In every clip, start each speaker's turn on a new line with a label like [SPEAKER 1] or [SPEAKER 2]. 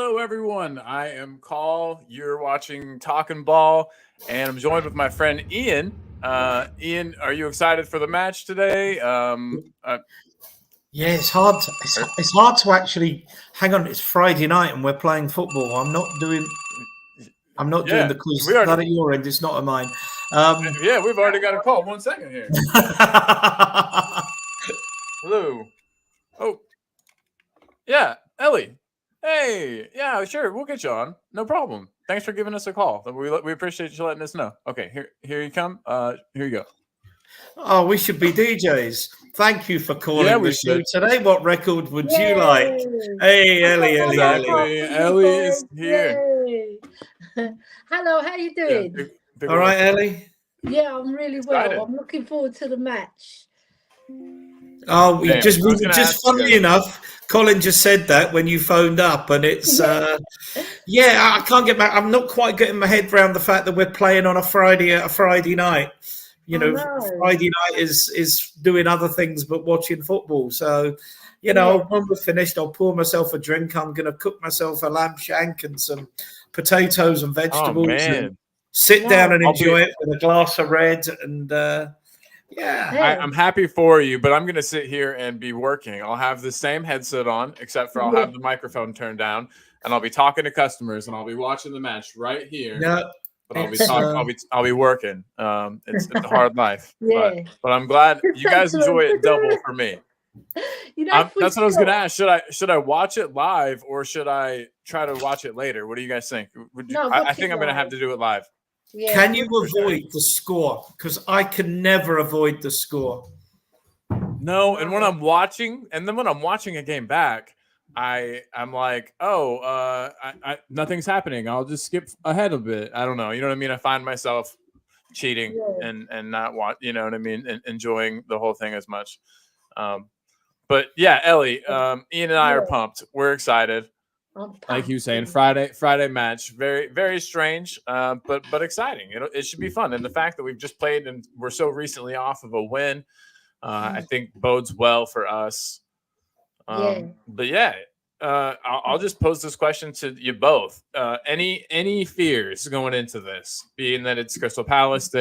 [SPEAKER 1] Hello, everyone. I am Call. You're watching Talking Ball, and I'm joined with my friend Ian. Ian, are you excited for the match today?
[SPEAKER 2] Yeah, it's hard. It's hard to actually hang on. It's Friday night and we're playing football. I'm not doing the quiz.
[SPEAKER 1] We already,
[SPEAKER 2] That at your end. It's not at mine.
[SPEAKER 1] we've already got a call. 1 second here. Hello. Oh, yeah, Ellie. Hey, yeah, sure, we'll get you on. No problem. Thanks for giving us a call. We appreciate you letting us know. Okay, here you come. Here you go.
[SPEAKER 2] Oh, we should be DJs. Thank you for calling the show today. What record would you like? Hey, Ellie.
[SPEAKER 1] Ellie is here.
[SPEAKER 3] Hello, how you doing?
[SPEAKER 2] All right, Ellie.
[SPEAKER 3] Yeah, I'm really well. I'm looking forward to the match.
[SPEAKER 2] Oh, just funnily enough, Colin just said that when you phoned up, and it's I can't get back. I'm not quite getting my head around the fact that we're playing on a Friday night. Friday night is doing other things but watching football. So, when we're finished, I'll pour myself a drink. I'm going to cook myself a lamb shank and some potatoes and vegetables, and sit down and enjoy it with a glass of red and.
[SPEAKER 1] I'm happy for you, but I'm going to sit here and be working. I'll have the same headset on, except for I'll have the microphone turned down, and I'll be talking to customers, and I'll be watching the match right here.
[SPEAKER 2] Yeah,
[SPEAKER 1] but I'll be working. It's a hard life. But I'm glad you guys enjoy it double for me. That's what I was going to ask. Should I watch it live or should I try to watch it later? What do you guys think? I think I'm going to have to do it live.
[SPEAKER 3] Yeah,
[SPEAKER 2] can you avoid the score? Because I can never avoid the score.
[SPEAKER 1] No, and when I'm watching a game back, I'm like, nothing's happening. I'll just skip ahead a bit. I don't know. You know what I mean? I find myself cheating and not watch. You know what I mean? And enjoying the whole thing as much. But yeah, Ellie, Ian and I are pumped. We're excited. Like you were saying, Friday match, very, very strange, but exciting. It should be fun, and the fact that we've just played and we're so recently off of a win, I think bodes well for us. But I'll just pose this question to you both. Any fears going into this, being that it's Crystal Palace?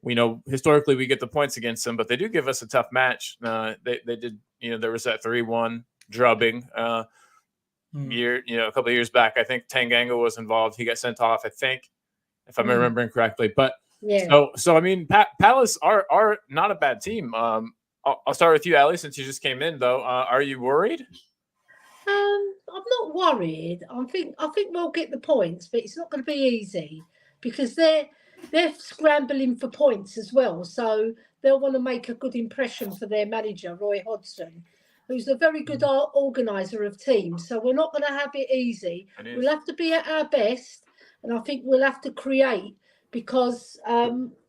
[SPEAKER 1] We know historically we get the points against them, but they do give us a tough match. They did, there was that 3-1 drubbing. A couple of years back, I think Tanganga was involved. He got sent off, I think, if I'm remembering correctly. But so I mean, Palace are not a bad team. I'll start with you, Ellie, since you just came in. Though, are you worried?
[SPEAKER 3] I'm not worried. I think we'll get the points, but it's not going to be easy because they're scrambling for points as well. So they'll want to make a good impression for their manager, Roy Hodgson, who's a very good organizer of teams. So we're not going to have it easy. We'll have to be at our best, and I think we'll have to create because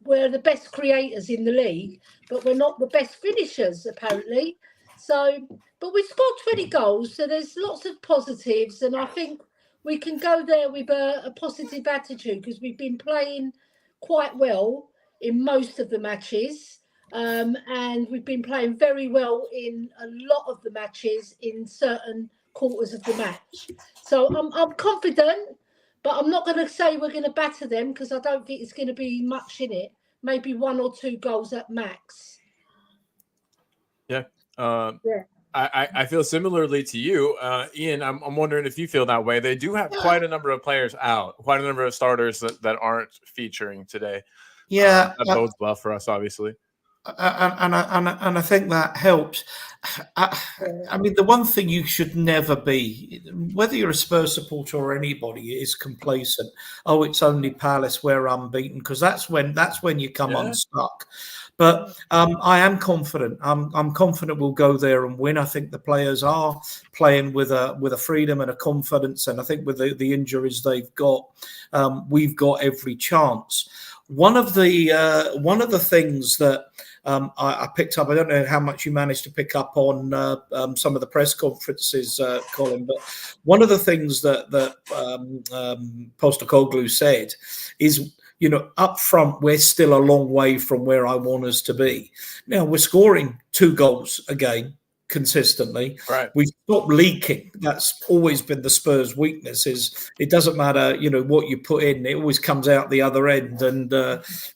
[SPEAKER 3] we're the best creators in the league, but we're not the best finishers, apparently. So, but we scored 20 goals, so there's lots of positives, and I think we can go there with a positive attitude because we've been playing quite well in most of the matches. And we've been playing very well in a lot of the matches in certain quarters of the match. So I'm confident, but I'm not going to say we're going to batter them because I don't think it's going to be much in it. Maybe 1 or 2 goals at max.
[SPEAKER 1] Yeah. I feel similarly to you, Ian. I'm wondering if you feel that way. They do have quite a number of players out, quite a number of starters that aren't featuring today.
[SPEAKER 2] Yeah,
[SPEAKER 1] that bodes well for us, obviously.
[SPEAKER 2] And I think that helps. I mean, the one thing you should never be, whether you're a Spurs supporter or anybody, is complacent. Oh, it's only Palace, we're unbeaten, because that's when you come unstuck. But I am confident. I'm confident we'll go there and win. I think the players are playing with a freedom and a confidence, and I think with the injuries they've got, we've got every chance. One of the things that I picked up, I don't know how much you managed to pick up on some of the press conferences, Colin, but one of the things that Postecoglou said is, up front, we're still a long way from where I want us to be. Now, we're scoring 2 goals a game consistently.
[SPEAKER 1] Right.
[SPEAKER 2] We've stopped leaking. That's always been the Spurs' weakness. Is it doesn't matter, what you put in, it always comes out the other end, and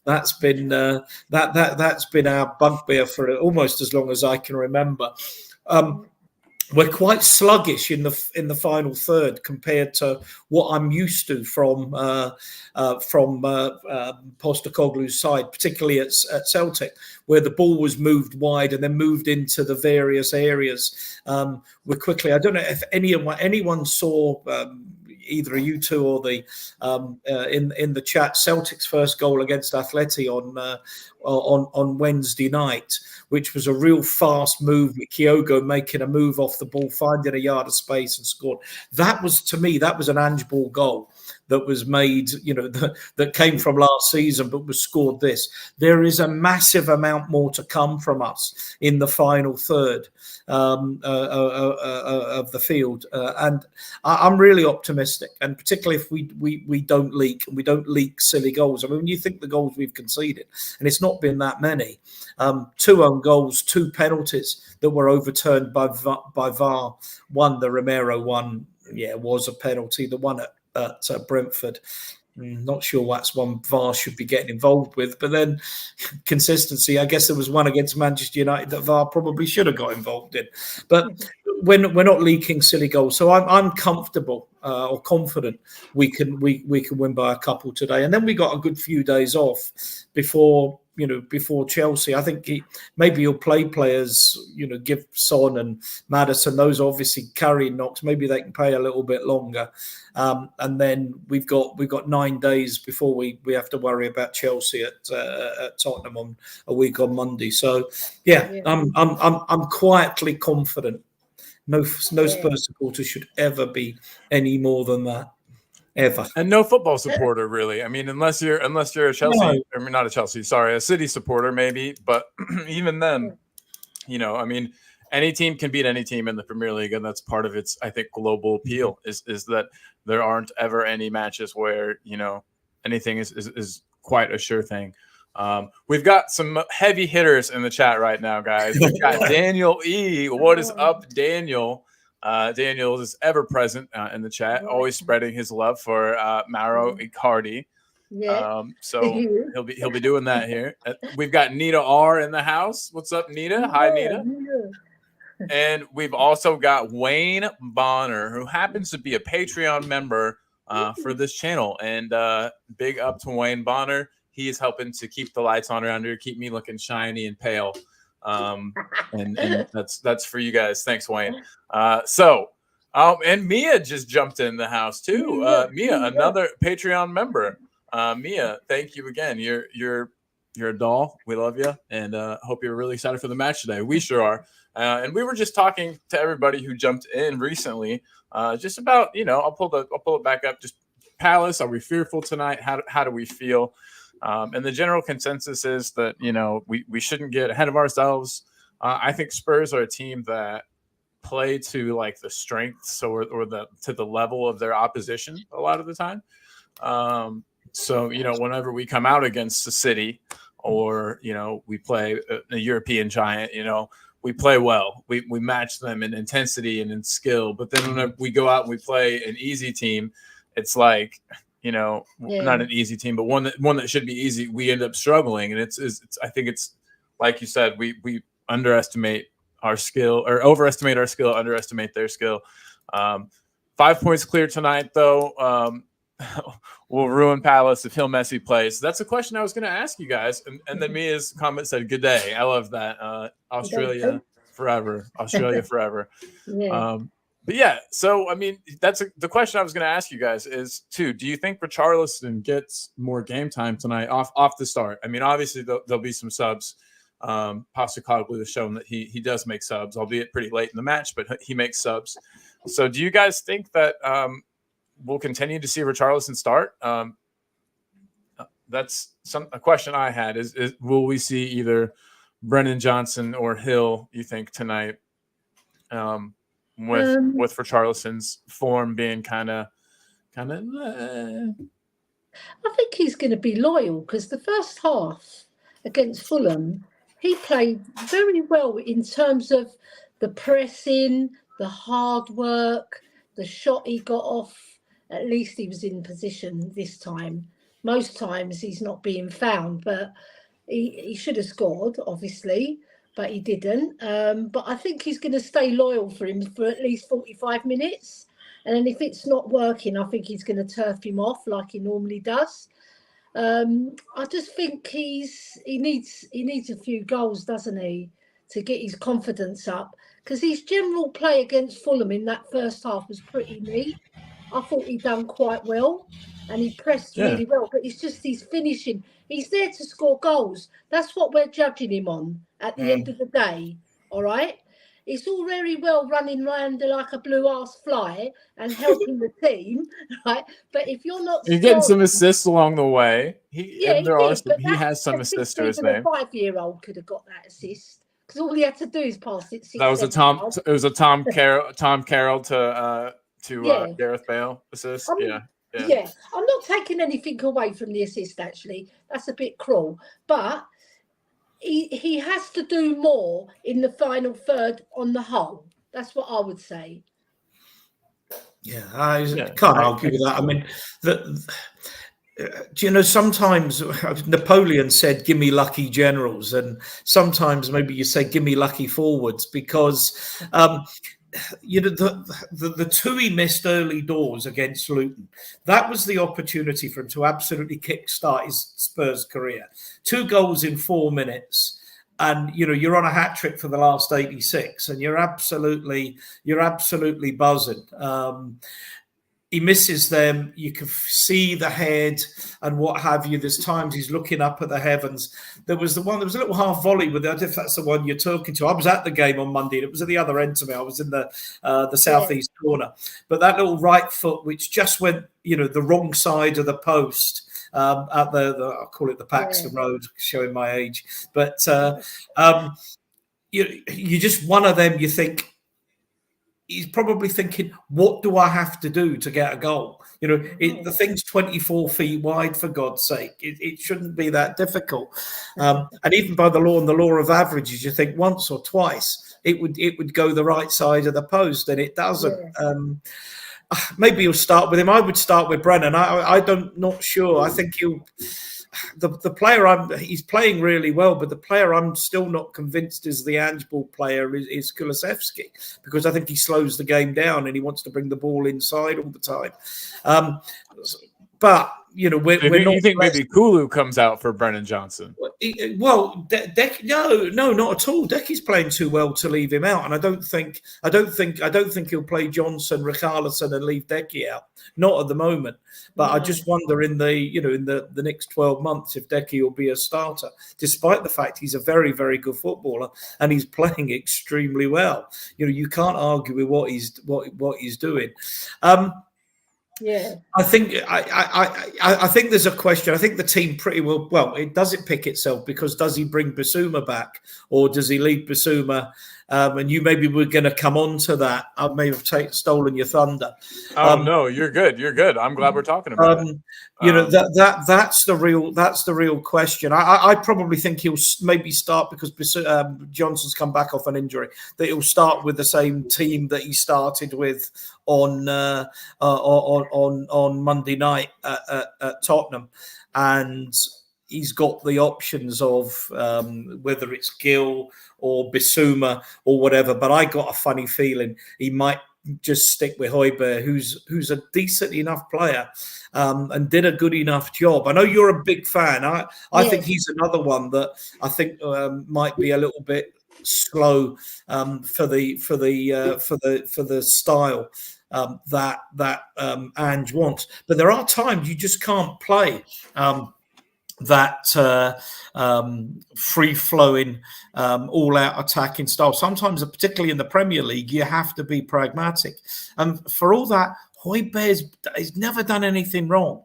[SPEAKER 2] that's been that's been our bugbear for almost as long as I can remember. We're quite sluggish in the final third compared to what I'm used to from Postecoglou's side, particularly at Celtic, where the ball was moved wide and then moved into the various areas. We're quickly. I don't know if anyone saw. Either you two or the in the chat, Celtic's first goal against Atleti on Wednesday night, which was a real fast move with Kyogo making a move off the ball, finding a yard of space and scored. That was, to me, that was an Ange ball goal that was made, that came from last season, but was scored this. There is a massive amount more to come from us in the final third of the field, and I'm really optimistic. And particularly if we don't leak silly goals. I mean, when you think the goals we've conceded, and it's not been that many, 2 own goals, 2 penalties that were overturned by VAR. One, the Romero one, was a penalty. The one at Brentford, not sure that's one VAR should be getting involved with. But then consistency, I guess there was one against Manchester United that VAR probably should have got involved in. But we're not leaking silly goals, so I'm comfortable or confident we can win by a couple today. And then we got a good few days off before Chelsea. I think maybe he'll play players, give Son and Maddison, those obviously carrying knocks. Maybe they can play a little bit longer. And then we've got 9 days before we have to worry about Chelsea at Tottenham on a week on Monday. So I'm quietly confident. No Spurs supporter should ever be any more than that. Ever.
[SPEAKER 1] And no football supporter, really. I mean, unless you're a Chelsea, I mean, not a Chelsea, sorry, a City supporter, maybe. But even then, I mean, any team can beat any team in the Premier League, and that's part of its, I think, global appeal is that there aren't ever any matches where anything is quite a sure thing. We've got some heavy hitters in the chat right now, guys. We've got Daniel E. What is up, Daniel? Daniel is ever present in the chat, always spreading his love for Mauro Icardi.
[SPEAKER 3] Yeah.
[SPEAKER 1] So he'll be doing that here. We've got Nita R in the house. What's up, Nita? Hi, Nita. And we've also got Wayne Bonner, who happens to be a Patreon member for this channel. And big up to Wayne Bonner. He is helping to keep the lights on around here, keep me looking shiny and pale. And that's for you guys. Thanks, Wayne. And Mia just jumped in the house too. Mia, another Patreon member. Mia, thank you again. You're a doll. We love you, and hope you're really excited for the match today. We sure are. And we were just talking to everybody who jumped in recently, just about I'll pull it back up. Just Palace. Are we fearful tonight? How do we feel? And the general consensus is that, we shouldn't get ahead of ourselves. I think Spurs are a team that play to like the strengths or to the level of their opposition a lot of the time. So, whenever we come out against the City or, we play a European giant, we play well. We match them in intensity and in skill. But then whenever we go out and we play an easy team, it's like, not an easy team, but one that should be easy. We end up struggling, and it's I think it's like you said, we underestimate our skill or overestimate our skill, underestimate their skill. 5 points clear tonight, though. Will ruin Palace if Hill Messi plays. That's a question I was going to ask you guys, and then Mia's comment said, "Good day." I love that. Australia forever. Australia forever.
[SPEAKER 3] Yeah.
[SPEAKER 1] But yeah, so I mean, the question I was going to ask you guys is too. Do you think Richarlison gets more game time tonight off the start? I mean, obviously there'll be some subs. Postecoglu has shown that he does make subs, albeit pretty late in the match, but he makes subs. So, do you guys think that we'll continue to see Richarlison start? That's a question I had. Is will we see either Brennan Johnson or Hill? You think tonight? With Richarlison's form being kind of.
[SPEAKER 3] I think he's going to be loyal because the first half against Fulham, he played very well in terms of the pressing, the hard work, the shot he got off. At least he was in position this time. Most times he's not being found, but he should have scored, obviously, but he didn't. But I think he's going to stay loyal for him for at least 45 minutes. And then if it's not working, I think he's going to turf him off like he normally does. I just think he needs a few goals, doesn't he, to get his confidence up? Because his general play against Fulham in that first half was pretty neat. I thought he'd done quite well, and he pressed really well. But it's just his finishing. He's there to score goals. That's what we're judging him on at the end of the day. All right. It's all very well running around like a blue ass fly and helping the team, right? But if you're not,
[SPEAKER 1] he's getting some assists along the way. He has some
[SPEAKER 3] I
[SPEAKER 1] assists
[SPEAKER 3] think
[SPEAKER 1] to his
[SPEAKER 3] even
[SPEAKER 1] name.
[SPEAKER 3] a 5-year-old could have got that assist because all he had to do is pass it.
[SPEAKER 1] That was a Tom Carroll to Gareth Bale assist. Yeah.
[SPEAKER 3] I'm not taking anything away from the assist. Actually, that's a bit cruel, but he has to do more in the final third on the whole. That's what I would say.
[SPEAKER 2] Yeah, I can't argue with that. I mean, do you know, sometimes Napoleon said, "Give me lucky generals," and sometimes maybe you say, "Give me lucky forwards," because you know, the two he missed early doors against Luton, that was the opportunity for him to absolutely kickstart his Spurs career. 2 goals in 4 minutes, and you know, you're on a hat trick for the last 86, and you're absolutely buzzing. He misses them. You can see the head and what have you. There's times he's looking up at the heavens. There was a little half volley with it, if that's the one you're talking to. I was at the game on Monday. And it was at the other end to me. I was in the southeast corner. But that little right foot, which just went, you know, the wrong side of the post at I'll call it the Paxton Road, showing my age. But you just, one of them, you think, he's probably thinking, what do I have to do to get a goal? You know, the thing's 24 feet wide, for God's sake. It shouldn't be that difficult. And even by the law of averages, you think once or twice it would go the right side of the post, and it doesn't. Maybe you'll start with him. I would start with Brennan. Not sure. I think the player he's playing really well, but the player I'm still not convinced is the handball player is Kulusevski, because I think he slows the game down and he wants to bring the ball inside all the time. But you know, we're not.
[SPEAKER 1] You think maybe Kulu comes out for Brennan Johnson?
[SPEAKER 2] Well, no, not at all. Decky's playing too well to leave him out, and I don't think he'll play Johnson, Richarlison, and leave Decky out. Not at the moment. But I just wonder in the next 12 months if Decky will be a starter, despite the fact he's a very, very good footballer and he's playing extremely well. You know, you can't argue with what he's doing. I think there's a question. I think the team pretty well. Well, does it pick itself, because does he bring Bissouma back, or does he leave Bissouma? And you maybe we're going to come on to that. I may have stolen your thunder.
[SPEAKER 1] No, you're good. You're good. I'm glad we're talking about it.
[SPEAKER 2] You know, that's the real question. I probably think he'll maybe start, because Johnson's come back off an injury, that he'll start with the same team that he started with on Monday night at Tottenham, and he's got the options of whether it's Gill or Bissouma or whatever. But I got a funny feeling he might just stick with Højbjerg, who's a decent enough player and did a good enough job. I know you're a big fan. I think he's another one that I think might be a little bit slow for the style that Ange wants. But there are times you just can't play that free-flowing, all-out attacking style. Sometimes, particularly in the Premier League, you have to be pragmatic. And for all that, Højbjerg has never done anything wrong.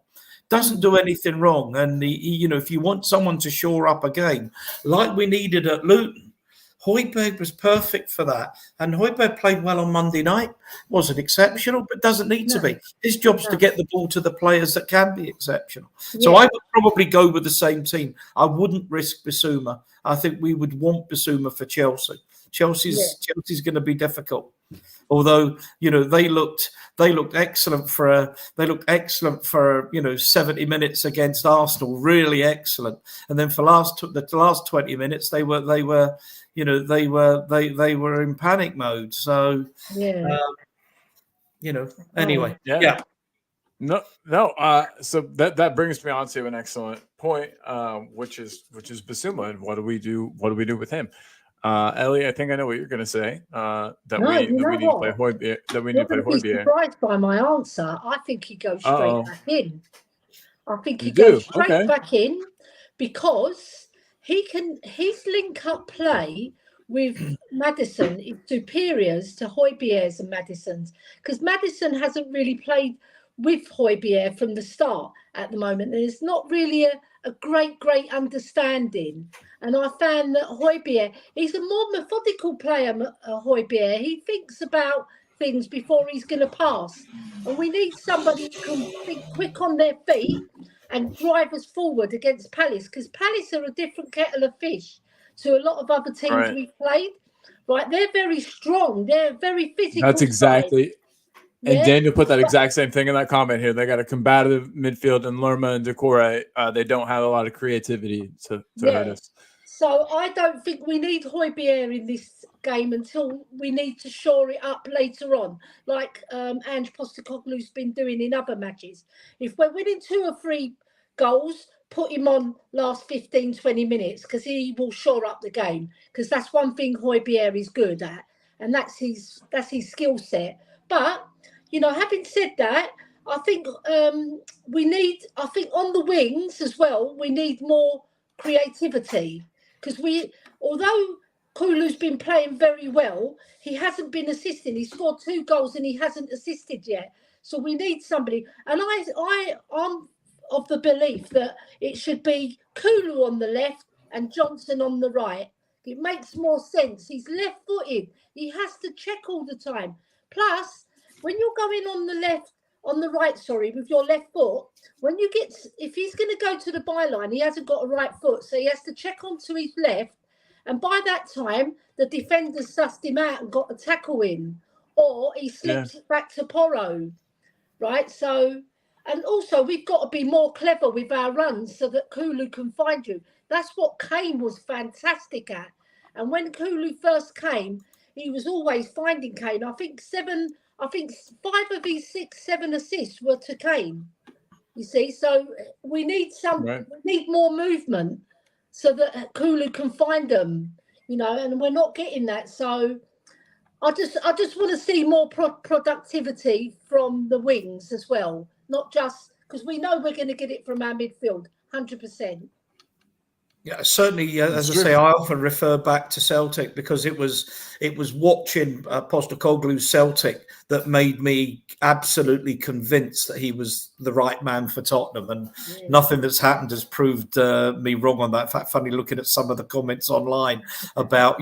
[SPEAKER 2] Doesn't do anything wrong. And if you want someone to shore up a game, like we needed at Luton, Højbjerg was perfect for that. And Højbjerg played well on Monday night. Wasn't exceptional, but doesn't need to be. His job's to get the ball to the players that can be exceptional. Yeah. So I would probably go with the same team. I wouldn't risk Bissouma. I think we would want Bissouma for Chelsea. Chelsea's going to be difficult. Although they looked excellent for 70 minutes against Arsenal, really excellent. And then for the last 20 minutes they were in panic mode. So anyway, yeah.
[SPEAKER 1] No. So that brings me on to an excellent point, which is Basuma, and what do we do with him? Ellie, I think I know what you're going to say. That we need to play Højbjerg. That we need to play Højbjerg.
[SPEAKER 3] You're surprised by my answer. I think he goes straight back in. I think he goes straight back in because his link-up play with Maddison is superiors to Højbjerg's and Maddison's, because Maddison hasn't really played with Højbjerg from the start at the moment. There's not really a great understanding. And I found that Højbjerg, he's a more methodical player, Højbjerg. He thinks about things before he's going to pass. And we need somebody who can think quick on their feet and drive us forward against Palace, because Palace are a different kettle of fish to a lot of other teams we've played. Right? They're very strong. They're very physical.
[SPEAKER 1] That's exactly. And Daniel put that exact same thing in that comment here. They got a combative midfield in Lerma and Decore. They don't have a lot of creativity to hurt us.
[SPEAKER 3] So I don't think we need Højbjerg in this game until we need to shore it up later on, like Ange Postecoglou's been doing in other matches. If we're winning 2 or 3 goals, put him on last 15, 20 minutes, because he will shore up the game, because that's one thing Højbjerg is good at, and that's his skill set. But having said that, I think we need, on the wings as well, we need more creativity, because although Kulu's been playing very well, he hasn't been assisting. He scored 2 goals and he hasn't assisted yet. So we need somebody. And I'm of the belief that it should be Kulu on the left and Johnson on the right. It makes more sense. He's left-footed. He has to check all the time. Plus, when you're going on the right, with your left foot, if he's going to go to the byline, he hasn't got a right foot, so he has to check onto his left, and by that time, the defenders sussed him out and got a tackle in, or he slips it back to Porro, right? So, and also we've got to be more clever with our runs so that Kulu can find you. That's what Kane was fantastic at, and when Kulu first came, he was always finding Kane. I think 5 of his 6-7 assists were to Kane. You see, so we need we need more movement so that Kulu can find them. And we're not getting that. So I just want to see more productivity from the wings as well, not just because we know we're going to get it from our midfield, 100%.
[SPEAKER 2] Yeah, certainly. As I say, I often refer back to Celtic because it was watching Postecoglou's Celtic that made me absolutely convinced that he was the right man for Tottenham, and nothing that's happened has proved me wrong on that. In fact, funny looking at some of the comments online about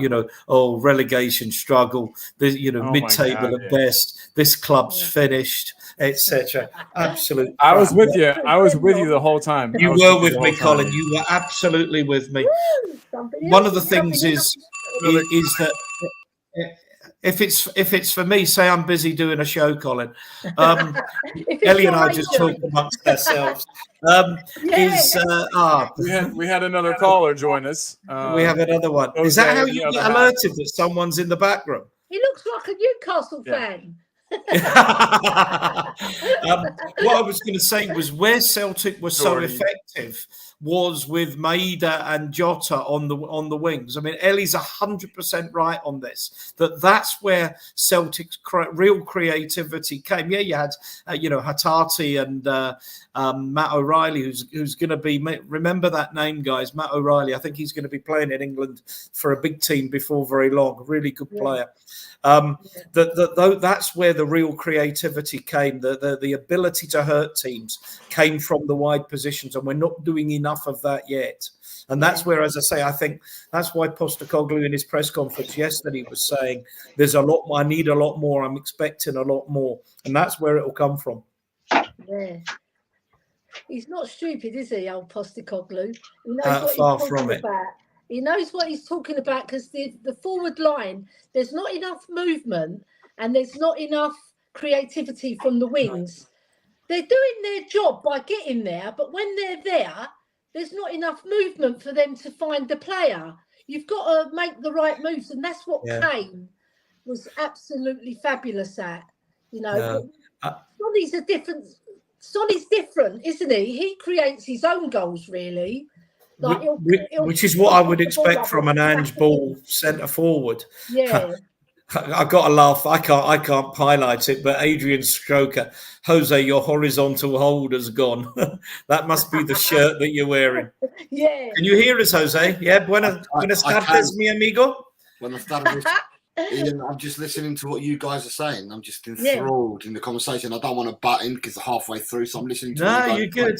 [SPEAKER 2] relegation struggle, mid-table at best, this club's finished, etc. Absolutely.
[SPEAKER 1] I was with you. I was with you the whole time.
[SPEAKER 2] You were with me, Colin. You were absolutely with me. One of the things is that if it's for me, say I'm busy doing a show, Colin. Ellie and I just talk amongst ourselves.
[SPEAKER 1] We had another caller join us.
[SPEAKER 2] We have another one. Is that how you get alerted that someone's in the back room?
[SPEAKER 3] He looks like a Newcastle fan.
[SPEAKER 2] What I was going to say was where Celtic was so effective was with Maeda and Jota on the wings. I mean, Ellie's 100% right on this. That's where Celtic's real creativity came. Yeah, you had Hatate and Matt O'Reilly, who's going to be, remember that name, guys, Matt O'Reilly. I think he's going to be playing in England for a big team before very long. Really good player. That's where the real creativity came. The ability to hurt teams came from the wide positions, and we're not doing enough of that yet. And that's where, as I say, I think that's why Postecoglou in his press conference yesterday was saying, "There's a lot more. I need a lot more. I'm expecting a lot more," and that's where it will come from.
[SPEAKER 3] Yeah. He's not stupid, is he, old Postecoglou? He knows what
[SPEAKER 2] far
[SPEAKER 3] he's
[SPEAKER 2] from
[SPEAKER 3] talking
[SPEAKER 2] it.
[SPEAKER 3] about. He knows what he's talking about because the forward line, there's not enough movement and there's not enough creativity from the wings. They're doing their job by getting there, but when they're there, there's not enough movement for them to find the player. You've got to make the right moves, and that's what Kane was absolutely fabulous at. You know, Sonny's different, isn't he? He creates his own goals, really. Like
[SPEAKER 2] which is what I would expect from an Ange Ball centre forward.
[SPEAKER 3] Yeah.
[SPEAKER 2] I got to laugh. I can't highlight it, but Adrian Stroker, Jose, your horizontal hold has gone. That must be the shirt that you're wearing.
[SPEAKER 3] Yeah.
[SPEAKER 2] Can you hear us, Jose? Yeah. Buenas tardes, mi amigo.
[SPEAKER 4] Buenas tardes. Ian, I'm just listening to what you guys are saying. I'm just enthralled in the conversation. I don't want to butt in because halfway through, so I'm listening to.
[SPEAKER 2] No, you're good.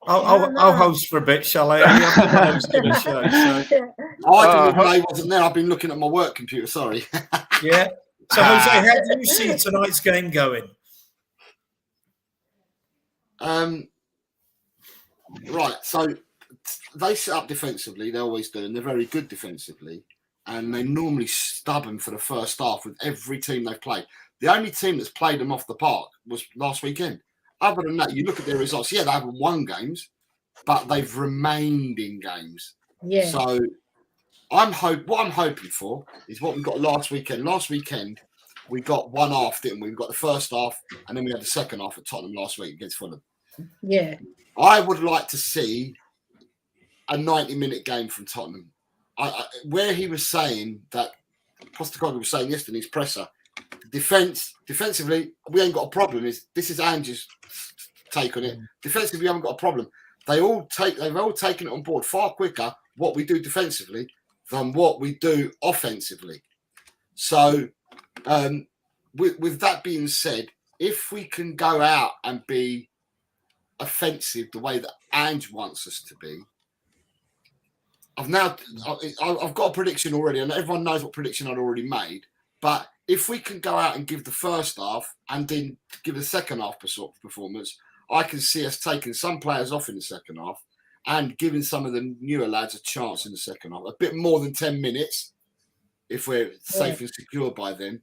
[SPEAKER 2] I'll host for a bit, shall I? I
[SPEAKER 4] wasn't there. I've been looking at my work computer. Sorry.
[SPEAKER 2] Yeah. So, Jose, how do you see tonight's game going?
[SPEAKER 4] Right. So they set up defensively. They always do, and they're very good defensively. And they normally stubborn for the first half with every team they've played. The only team that's played them off the park was last weekend. Other than that, you look at their results. Yeah, they haven't won games, but they've remained in games.
[SPEAKER 3] Yeah.
[SPEAKER 4] So what I'm hoping for is what we got last weekend. Last weekend, we got one half, didn't we? We got the first half, and then we had the second half at Tottenham last week against Fulham.
[SPEAKER 3] Yeah.
[SPEAKER 4] I would like to see a 90-minute game from Tottenham. Where he was saying that, Postecoglou was saying yesterday in his presser, defensively, we ain't got a problem. This is Ange's take on it. Defensively, we haven't got a problem. They've all taken it on board far quicker what we do defensively than what we do offensively. So, with that being said, if we can go out and be offensive the way that Ange wants us to be, I've got a prediction already, and everyone knows what prediction I'd already made. But if we can go out and give the first half and then give the second half performance, I can see us taking some players off in the second half and giving some of the newer lads a chance in the second half. A bit more than 10 minutes, if we're safe and secure by then.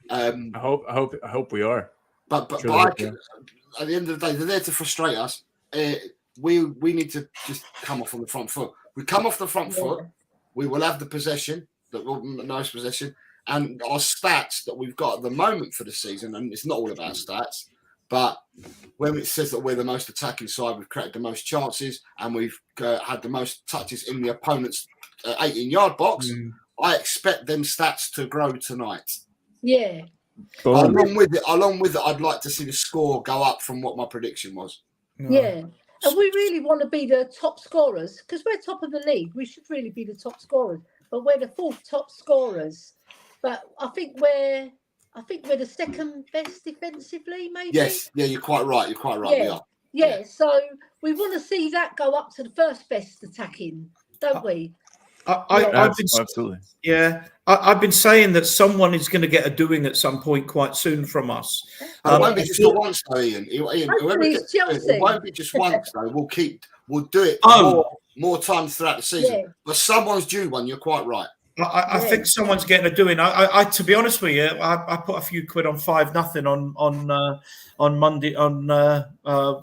[SPEAKER 1] I hope we are.
[SPEAKER 4] But at the end of the day, they're there to frustrate us. We need to just come off on the front foot. We come off the front foot, we will have the possession, nice possession, and our stats that we've got at the moment for the season, and it's not all about stats, but when it says that we're the most attacking side, we've created the most chances, and we've had the most touches in the opponent's 18-yard box, I expect them stats to grow tonight.
[SPEAKER 3] Yeah.
[SPEAKER 4] Along with it, I'd like to see the score go up from what my prediction was.
[SPEAKER 3] Yeah. And we really want to be the top scorers because we're top of the league. We should really be the top scorers, but we're the fourth top scorers. But I think we're the second best defensively, maybe.
[SPEAKER 4] Yes, yeah, you're quite right. You're quite right.
[SPEAKER 3] Yeah.
[SPEAKER 4] We are.
[SPEAKER 3] Yeah, so we want to see that go up to the first best attacking, don't we?
[SPEAKER 1] Absolutely.
[SPEAKER 2] Yeah, I've been saying that someone is going to get a doing at some point quite soon from us.
[SPEAKER 4] It won't be just once, though, Ian. It won't be just once, though. We'll do it more times throughout the season. Yeah. But someone's due one. You're quite right.
[SPEAKER 2] I think someone's getting a doing. I to be honest with you, I put a few quid on 5-0 on Monday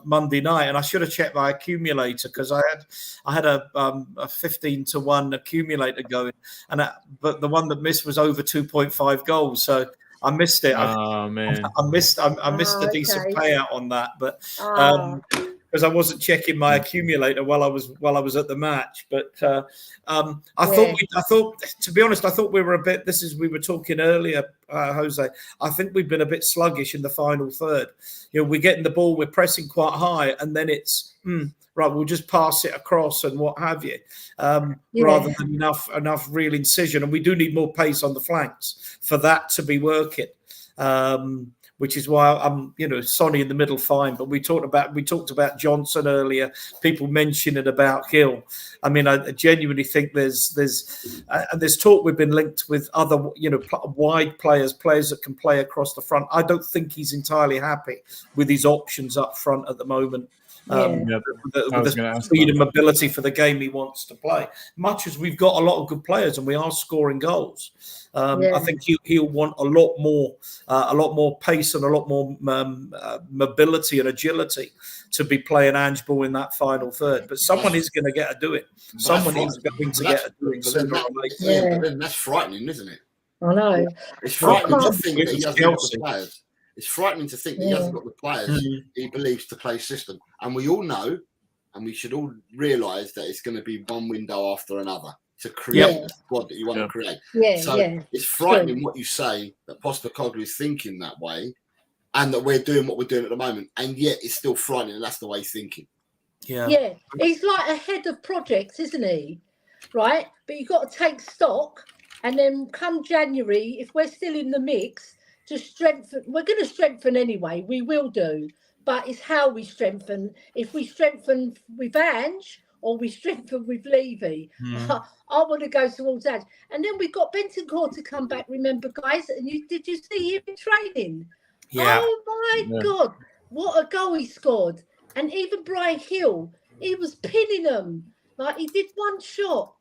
[SPEAKER 2] Monday night, and I should have checked my accumulator because I had a 15-1 accumulator going, but the one that missed was over 2.5 goals, so I missed it.
[SPEAKER 1] Oh man,
[SPEAKER 2] I missed a decent payout on that, but. Because I wasn't checking my accumulator while I was at the match, but I thought to be honest, I thought we were a bit. We were talking earlier, Jose. I think we've been a bit sluggish in the final third. You know, we're getting the ball, we're pressing quite high, and then it's right. We'll just pass it across and what have you, rather than enough real incision. And we do need more pace on the flanks for that to be working. which is why I'm, Sonny in the middle, fine. But we talked about Johnson earlier. People mentioning about Hill. I mean, I genuinely think there's talk we've been linked with other, wide players that can play across the front. I don't think he's entirely happy with his options up front at the moment. With the speed and mobility for the game he wants to play. Much as we've got a lot of good players and we are scoring goals, I think he'll want a lot more pace and a lot more mobility and agility to be playing Ange ball in that final third. But someone is going to get to do it. Someone is going to get to do it sooner or later.
[SPEAKER 4] But then that's frightening, isn't it?
[SPEAKER 3] I know.
[SPEAKER 4] It's frightening to think that he hasn't got the players. It's frightening to think that he hasn't got the players he believes to play system. And we all know, and we should all realise that it's going to be one window after another to create the squad that you want to create. It's frightening what you say, that Postecoglou is thinking that way and that we're doing what we're doing at the moment. And yet it's still frightening and that's the way he's thinking.
[SPEAKER 3] Yeah. He's like a head of projects, isn't he? Right? But you've got to take stock and then come January, if we're still in the mix, to strengthen. We're going to strengthen anyway. We will do, but it's how we strengthen. If we strengthen with Ange or we strengthen with Levy, I want to go towards Ange. And then we've got Bentancur to come back. Remember, guys, and did you see him in training? Yeah. Oh my God, what a goal he scored! And even Brian Hill, he was pinning them like he did one shot.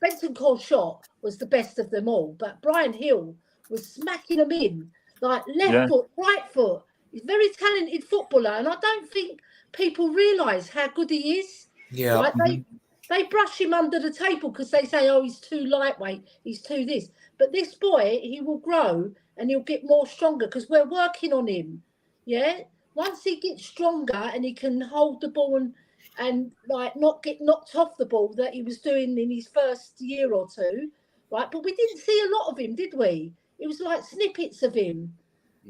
[SPEAKER 3] Bentancur's shot was the best of them all, but Brian Hill was smacking them in, like left foot, right foot. He's a very talented footballer, and I don't think people realise how good he is. Yeah. Like they brush him under the table because they say, oh, he's too lightweight, he's too this. But this boy, he will grow and he'll get more stronger because we're working on him. Yeah? Once he gets stronger and he can hold the ball and like not get knocked off the ball that he was doing in his first year or two, right? But we didn't see a lot of him, did we? It was like snippets of him.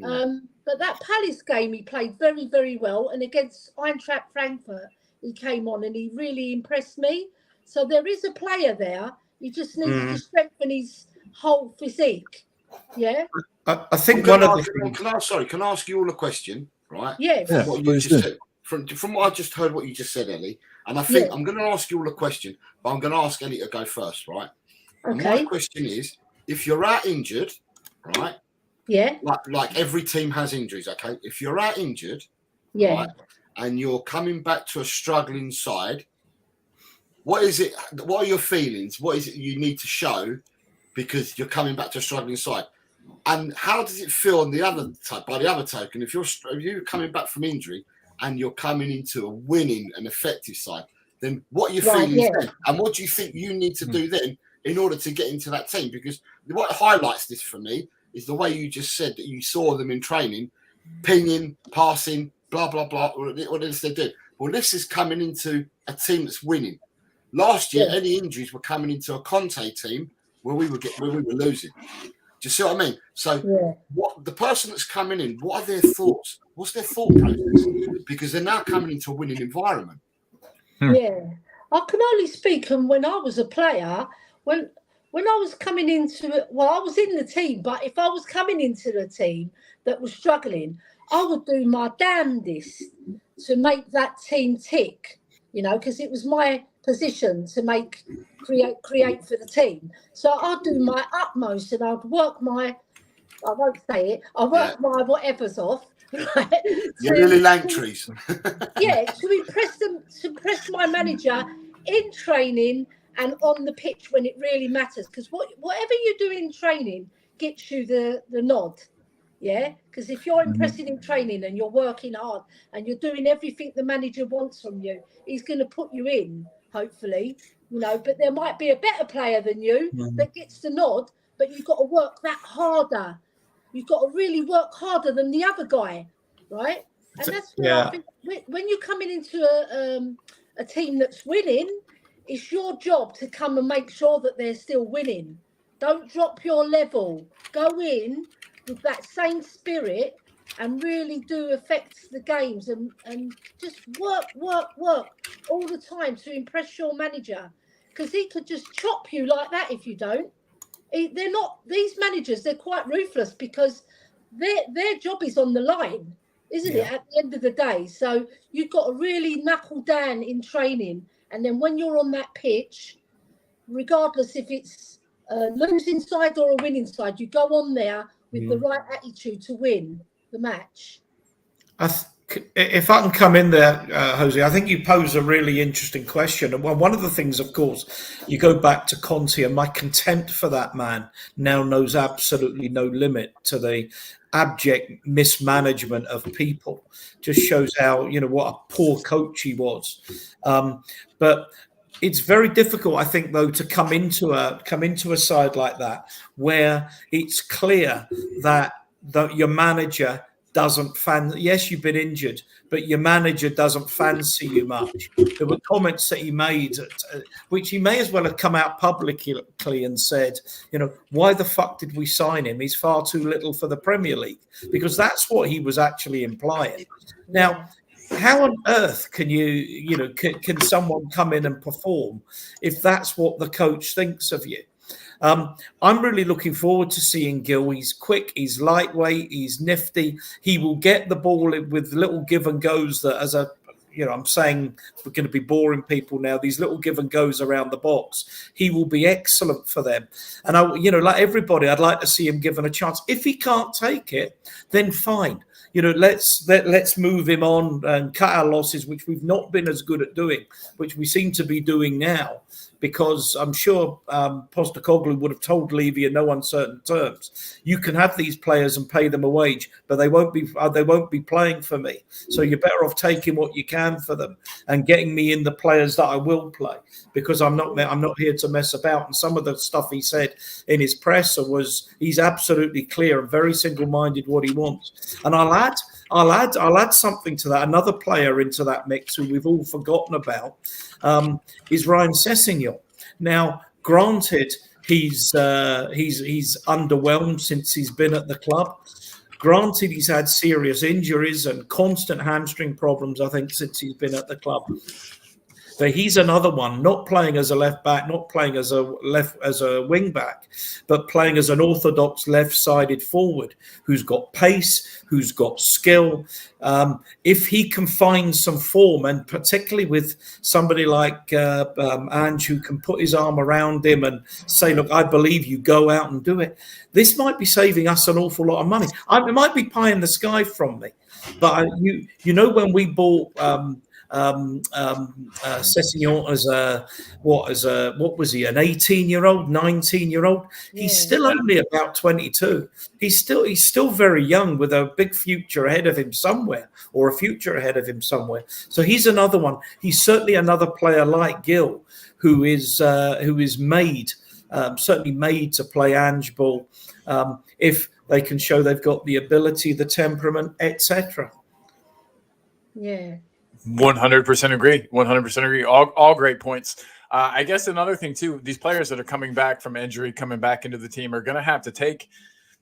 [SPEAKER 3] But that Palace game, he played very, very well. And against Eintracht Frankfurt, he came on and he really impressed me. So there is a player there. He just needs to strengthen his whole physique. Yeah.
[SPEAKER 2] I think one of the
[SPEAKER 4] things... Can I ask you all a question? Right?
[SPEAKER 3] Yes.
[SPEAKER 4] From what you just said, from what I just heard, what you just said, Ellie, and I think I'm going to ask you all a question, but I'm going to ask Ellie to go first, right? Okay. And my question is, if you're out injured, right?
[SPEAKER 3] Yeah.
[SPEAKER 4] Like every team has injuries, okay? If you're out injured,
[SPEAKER 3] right,
[SPEAKER 4] and you're coming back to a struggling side, what is it? What are your feelings? What is it you need to show because you're coming back to a struggling side? And how does it feel on the other by the other token? If you're coming back from injury and you're coming into a winning and effective side, then what are your feelings then? And what do you think you need to do then in order to get into that team? Because what highlights this for me is the way you just said that you saw them in training, pinging, passing, blah, blah, blah, what else they do. Well, this is coming into a team that's winning. Last year, any injuries were coming into a Conte team where we were losing. Do you see what I mean? So what the person that's coming in, what are their thoughts? What's their thought process? Because they're now coming into a winning environment.
[SPEAKER 3] Yeah. I can only speak on when I was a player, when I was coming into it, well, I was in the team, but if I was coming into the team that was struggling, I would do my damnedest to make that team tick, because it was my position to create for the team. So I'd do my utmost and I'd work my whatever's off. Right?
[SPEAKER 4] You're really Langtrees.
[SPEAKER 3] To impress my manager in training and on the pitch when it really matters. Because whatever you do in training gets you the nod. Yeah, because if you're impressing in training and you're working hard and you're doing everything the manager wants from you, he's going to put you in, hopefully, but there might be a better player than you that gets the nod, but you've got to work that harder. You've got to really work harder than the other guy, right? And that's where I think when you're coming into a team that's winning, it's your job to come and make sure that they're still winning. Don't drop your level. Go in with that same spirit and really do affect the games and just work all the time to impress your manager, because he could just chop you like that if you don't. They're not, these managers, they're quite ruthless because their job is on the line, isn't it? At the end of the day, so you've got to really knuckle down in training, and then when you're on that pitch, regardless if it's a losing side or a winning side, you go on there with the right attitude to win the match.
[SPEAKER 2] If I can come in there, Jose, I think you pose a really interesting question. And one of the things, of course, you go back to Conte, and my contempt for that man now knows absolutely no limit to the abject mismanagement of people. Just shows how, what a poor coach he was. But it's very difficult, I think, though, to come into a side like that where it's clear that your manager doesn't yes, you've been injured, but your manager doesn't fancy you much. There were comments that he made, which he may as well have come out publicly and said, why the fuck did we sign him? He's far too little for the Premier League, because that's what he was actually implying. Now, how on earth can can someone come in and perform if that's what the coach thinks of you? I'm really looking forward to seeing Gil. He's quick, he's lightweight, he's nifty. He will get the ball with little give and goes that I'm saying we're going to be boring people now. These little give and goes around the box, he will be excellent for them. And like everybody, I'd like to see him given a chance. If he can't take it, then fine. Let's move him on and cut our losses, which we've not been as good at doing, which we seem to be doing now. Because I'm sure Postecoglou would have told Levy in no uncertain terms, you can have these players and pay them a wage, but they won't be playing for me. So you're better off taking what you can for them and getting me in the players that I will play, because I'm not here to mess about. And some of the stuff he said in his presser was he's absolutely clear and very single-minded what he wants. And I'll add something to that. Another player into that mix who we've all forgotten about is Ryan Sessegnon. Now, granted, he's underwhelmed since he's been at the club. Granted, he's had serious injuries and constant hamstring problems, I think, since he's been at the club. But he's another one, not playing as a left back, not playing as a wing back, but playing as an orthodox left-sided forward who's got pace, who's got skill. If he can find some form, and particularly with somebody like Ange, who can put his arm around him and say, "Look, I believe you. Go out and do it." This might be saving us an awful lot of money. It might be pie in the sky from me, but when we bought. Sessegnon as what was he, an 18-year-old, 19-year-old? He's still only about 22. He's still very young with a big future ahead of him somewhere, or a future ahead of him somewhere. So he's another one. He's certainly another player like Gil who is made certainly made to play Ange ball if they can show they've got the ability, the temperament, etc.
[SPEAKER 3] Yeah.
[SPEAKER 1] 100% agree. 100% agree. All great points. I guess another thing too, these players that are coming back from injury, coming back into the team, are going to have to take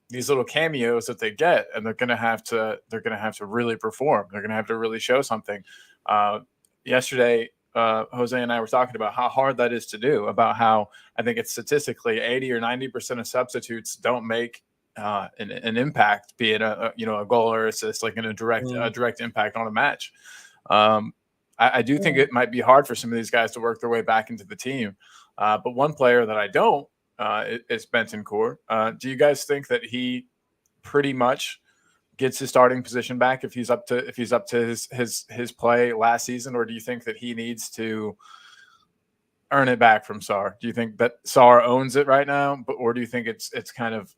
[SPEAKER 1] these little cameos that they get, and they're going to have to really perform. They're going to have to really show something. Yesterday, Jose and I were talking about how hard that is to do. About how I think it's statistically 80 or 90% of substitutes don't make an impact, be it a goal or assist, like in a direct impact on a match. I do think it might be hard for some of these guys to work their way back into the team. But one player that I don't is Bentancur. Do you guys think that he pretty much gets his starting position back if he's up to his play last season, or do you think that he needs to earn it back from Sarr? Do you think that Sarr owns it right now, or do you think it's kind of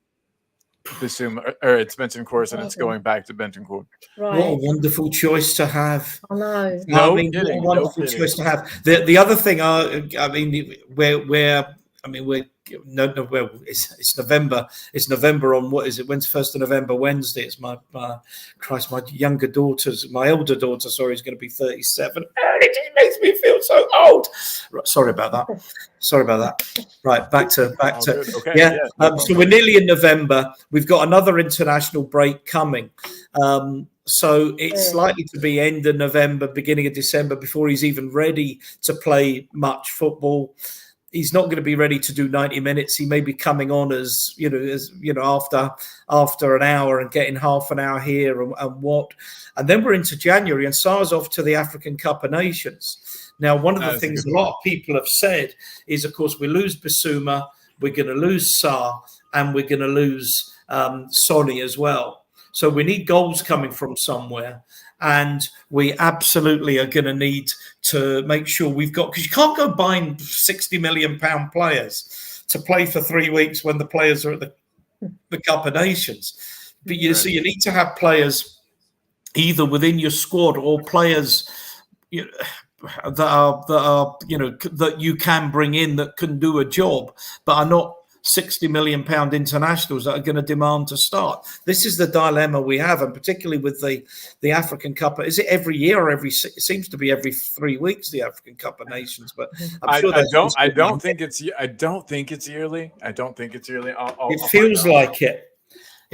[SPEAKER 1] assume, or it's Bentancur and it's going back to Bentancur?
[SPEAKER 3] Right.
[SPEAKER 2] What a wonderful choice to have.
[SPEAKER 3] I know.
[SPEAKER 1] No
[SPEAKER 2] what
[SPEAKER 1] kidding,
[SPEAKER 2] a wonderful choice to have. The other thing, it's November. It's November on what is it? When's 1st of November? Wednesday. It's my elder daughter, is going to be 37. And it just makes me feel so old. Right, sorry about that. Right, back to
[SPEAKER 1] okay.
[SPEAKER 2] yeah.
[SPEAKER 1] No
[SPEAKER 2] So we're nearly in November. We've got another international break coming. So it's likely to be end of November, beginning of December before he's even ready to play much football. he's not going to be ready to do 90 minutes. He may be coming on as after an hour and getting half an hour here and then we're into January and Sarr's off to the African Cup of Nations. Now, one of the things a lot of people have said is, of course, we lose Bissouma, we're going to lose Sarr, and we're going to lose Sonny as well. So we need goals coming from somewhere. And we absolutely are going to need to make sure we've got, because you can't go buying £60 million players to play for 3 weeks when the players are at the Cup of Nations. But so you need to have players either within your squad or players that you can bring in that can do a job, but are not £60 million internationals that are going to demand to start. This is the dilemma we have, and particularly with the African Cup. Is it every year or it seems to be every 3 weeks, the African Cup of Nations? But I'm sure
[SPEAKER 1] I don't think it's yearly. I don't think it's yearly.
[SPEAKER 2] It feels like it.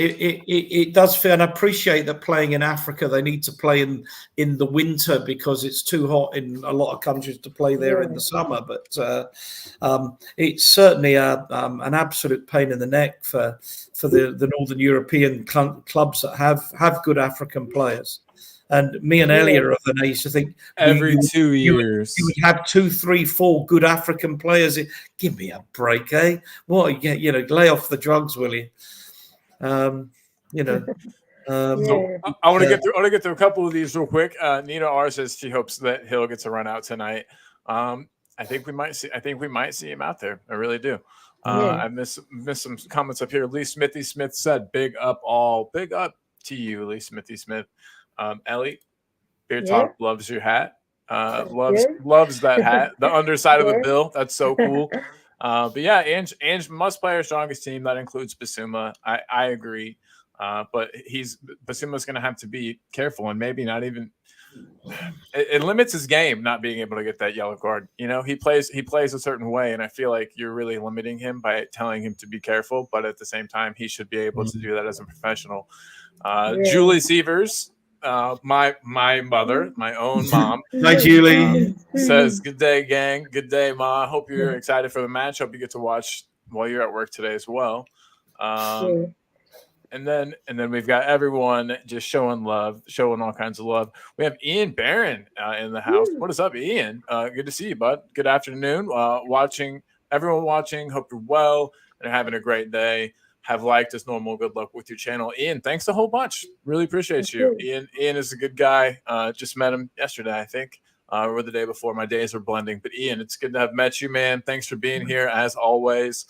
[SPEAKER 2] It does feel, and I appreciate that playing in Africa, they need to play in the winter because it's too hot in a lot of countries to play there in the summer. But it's certainly an absolute pain in the neck for the Northern European clubs that have good African players. And me and Elliot are of an age to think
[SPEAKER 1] every 2 years
[SPEAKER 2] you would have 2, 3, 4 good African players. Give me a break, eh? What, lay off the drugs, will you? So
[SPEAKER 1] I want to get through a couple of these real quick. Nina R says she hopes that Hill gets a run out tonight. I think we might see him out there. I really do. I missed some comments up here. Lee Smithy Smith said, "Big up to you, Lee Smithy Smith." Ellie, Beer Talk loves your hat. Loves that hat. The underside of the bill. That's so cool. But yeah, Ange must play our strongest team. That includes Bissouma. I agree. But Bissouma's going to have to be careful and maybe not even. It limits his game not being able to get that yellow card. He plays a certain way, and I feel like you're really limiting him by telling him to be careful. But at the same time, he should be able to do that as a professional. Julie Sievers. My mother, my own mom.
[SPEAKER 2] Hi, Julie.
[SPEAKER 1] Says, "Good day, gang. Good day, Ma. Hope you're excited for the match. Hope you get to watch while you're at work today as well." And then we've got everyone just showing all kinds of love. We have Ian Barron in the house. What is up, Ian? Good to see you, bud. Good afternoon. Everyone watching. Hope you're well and having a great day. Have liked as normal. Good luck with your channel. Ian, thanks a whole bunch. Really appreciate you. Ian is a good guy. Just met him yesterday, I think, or the day before. My days are blending. But Ian, it's good to have met you, man. Thanks for being here as always.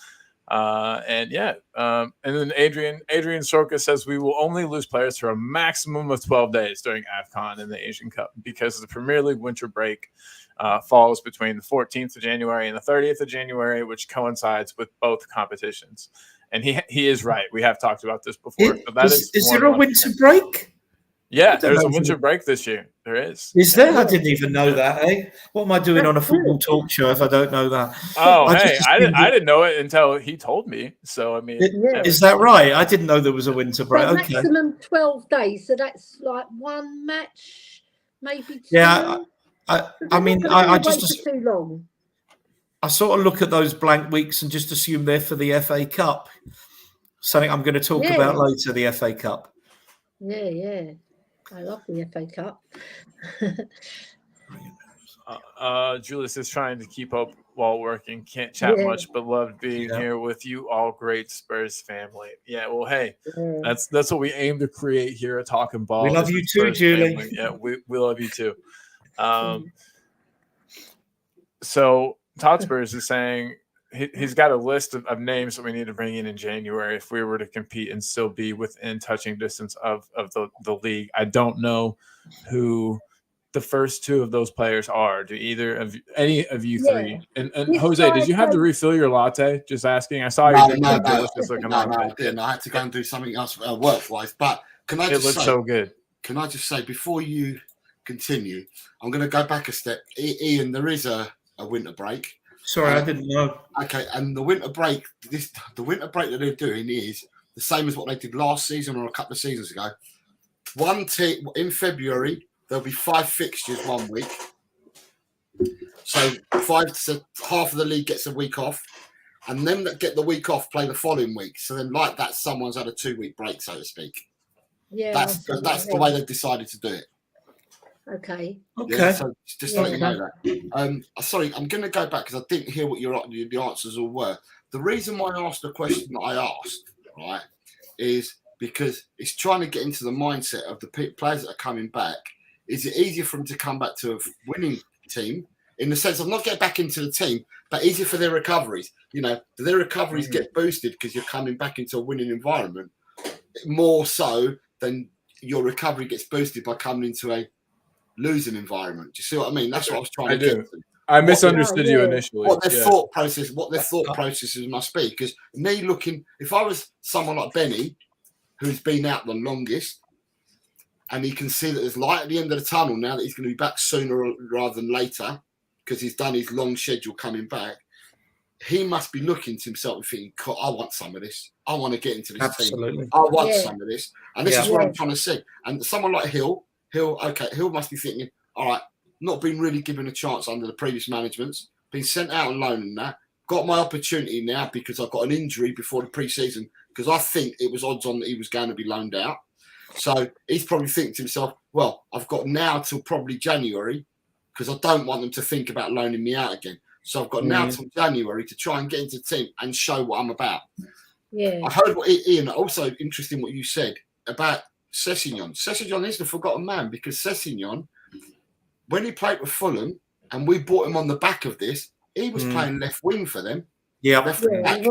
[SPEAKER 1] And then Adrian Sorka says we will only lose players for a maximum of 12 days during AFCON and the Asian Cup because the Premier League winter break falls between the 14th of January and the 30th of January, which coincides with both competitions. And he is right. We have talked about this before. So
[SPEAKER 2] is there a winter break?
[SPEAKER 1] Yeah, there's a winter break this year. There is.
[SPEAKER 2] Is there? I didn't even know that. Eh? What am I doing on a football talk show if I don't know that?
[SPEAKER 1] Oh, I didn't know it until he told me. So I mean,
[SPEAKER 2] is that right? I didn't know there was a winter break.
[SPEAKER 3] So maximum 12 days. So that's like one match, maybe two.
[SPEAKER 2] Yeah, I just
[SPEAKER 3] too long.
[SPEAKER 2] I sort of look at those blank weeks and just assume they're for the FA Cup. Something I'm going to talk about later, the FA Cup.
[SPEAKER 3] Yeah. I love the FA Cup.
[SPEAKER 1] Julius is trying to keep up while working. Can't chat much, but loved being here with you all. Great Spurs family. Yeah, well, hey, that's what we aim to create here at Talking Ball.
[SPEAKER 2] We love you too, Julie.
[SPEAKER 1] Family. Yeah, we love you too. So Todd Spurs is saying he's got a list of names that we need to bring in January if we were to compete and still be within touching distance of the league. I don't know who the first two of those players are. Do any of you three? And Jose, did you have to refill your latte? Just asking. I saw you drink that delicious looking latte.
[SPEAKER 4] No, I didn't. I had to go and do something else work-wise. But can I just say? It
[SPEAKER 1] looks so good.
[SPEAKER 4] Can I just say before you continue, I'm going to go back a step. Ian, there is a winter break.
[SPEAKER 2] Sorry, I didn't know.
[SPEAKER 4] Okay, and the winter break that they're doing is the same as what they did last season or a couple of seasons ago. One team in February, there'll be 5 fixtures 1 week. So half of the league gets a week off, and them that get the week off play the following week. So then, like that, someone's had a 2-week break, so to speak.
[SPEAKER 3] Yeah,
[SPEAKER 4] That's the way they've decided to do it.
[SPEAKER 3] Okay.
[SPEAKER 4] Yeah, so just to let you know that. Sorry, I'm going to go back because I didn't hear what the answers all were. The reason why I asked the question that I asked, right, is because it's trying to get into the mindset of the players that are coming back. Is it easier for them to come back to a winning team in the sense of not get back into the team, but easier for their recoveries? You know, do their recoveries get boosted because you're coming back into a winning environment more so than your recovery gets boosted by coming into a losing environment? Do you see what I mean? That's what I was trying to get to.
[SPEAKER 1] I misunderstood you initially.
[SPEAKER 4] What their thought processes must be. Because me looking, if I was someone like Benny, who's been out the longest, and he can see that there's light at the end of the tunnel now that he's going to be back sooner rather than later because he's done his long schedule coming back, he must be looking to himself and thinking, I want some of this. I want to get into this team. I want some of this. And this is what I'm trying to see. And someone like Hill must be thinking, all right, not been really given a chance under the previous managements, been sent out on loan and that, got my opportunity now because I got an injury before the pre-season because I think it was odds on that he was going to be loaned out. So he's probably thinking to himself, well, I've got now till probably January because I don't want them to think about loaning me out again. So I've got now till January to try and get into the team and show what I'm about.
[SPEAKER 3] Yeah.
[SPEAKER 4] I heard what Ian, also interesting what you said about Sessegnon. Sessegnon is the forgotten man because Sessegnon, when he played with Fulham and we bought him on the back of this, he was playing left wing for them.
[SPEAKER 2] Yeah.
[SPEAKER 4] Left back.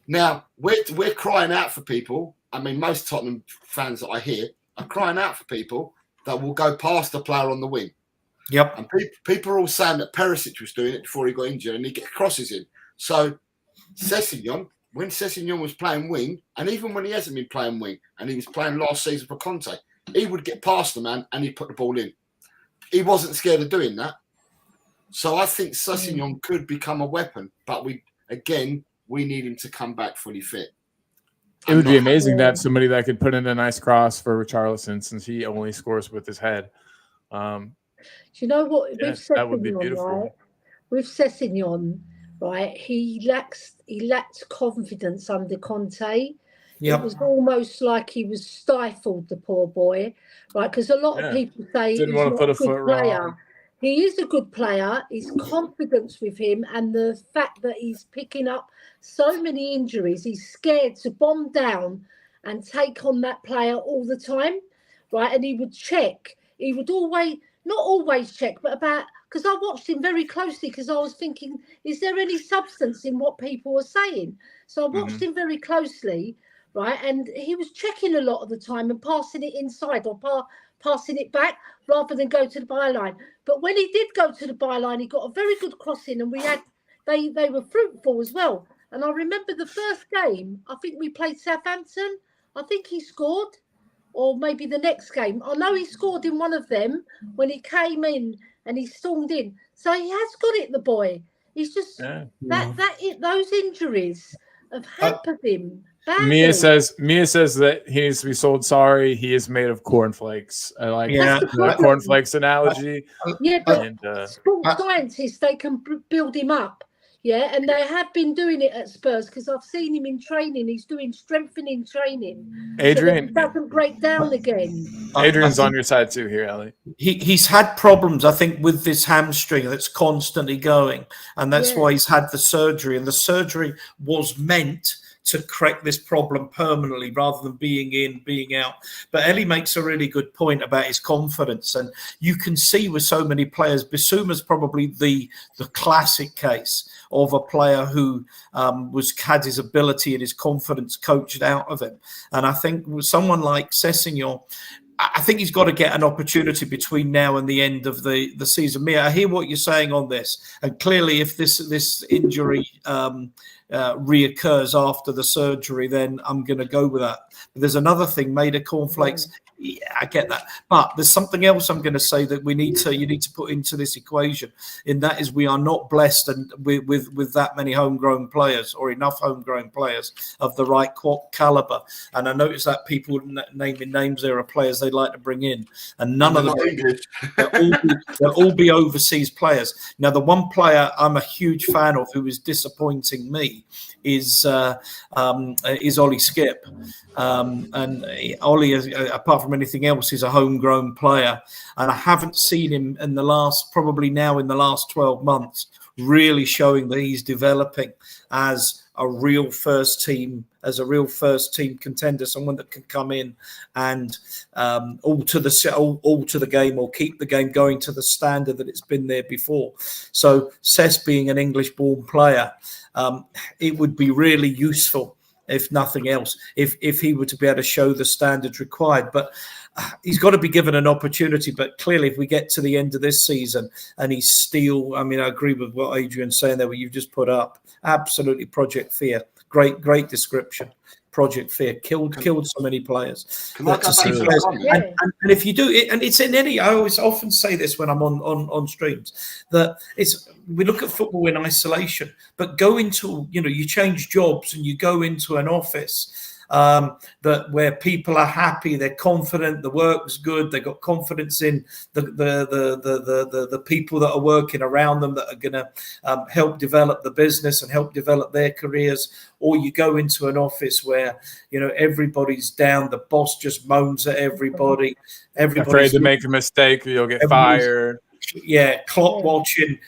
[SPEAKER 4] Now, we're crying out for people. I mean, most Tottenham fans that I hear are crying out for people that will go past the player on the wing.
[SPEAKER 2] Yep.
[SPEAKER 4] And people are all saying that Perisic was doing it before he got injured and he gets crosses in. So Sessegnon, when Sessegnon was playing wing, and even when he hasn't been playing wing, and he was playing last season for Conte, he would get past the man and he'd put the ball in. He wasn't scared of doing that. So I think Sessegnon could become a weapon, but we need him to come back fully fit.
[SPEAKER 1] It would be amazing to have somebody that could put in a nice cross for Richarlison since he only scores with his head.
[SPEAKER 3] Do you know what?
[SPEAKER 1] That would be beautiful.
[SPEAKER 3] Right? With Sessegnon, right? He lacked confidence under Conte. Yep. It was almost like he was stifled, the poor boy, right? Because a lot of people say
[SPEAKER 1] didn't want to put a foot
[SPEAKER 3] player.
[SPEAKER 1] wrong.
[SPEAKER 3] He is a good player. His confidence with him and the fact that he's picking up so many injuries, he's scared to bomb down and take on that player all the time, right? And he would check. He would not always check, but because I watched him very closely because I was thinking, is there any substance in what people were saying? So I watched him very closely, right? And he was checking a lot of the time and passing it inside or passing it back rather than go to the byline. But when he did go to the byline, he got a very good crossing and they were fruitful as well. And I remember the first game, I think we played Southampton. I think he scored, or maybe the next game. I know he scored in one of them when he came in and he stormed in. So he has got it, the boy. He's just those injuries have hampered him.
[SPEAKER 1] Mia says that he needs to be sold. Sorry, he is made of cornflakes. I like the cornflakes analogy.
[SPEAKER 3] Yeah, but sports scientists, they can build him up. Yeah, and they have been doing it at Spurs because I've seen him in training. He's doing strengthening training.
[SPEAKER 1] Adrian,
[SPEAKER 3] so that he doesn't break down again.
[SPEAKER 1] Adrian's on your side too here, Ellie.
[SPEAKER 2] He's had problems, I think, with this hamstring that's constantly going, and that's why he's had the surgery. And the surgery was meant to correct this problem permanently rather than being in, being out. But Ellie makes a really good point about his confidence. And you can see with so many players, Bissouma's probably the classic case of a player who had his ability and his confidence coached out of him. And I think with someone like Sessegnon, I think he's got to get an opportunity between now and the end of the season. Mia, I hear what you're saying on this. And clearly, if this injury reoccurs after the surgery, then I'm going to go with that. But there's another thing, made of cornflakes. Yeah, I get that. But there's something else I'm going to say that you need to put into this equation, and that is we are not blessed and with that many homegrown players or enough homegrown players of the right caliber. And I notice that people naming names there are players they like to bring in, and none of them they'll all be overseas players. Now, the one player I'm a huge fan of who is disappointing me is Ollie Skip. And Ollie, apart from anything else, is a homegrown player, and I haven't seen him in the last 12 months really showing that he's developing as a real first team contender, someone that can come in and alter the game or keep the game going to the standard that it's been there before. So Cess being an English-born player, it would be really useful, if nothing else, if he were to be able to show the standards required. But he's got to be given an opportunity. But clearly, if we get to the end of this season and he's still, I agree with what Adrian's saying there, what you've just put up. Absolutely, Project Fear. Great description. Project Fear killed so many players.
[SPEAKER 4] And
[SPEAKER 2] if you do it, and it's in any, I always often say this when I'm on streams, that we look at football in isolation, but go into, you change jobs and you go into an office where people are happy, they're confident, the work's good, they've got confidence in the people that are working around them that are going to help develop the business and help develop their careers. Or you go into an office where everybody's down, the boss just moans at everybody, everybody's
[SPEAKER 1] afraid to make a mistake, you'll get fired.
[SPEAKER 2] Yeah, clock watching.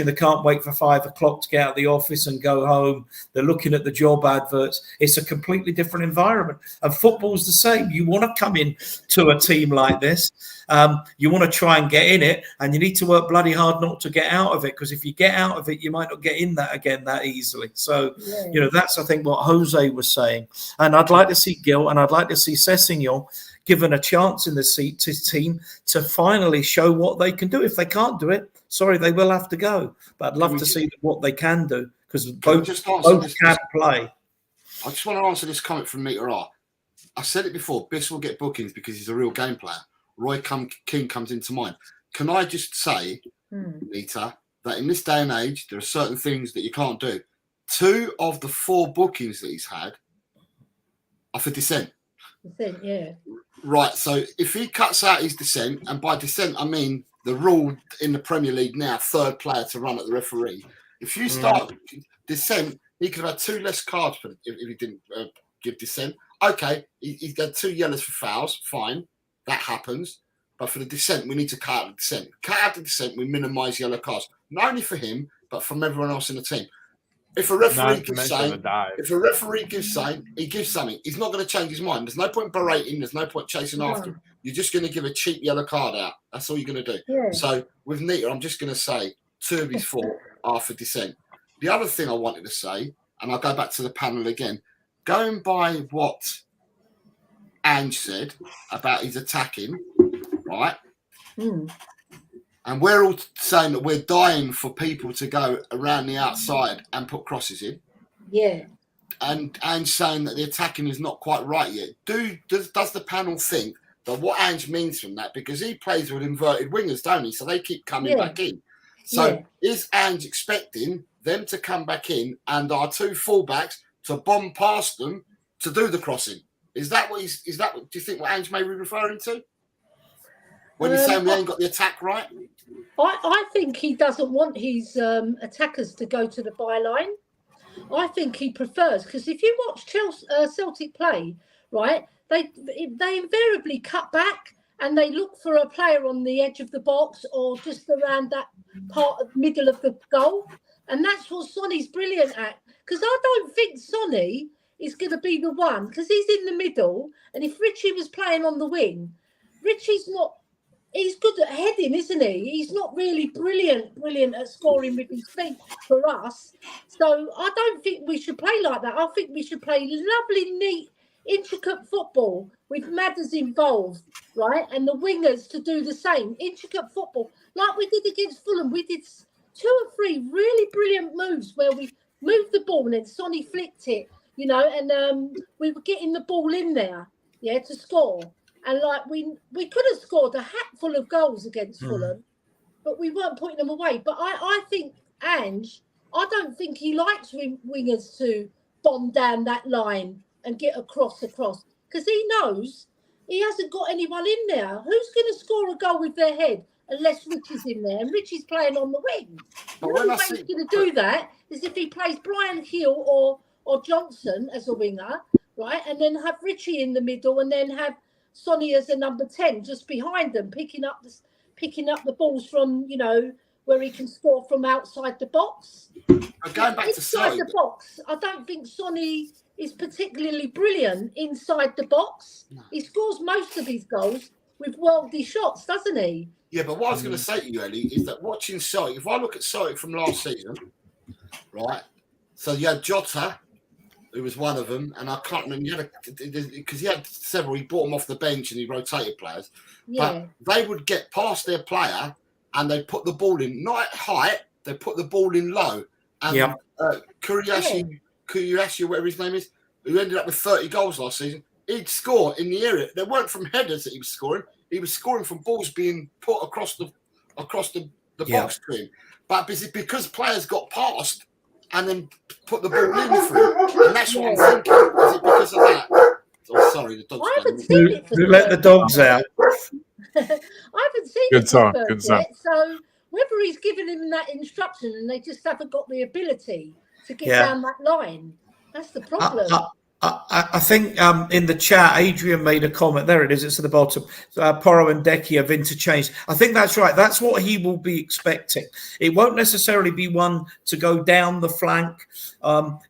[SPEAKER 2] They can't wait for 5 o'clock to get out of the office and go home. They're looking at the job adverts. It's a completely different environment. And football's the same. You want to come in to a team like this. You want to try and get in it, and you need to work bloody hard not to get out of it, because if you get out of it, you might not get in that again that easily. So, that's, I think, what Jose was saying. And I'd like to see Gil and I'd like to see Sessegnon given a chance in the team to finally show what they can do. If they can't do it, sorry, they will have to go. But I'd love to see what they can do, because both can play.
[SPEAKER 4] I just want to answer this comment from Meter R. I said it before, Biss will get bookings because he's a real game player. Roy King comes into mind. Can I just say, Meter, that in this day and age, there are certain things that you can't do. 2 of the 4 bookings that he's had are for dissent.
[SPEAKER 3] Yeah.
[SPEAKER 4] Right, so if he cuts out his dissent, and by dissent I mean the rule in the Premier League now, 3rd player to run at the referee. If you start dissent, he could have had 2 less cards if he didn't give dissent. Okay, he's got 2 yellows for fouls, fine, that happens. But for the dissent, we need to cut out the dissent. Cut out the dissent, we minimise yellow cards, not only for him but from everyone else in the team. If a referee gives something, he gives something. He's not going to change his mind. There's no point berating. There's no point chasing after him. You're just going to give a cheap yellow card out. That's all you're going to do.
[SPEAKER 3] Yeah.
[SPEAKER 4] So with Nita, I'm just going to say 2 of his 4 are for dissent. The other thing I wanted to say, and I'll go back to the panel again, going by what Ange said about his attacking, right? And we're all saying that we're dying for people to go around the outside and put crosses in.
[SPEAKER 3] Yeah.
[SPEAKER 4] And saying that the attacking is not quite right yet. Does the panel think that what Ange means from that? Because he plays with inverted wingers, don't he? So they keep coming back in. So is Ange expecting them to come back in and our 2 fullbacks to bomb past them to do the crossing? Do you think what Ange may be referring to? When he's saying we ain't got the attack right?
[SPEAKER 3] I think he doesn't want his attackers to go to the byline. I think he prefers, because if you watch Celtic play, right, they invariably cut back and they look for a player on the edge of the box or just around that part of middle of the goal. And that's what Sonny's brilliant at. Because I don't think Sonny is going to be the one, because he's in the middle. And if Richie was playing on the wing, Richie's not. He's good at heading, isn't he? He's not really brilliant at scoring with his feet for us. So I don't think we should play like that. I think we should play lovely, neat, intricate football with Madders involved, right? And the wingers to do the same. Intricate football, like we did against Fulham. We did 2 or 3 really brilliant moves where we moved the ball, and then Sonny flicked it, and we were getting the ball in there, to score. And like we could have scored a hatful of goals against Fulham, but we weren't putting them away. But I think Ange, I don't think he likes wingers to bomb down that line and get across, because he knows he hasn't got anyone in there. Who's going to score a goal with their head unless Richie's in there? And Richie's playing on the wing. The only way he's going to do that is if he plays Brian Hill or Johnson as a winger, right? And then have Richie in the middle, and then have Sonny as a number 10 just behind them, picking up the balls from, where he can score from outside the box.
[SPEAKER 4] Going back
[SPEAKER 3] inside the box, I don't think Sonny is particularly brilliant inside the box. No. He scores most of his goals with worldly shots, doesn't he?
[SPEAKER 4] Yeah, but what I was going to say to you, Ellie, is that watching Celtic, if I look at Celtic from last season, right? So you had Jota, who was one of them, and I can't remember, because he had several, he brought them off the bench and he rotated players. Yeah. But they would get past their player and they put the ball in, not at height, they put the ball in low. And Kuriyashi, whatever his name is, who ended up with 30 goals last season, he'd score in the area. They weren't from headers that he was scoring. He was scoring from balls being put across the box screen. But because players got past and then put the ball in through, and that's what I'm thinking. Is it because of that? Oh, sorry, the dogs.
[SPEAKER 3] I haven't seen it.
[SPEAKER 2] Let the dogs out.
[SPEAKER 3] I haven't seen
[SPEAKER 1] good
[SPEAKER 3] it.
[SPEAKER 1] Song, good song.
[SPEAKER 3] So whether he's given him that instruction and they just haven't got the ability to get down that line, that's the problem.
[SPEAKER 2] I think in the chat, Adrian made a comment. There it is. It's at the bottom. Porro and Decky have interchanged. I think that's right. That's what he will be expecting. It won't necessarily be one to go down the flank.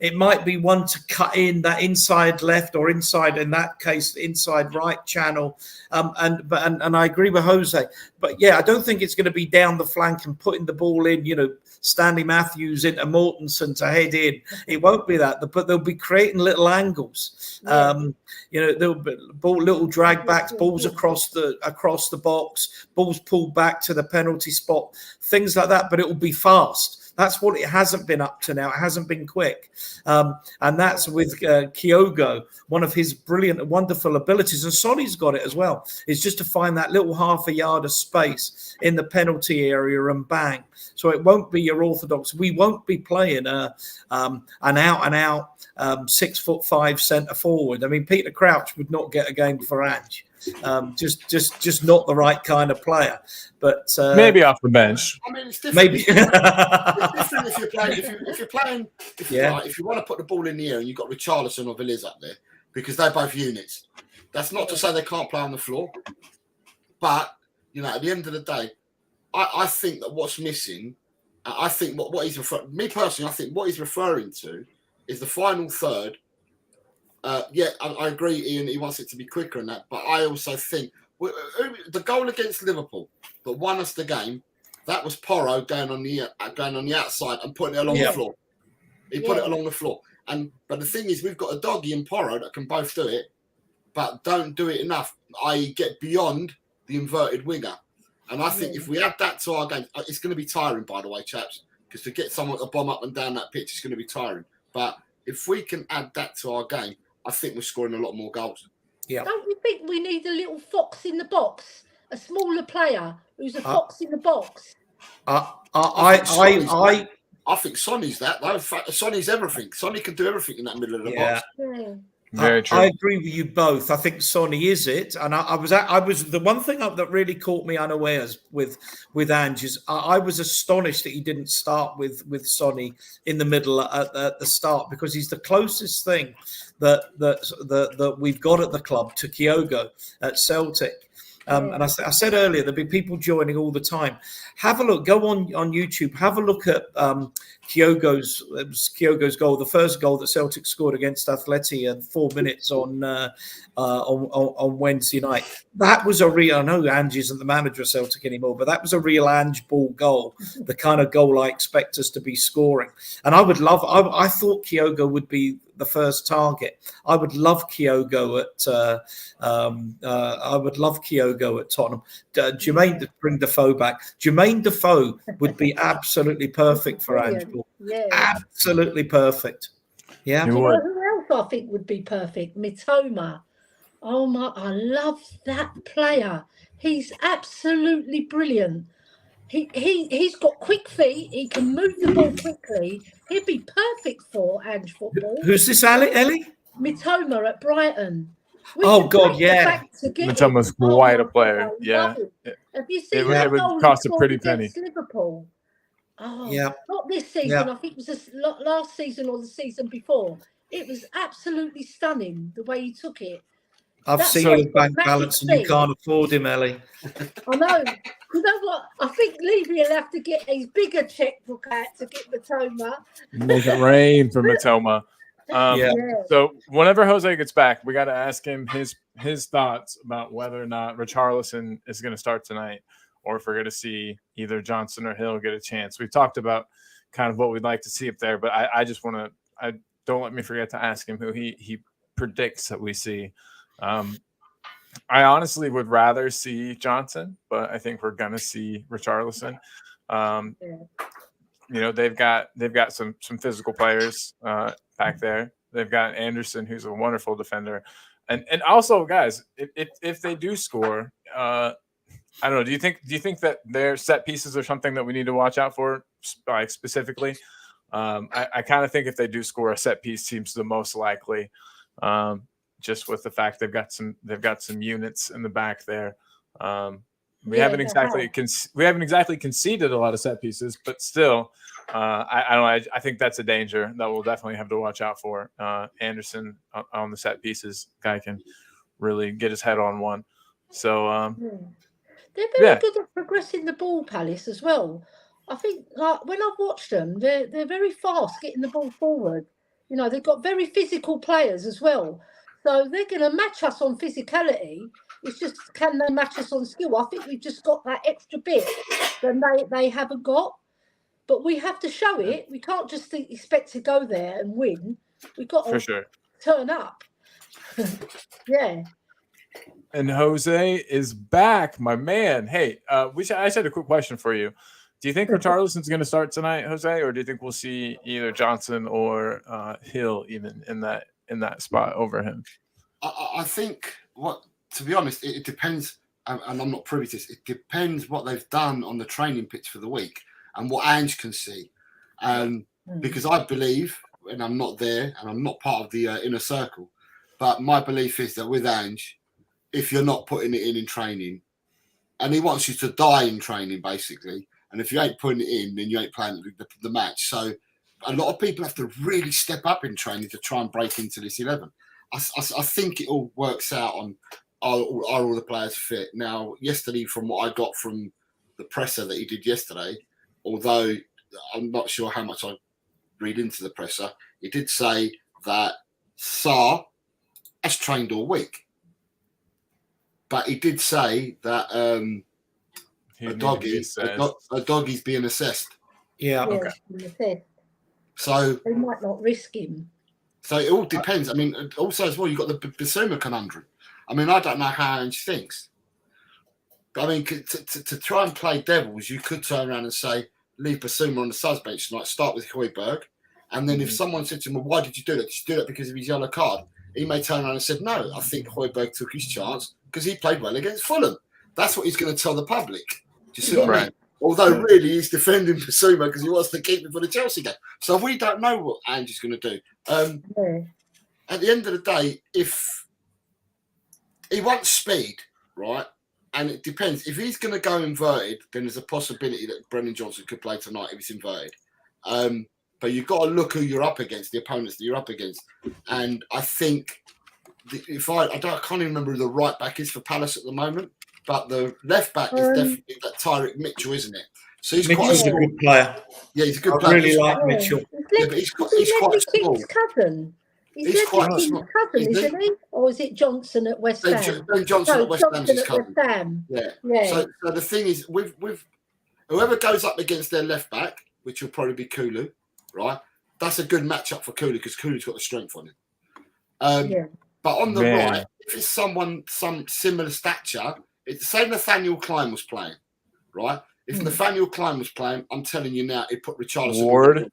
[SPEAKER 2] It might be one to cut in that inside left or inside, in that case, inside right channel. And I agree with Jose. But yeah, I don't think it's going to be down the flank and putting the ball in, Stanley Matthews into Mortensen to head in. It won't be that, but they'll be creating little angles. There'll be little drag backs, balls across the box, balls pulled back to the penalty spot, things like that. But it will be fast. That's what it hasn't been up to now. It hasn't been quick. And that's with Kyogo, one of his brilliant, wonderful abilities. And Sonny's got it as well. It's just to find that little half a yard of space in the penalty area and bang. So it won't be your orthodox. We won't be playing an out-and-out 6'5" centre forward. I mean, Peter Crouch would not get a game for Ange. Just not the right kind of player. But
[SPEAKER 1] maybe off the bench.
[SPEAKER 4] I mean, it's different.
[SPEAKER 2] Maybe
[SPEAKER 4] it's different if you're playing. If you want to put the ball in the air and you've got Richarlison or Villiers up there, because they're both units. That's not to say they can't play on the floor, but at the end of the day, I think that what's missing. I think what he's referring. Me personally, I think what he's referring to is the final third. I agree, Ian. He wants it to be quicker than that, but I also think the goal against Liverpool that won us the game, that was Porro going on the outside and putting it along the floor. He put it along the floor, but the thing is, we've got a doggy and Porro that can both do it, but don't do it enough. I get beyond the inverted winger, and I think if we add that to our game, it's going to be tiring. By the way, chaps, because to get someone to bomb up and down that pitch is going to be tiring. But if we can add that to our game, I think we're scoring a lot more goals. Yeah.
[SPEAKER 3] Don't you think we need a little fox in the box? A smaller player who's a fox in the box?
[SPEAKER 4] I think Sonny's that. Though. Sonny's everything. Sonny can do everything in that middle of the box.
[SPEAKER 3] Yeah.
[SPEAKER 1] Very true.
[SPEAKER 2] I agree with you both. I think Sonny is it, and I was the one thing that really caught me unawares with Ange is I was astonished that he didn't start with Sonny in the middle at the start, because he's the closest thing that we've got at the club to Kyogo at Celtic. And I said earlier, there'll be people joining all the time. Have a look. Go on YouTube. Have a look at Kyogo's goal, the first goal that Celtic scored against Atleti in 4 minutes on Wednesday night. That was a real. I know Ange isn't the manager of Celtic anymore, but that was a real Ange ball goal, the kind of goal I expect us to be scoring. And I would love. I thought Kyogo would be the first target. I would love Kyogo at Tottenham. Jermaine, to bring Defoe back. Jermaine Defoe would be absolutely perfect for Ange.
[SPEAKER 3] Yeah.
[SPEAKER 2] Absolutely perfect. Yeah.
[SPEAKER 1] He
[SPEAKER 3] Do you
[SPEAKER 1] would.
[SPEAKER 3] know who else I think would be perfect? Mitoma. Oh my! I love that player. He's absolutely brilliant. He's got quick feet. He can move the ball quickly. He'd be perfect for Ange football.
[SPEAKER 2] Who's this, Ellie?
[SPEAKER 3] Mitoma at Brighton.
[SPEAKER 2] Oh, God, yeah.
[SPEAKER 3] Back to get
[SPEAKER 1] Mitoma's
[SPEAKER 3] him.
[SPEAKER 1] quite a
[SPEAKER 3] my
[SPEAKER 1] player.
[SPEAKER 3] God, I
[SPEAKER 1] Yeah.
[SPEAKER 3] love it. Have you seen
[SPEAKER 1] It
[SPEAKER 3] that
[SPEAKER 1] would
[SPEAKER 3] goal
[SPEAKER 1] cost
[SPEAKER 3] he
[SPEAKER 1] a
[SPEAKER 3] scored
[SPEAKER 1] pretty penny.
[SPEAKER 3] against Liverpool? Oh,
[SPEAKER 2] Yeah.
[SPEAKER 3] not this season.
[SPEAKER 2] Yeah.
[SPEAKER 3] I think it was last season or the season before. It was absolutely stunning the way he took it.
[SPEAKER 2] I've
[SPEAKER 3] That's
[SPEAKER 2] seen
[SPEAKER 3] what-
[SPEAKER 2] your bank
[SPEAKER 3] massive
[SPEAKER 2] balance and you
[SPEAKER 3] speed.
[SPEAKER 2] can't afford him, Ellie.
[SPEAKER 3] I know. You know what? I think Levy will have to get his bigger checkbook out to get Matoma.
[SPEAKER 1] Make it rain for Mitoma.
[SPEAKER 2] Yeah.
[SPEAKER 1] So whenever Jose gets back, we got to ask him his thoughts about whether or not Richarlison is going to start tonight, or if we're going to see either Johnson or Hill get a chance. We've talked about kind of what we'd like to see up there, but I just want to. Don't let me forget to ask him who he predicts that we see. I honestly would rather see Johnson, but I think we're gonna see Richarlison. You know, they've got some physical players back there. They've got Anderson, who's a wonderful defender, and also guys, if they do score, I don't know. Do you think that their set pieces are something that we need to watch out for, like specifically? I kind of think if they do score, a set piece seems the most likely. Just with the fact they've got some units in the back there. We haven't exactly conceded a lot of set pieces, but still, I don't know. I think that's a danger that we'll definitely have to watch out for. Anderson on the set pieces, guy can really get his head on one. So
[SPEAKER 3] they're very good at progressing the ball, Palace, as well. I think when I've watched them, they're very fast getting the ball forward. You know, they've got very physical players as well. So they're going to match us on physicality. It's just, can they match us on skill? I think we've just got that extra bit that they haven't got. But we have to show it. We can't just expect to go there and win. We've got to turn up. Yeah.
[SPEAKER 1] And Jose is back, my man. Hey, I just had a quick question for you. Do you think Richarlison's going to start tonight, Jose, or do you think we'll see either Johnson or Hill even in that spot over him?
[SPEAKER 4] I think to be honest, it depends, and I'm not privy to this. It depends what they've done on the training pitch for the week and what Ange can see. Because I believe, and I'm not there, and I'm not part of the inner circle, but my belief is that with Ange, if you're not putting it in training, and he wants you to die in training, basically, and if you ain't putting it in, then you ain't playing the match. So a lot of people have to really step up in training to try and break into this 11. I think it all works out on are all the players fit. Now, yesterday, from what I got from the presser that he did yesterday, although I'm not sure how much I read into the presser, he did say that Sarr has trained all week. But he did say that a doggy's being assessed.
[SPEAKER 2] Yeah.
[SPEAKER 3] Okay.
[SPEAKER 4] So
[SPEAKER 3] they might not risk him.
[SPEAKER 4] So it all depends. I mean, also as well, you've got the Bissouma conundrum. I mean, I don't know how Ange thinks. But I mean, to try and play devils, you could turn around and say, leave Bissouma on the subs bench tonight, start with Højbjerg. And then if someone said to him, well, why did you do that? Did you do that because of his yellow card? He may turn around and said, no, I think Højbjerg took his chance because he played well against Fulham. That's what he's going to tell the public. Do you see what I mean? Although really he's defending Bissouma because he wants to keep him for the Chelsea game. So we don't know what Ange is going to do. At the end of the day, if he wants speed, right? And it depends. If he's going to go inverted, then there's a possibility that Brennan Johnson could play tonight if he's inverted. But you've got to look who you're up against, the opponents that you're up against. And I think I can't even remember who the right back is for Palace at the moment, but the left back is definitely that Tyrick Mitchell, isn't it? So he's
[SPEAKER 2] Mitchell's a good player.
[SPEAKER 4] Yeah, he's a good
[SPEAKER 2] I
[SPEAKER 4] player.
[SPEAKER 2] really like Mitchell.
[SPEAKER 3] But he's quite
[SPEAKER 4] small.
[SPEAKER 3] Cousin. He's quite small. Cousin, isn't he? Or is it Johnson at West Ham?
[SPEAKER 4] Ben Johnson at West Ham's his cousin.
[SPEAKER 3] West Ham.
[SPEAKER 4] Yeah. So the thing is, with whoever goes up against their left back, which will probably be Kulu, right? that's a good matchup for Cooley because Cooley's got the strength on him. But on the right, if it's some similar stature, say Nathaniel Klein was playing, right? If Nathaniel Klein was playing, I'm telling you now, he'd put Richarlison.
[SPEAKER 1] Ward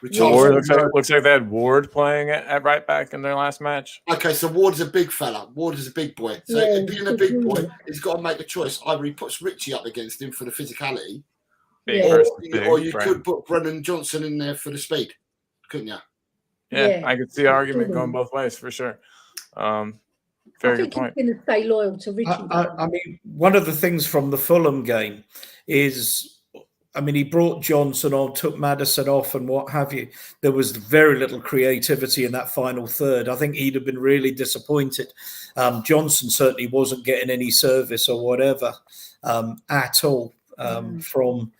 [SPEAKER 1] looks like they had Ward playing at right back in their last match.
[SPEAKER 4] Okay, so Ward's a big fella. Ward is a big boy. So being a big boy, he's got to make a choice. Either he puts Richie up against him for the physicality, or you could put Brennan Johnson in there for the speed, couldn't you?
[SPEAKER 1] Yeah, I could see the argument going both ways for sure. Very good point.
[SPEAKER 3] He's going to stay loyal to Richie.
[SPEAKER 2] I mean, one of the things from the Fulham game is, I mean, he brought Johnson on, took Maddison off and what have you. There was very little creativity in that final third. I think he'd have been really disappointed. Johnson certainly wasn't getting any service or whatever at all from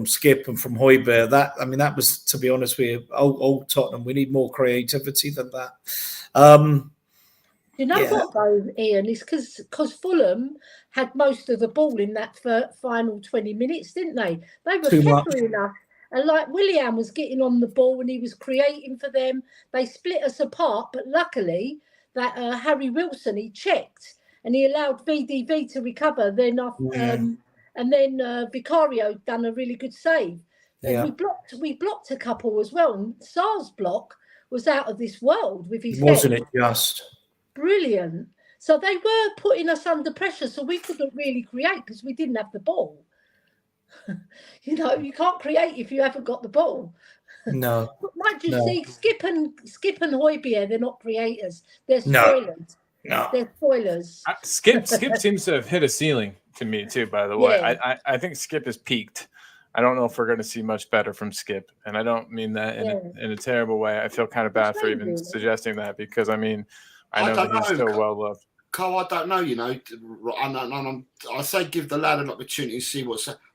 [SPEAKER 2] Skip and from Højbjerg. That was, to be honest with you, old Tottenham. We need more creativity than that.
[SPEAKER 3] You know what, though, Ian? It's because Fulham had most of the ball in that final 20 minutes, didn't they? They were peppering us. And like Willian was getting on the ball and he was creating for them. They split us apart. But luckily, that Harry Wilson, he checked and he allowed VDV to recover. Then and then Vicario done a really good save. We blocked a couple as well. And Sarr's block was out of this world with his
[SPEAKER 2] Wasn't
[SPEAKER 3] head.
[SPEAKER 2] it just?
[SPEAKER 3] Brilliant. So they were putting us under pressure, so we couldn't really create because we didn't have the ball. You can't create if you haven't got the ball.
[SPEAKER 2] No.
[SPEAKER 3] Like you see, Skip and Højbjerg, they're not creators. They're spoilers.
[SPEAKER 2] No.
[SPEAKER 3] They're spoilers.
[SPEAKER 1] Skip seems to have hit a ceiling to me too, by the way. I think Skip has peaked. I don't know if we're going to see much better from Skip. And I don't mean that in a terrible way. I feel kind of bad for even suggesting that because, I mean, I know that he's still well loved.
[SPEAKER 4] Carl, I don't know, I say give the lad an opportunity to see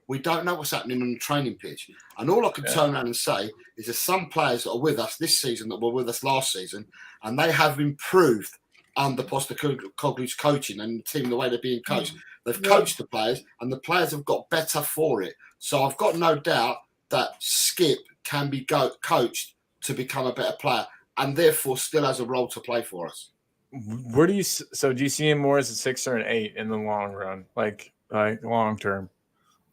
[SPEAKER 4] we don't know what's happening on the training pitch. And all I can turn around and say is there's some players that are with us this season that were with us last season, and they have improved under Postecoglou's coaching and the team, the way they're being coached. They've coached the players, and the players have got better for it. So I've got no doubt that Skip can be coached to become a better player, and therefore still has a role to play for us.
[SPEAKER 1] Where do you see him more as a 6 or an 8 in the long run, like long term?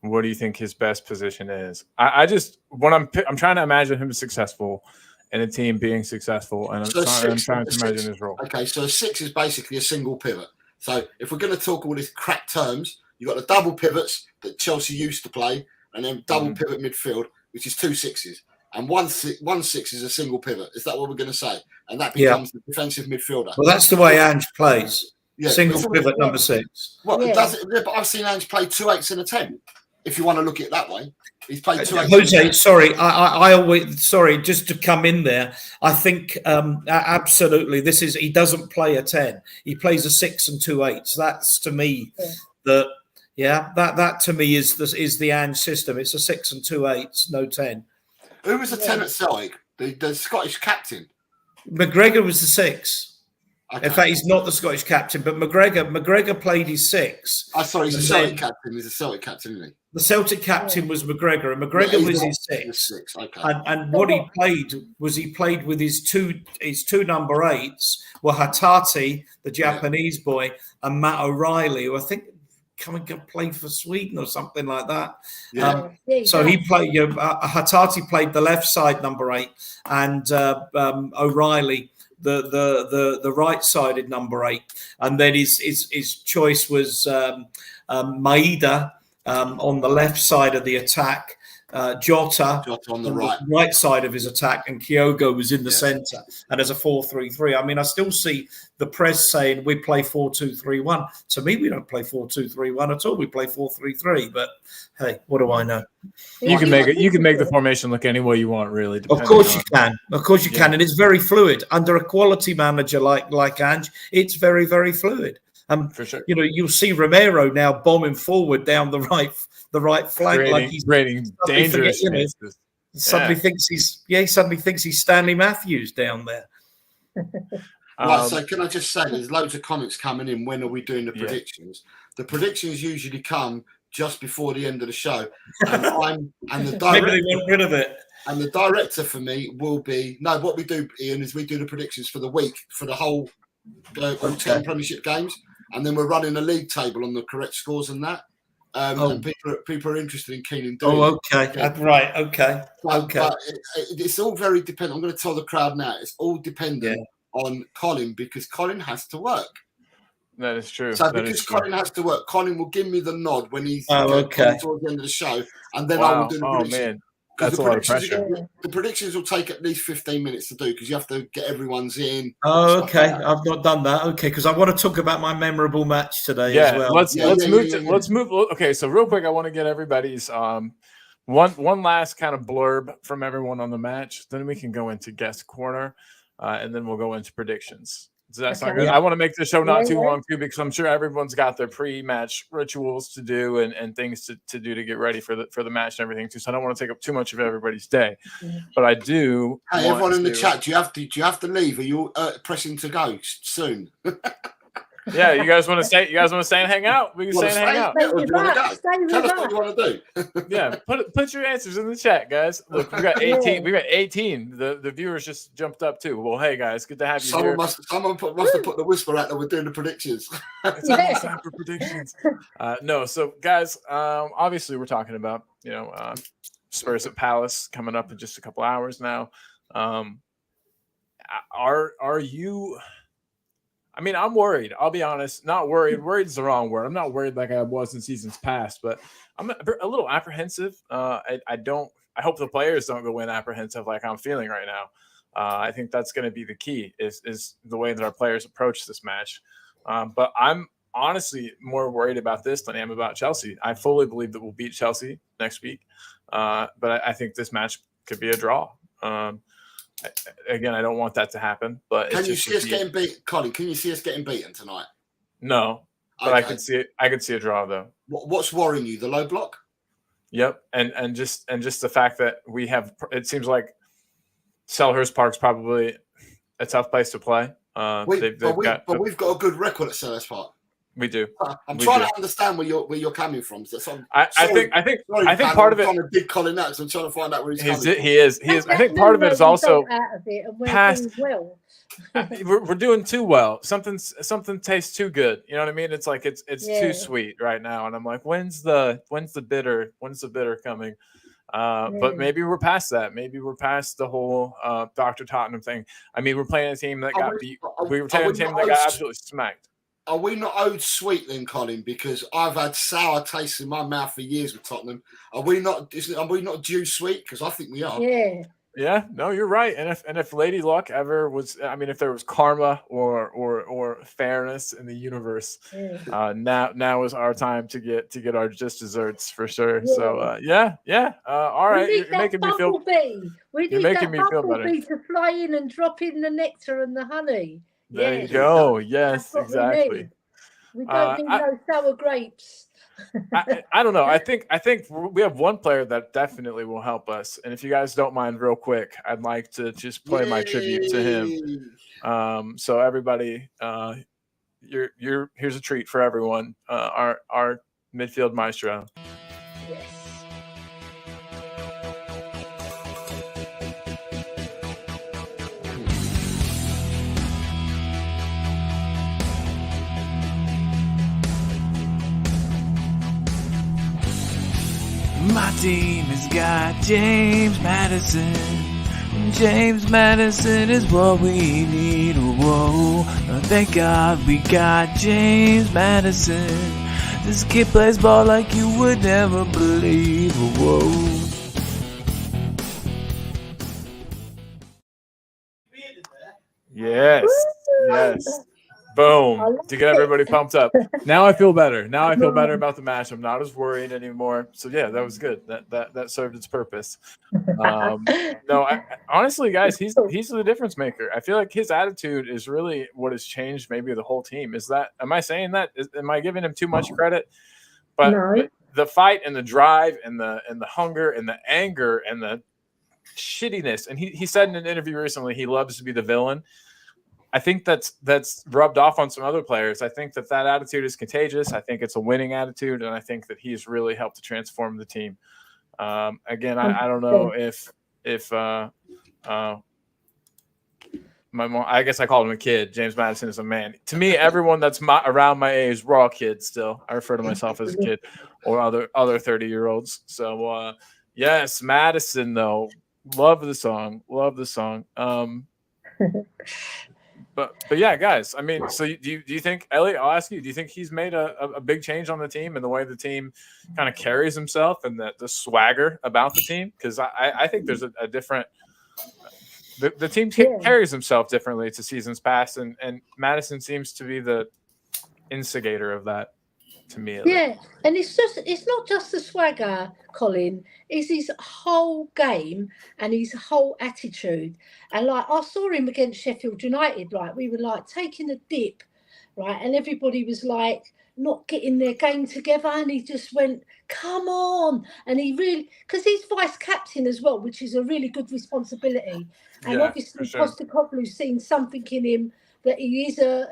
[SPEAKER 1] What do you think his best position is? I'm trying to imagine him successful and a team being successful, and I'm trying to imagine his role.
[SPEAKER 4] Okay, so a 6 is basically a single pivot. So if we're going to talk all these crack terms, you've got the double pivots that Chelsea used to play, and then double pivot midfield, which is 2 6s. And one 6 is a single pivot. Is that what we're going to say? And that becomes the defensive midfielder.
[SPEAKER 2] Well, that's the way Ange plays. Single pivot number 6.
[SPEAKER 4] Well, but I've seen Ange play 2 8s and a 10. If you want to look at it that way, he's played 2 8s.
[SPEAKER 2] Jose, sorry, I always just to come in there. I think absolutely he doesn't play a 10. He plays a 6 and 2 8s. That's to me that to me is the Ange system. It's a 6 and 2 8s, no 10.
[SPEAKER 4] Who was the 10 at Celtic? The Scottish captain.
[SPEAKER 2] McGregor was the 6.
[SPEAKER 4] Okay.
[SPEAKER 2] In fact, he's not the Scottish captain, but McGregor played his 6
[SPEAKER 4] sorry, he's a Celtic captain. He's a Celtic captain, isn't he?
[SPEAKER 2] The Celtic captain was McGregor, and McGregor was his 6.
[SPEAKER 4] Okay.
[SPEAKER 2] And what he played with his two number 8s were Hatati, the Japanese boy, and Matt O'Reilly, who I think come and play for Sweden or something like that. So he played. Hatati played the left side number 8, and O'Reilly the right-sided number 8, and then his choice was Maeda on the left side of the attack, Jota
[SPEAKER 4] on the
[SPEAKER 2] right side of his attack, and Kyogo was in the centre. And as a 4-3-3, I mean, I still see the press saying we play 4-2-3-1. To me, we don't play 4-2-3-1 at all. We play 4-3-3. But hey, what do I know?
[SPEAKER 1] You can make the formation look any way you want, really.
[SPEAKER 2] Of course you can. Of course you can, and it's very fluid under a quality manager like Ange. It's very, very fluid.
[SPEAKER 1] For sure.
[SPEAKER 2] You'll see Romero now bombing forward down the right flank, like he's
[SPEAKER 1] creating dangerous spaces.
[SPEAKER 2] Suddenly thinks he's Stanley Matthews down there.
[SPEAKER 4] Right, so can I just say, there's loads of comments coming in. When are we doing the predictions? The predictions usually come just before the end of the show, and the
[SPEAKER 2] maybe they went rid of it.
[SPEAKER 4] And the director for me will be what we do, Ian, is we do the predictions for the week for the whole all 10 Premiership games, and then we're running a league table on the correct scores and that. And people are interested in keen in doing.
[SPEAKER 2] Right. Okay.
[SPEAKER 4] But it's all very dependent. I'm going to tell the crowd now. It's all dependent on Colin, because Colin has to work.
[SPEAKER 1] That is true.
[SPEAKER 4] So because Colin has to work, Colin will give me the nod when he's towards the end of the show, and then I will do the prediction.
[SPEAKER 1] Man. That's a lot of pressure.
[SPEAKER 4] The predictions will take at least 15 minutes to do, because you have to get everyone's in.
[SPEAKER 2] Oh, okay. I've not done that. Okay, because I want to talk about my memorable match today as well.
[SPEAKER 1] Let's move. Okay, so real quick, I want to get everybody's one last kind of blurb from everyone on the match. Then we can go into guest corner, and then we'll go into predictions. Does that sound good?
[SPEAKER 2] Yeah.
[SPEAKER 1] I want to make the show not too long too, because I'm sure everyone's got their pre-match rituals to do and things to do to get ready for the match and everything too. So I don't want to take up too much of everybody's day, but I do.
[SPEAKER 4] Hey, everyone in the chat, do you have to leave? Are you pressing to go soon?
[SPEAKER 1] Yeah, you guys want to stay? You guys want to stay and hang out? We can stay and hang out.
[SPEAKER 4] Tell us what you want to do.
[SPEAKER 1] Yeah, put your answers in the chat, guys. Look, we got 18. We got 18. The viewers just jumped up too. Well, hey guys, good to have you here.
[SPEAKER 4] Someone must have put the whisper out that we're doing the predictions.
[SPEAKER 1] It's almost time for predictions. No, so guys, obviously we're talking about Spurs at Palace coming up in just a couple hours now. Are you? I mean, I'm worried. I'll be honest. Not worried. Worried is the wrong word. I'm not worried like I was in seasons past, but I'm a little apprehensive. I hope the players don't go in apprehensive like I'm feeling right now. I think that's going to be the key is the way that our players approach this match. But I'm honestly more worried about this than I am about Chelsea. I fully believe that we'll beat Chelsea next week. But I think this match could be a draw. Again, I don't want that to happen, but
[SPEAKER 4] can you see us getting beat, Colin? Can you see us getting beaten tonight?
[SPEAKER 1] No, but I could see it. I could see a draw though.
[SPEAKER 4] What's worrying you? The low block?
[SPEAKER 1] Yep, and just the fact that we have. It seems like Selhurst Park's probably a tough place to play. We've got
[SPEAKER 4] a good record at Selhurst Park.
[SPEAKER 1] We do.
[SPEAKER 4] I'm trying to understand where you're coming from. So
[SPEAKER 1] I think part of it.
[SPEAKER 4] I'm trying to dig Colin out, so I'm trying to find out where he's coming from.
[SPEAKER 1] He is. I think part of it is also past. We're doing too well. Something tastes too good. You know what I mean? It's like it's too sweet right now, and I'm like, when's the bitter coming? But maybe we're past that. Maybe we're past the whole Dr. Tottenham thing. I mean, we're playing a team that got beat. We were playing a team that got absolutely smacked.
[SPEAKER 4] Are we not owed sweet then, Colin? Because I've had sour tastes in my mouth for years with Tottenham. Are we not due sweet? Because I think we are.
[SPEAKER 1] Yeah. No, you're right. And if Lady Luck ever was, I mean, if there was karma or fairness in the universe, now is our time to get our just desserts for sure. Yeah. So all right, you're making me feel.
[SPEAKER 3] You're making me feel better. To fly in and drop in the nectar and the honey.
[SPEAKER 1] There you go. Yes, exactly.
[SPEAKER 3] We don't need no sour grapes.
[SPEAKER 1] I don't know. I think we have one player that definitely will help us. And if you guys don't mind, real quick, I'd like to just play my tribute to him. So everybody, here's a treat for everyone. Our midfield maestro.
[SPEAKER 3] Yes.
[SPEAKER 5] My team has got James Maddison. James Maddison is what we need. Whoa, thank God we got James Maddison. This kid plays ball like you would never believe. Whoa.
[SPEAKER 1] Yes. Boom. To get everybody pumped up. Now I feel better. Now I feel better about the match. I'm not as worried anymore. So yeah, that was good. That served its purpose. Honestly, guys, he's the difference maker. I feel like his attitude is really what has changed maybe the whole team. Am I saying that? Am I giving him too much credit? But the fight and the drive and the hunger and the anger and the shittiness. And he said in an interview recently he loves to be the villain. I think that's rubbed off on some other players. I think that attitude is contagious. I think it's a winning attitude, and I think that he's really helped to transform the team. Again, I don't know if if my mom, I guess I called him a kid. James Madison is a man. To me, everyone that's around my age, we're all kids still. I refer to myself as a kid or other 30-year-olds. So yes, Madison though. Love the song. But yeah, guys. I mean, so do you think, Elliot? I'll ask you. Do you think he's made a big change on the team and the way the team kind of carries himself and the swagger about the team? Because I think there's a different. The team carries himself differently to seasons past, and Madison seems to be the instigator of that. To me,
[SPEAKER 3] yeah, and it's not just the swagger, Colin. It's his whole game and his whole attitude. And like I saw him against Sheffield United, like we were like taking a dip, right, and everybody was like not getting their game together, and he just went, "Come on!" And he really, because he's vice captain as well, which is a really good responsibility. And obviously, Postecoglou's seen something in him that he's a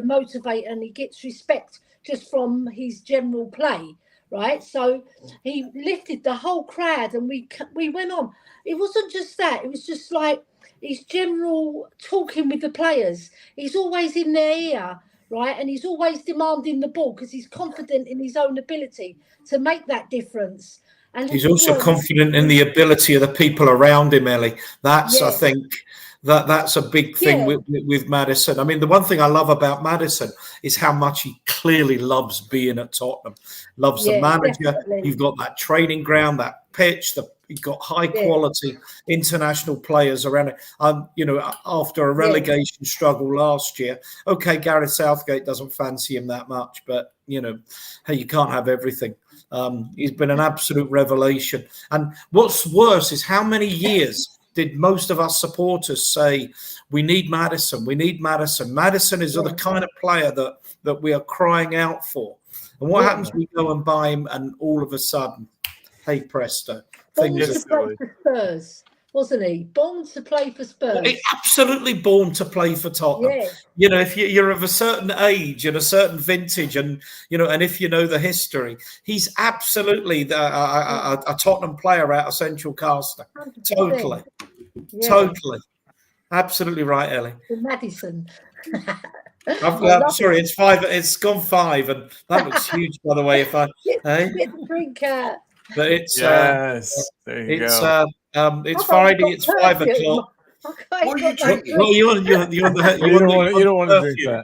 [SPEAKER 3] motivator and he gets respect just from his general play, right? So he lifted the whole crowd and we went on. It wasn't just that. It was just like his general talking with the players. He's always in their ear, right? And he's always demanding the ball because he's confident in his own ability to make that difference. And
[SPEAKER 2] he's also confident in the ability of the people around him, Ellie. That's, I think, that's a big thing with Madison. I mean, the one thing I love about Madison is how much he clearly loves being at Tottenham. Loves the manager. Definitely. You've got that training ground, that pitch. You've got high quality international players around it. You know, after a relegation struggle last year, okay, Gareth Southgate doesn't fancy him that much, but you know, hey, you can't have everything. He's been an absolute revelation. And what's worse is how many years did most of us supporters say, we need Madison, we need Madison. Madison is the kind of player that we are crying out for. And what happens? We go and buy him and all of a sudden, hey presto.
[SPEAKER 3] Born to play for Spurs, wasn't he? Born to play for Spurs.
[SPEAKER 2] Absolutely born to play for Tottenham. Yeah. You know, if you're of a certain age and a certain vintage, and you know, and if you know the history, he's absolutely a Tottenham player out of Central Castle. Totally, totally, absolutely right, Ellie.
[SPEAKER 3] Madison.
[SPEAKER 2] Sorry, it's 5. It's gone 5, and that looks huge, by the way. If I
[SPEAKER 3] get the drink out.
[SPEAKER 2] But it's
[SPEAKER 1] there you go.
[SPEAKER 2] It's Friday. It's 5 o'clock.
[SPEAKER 4] What are you drinking?
[SPEAKER 2] Well, you don't want to drink that.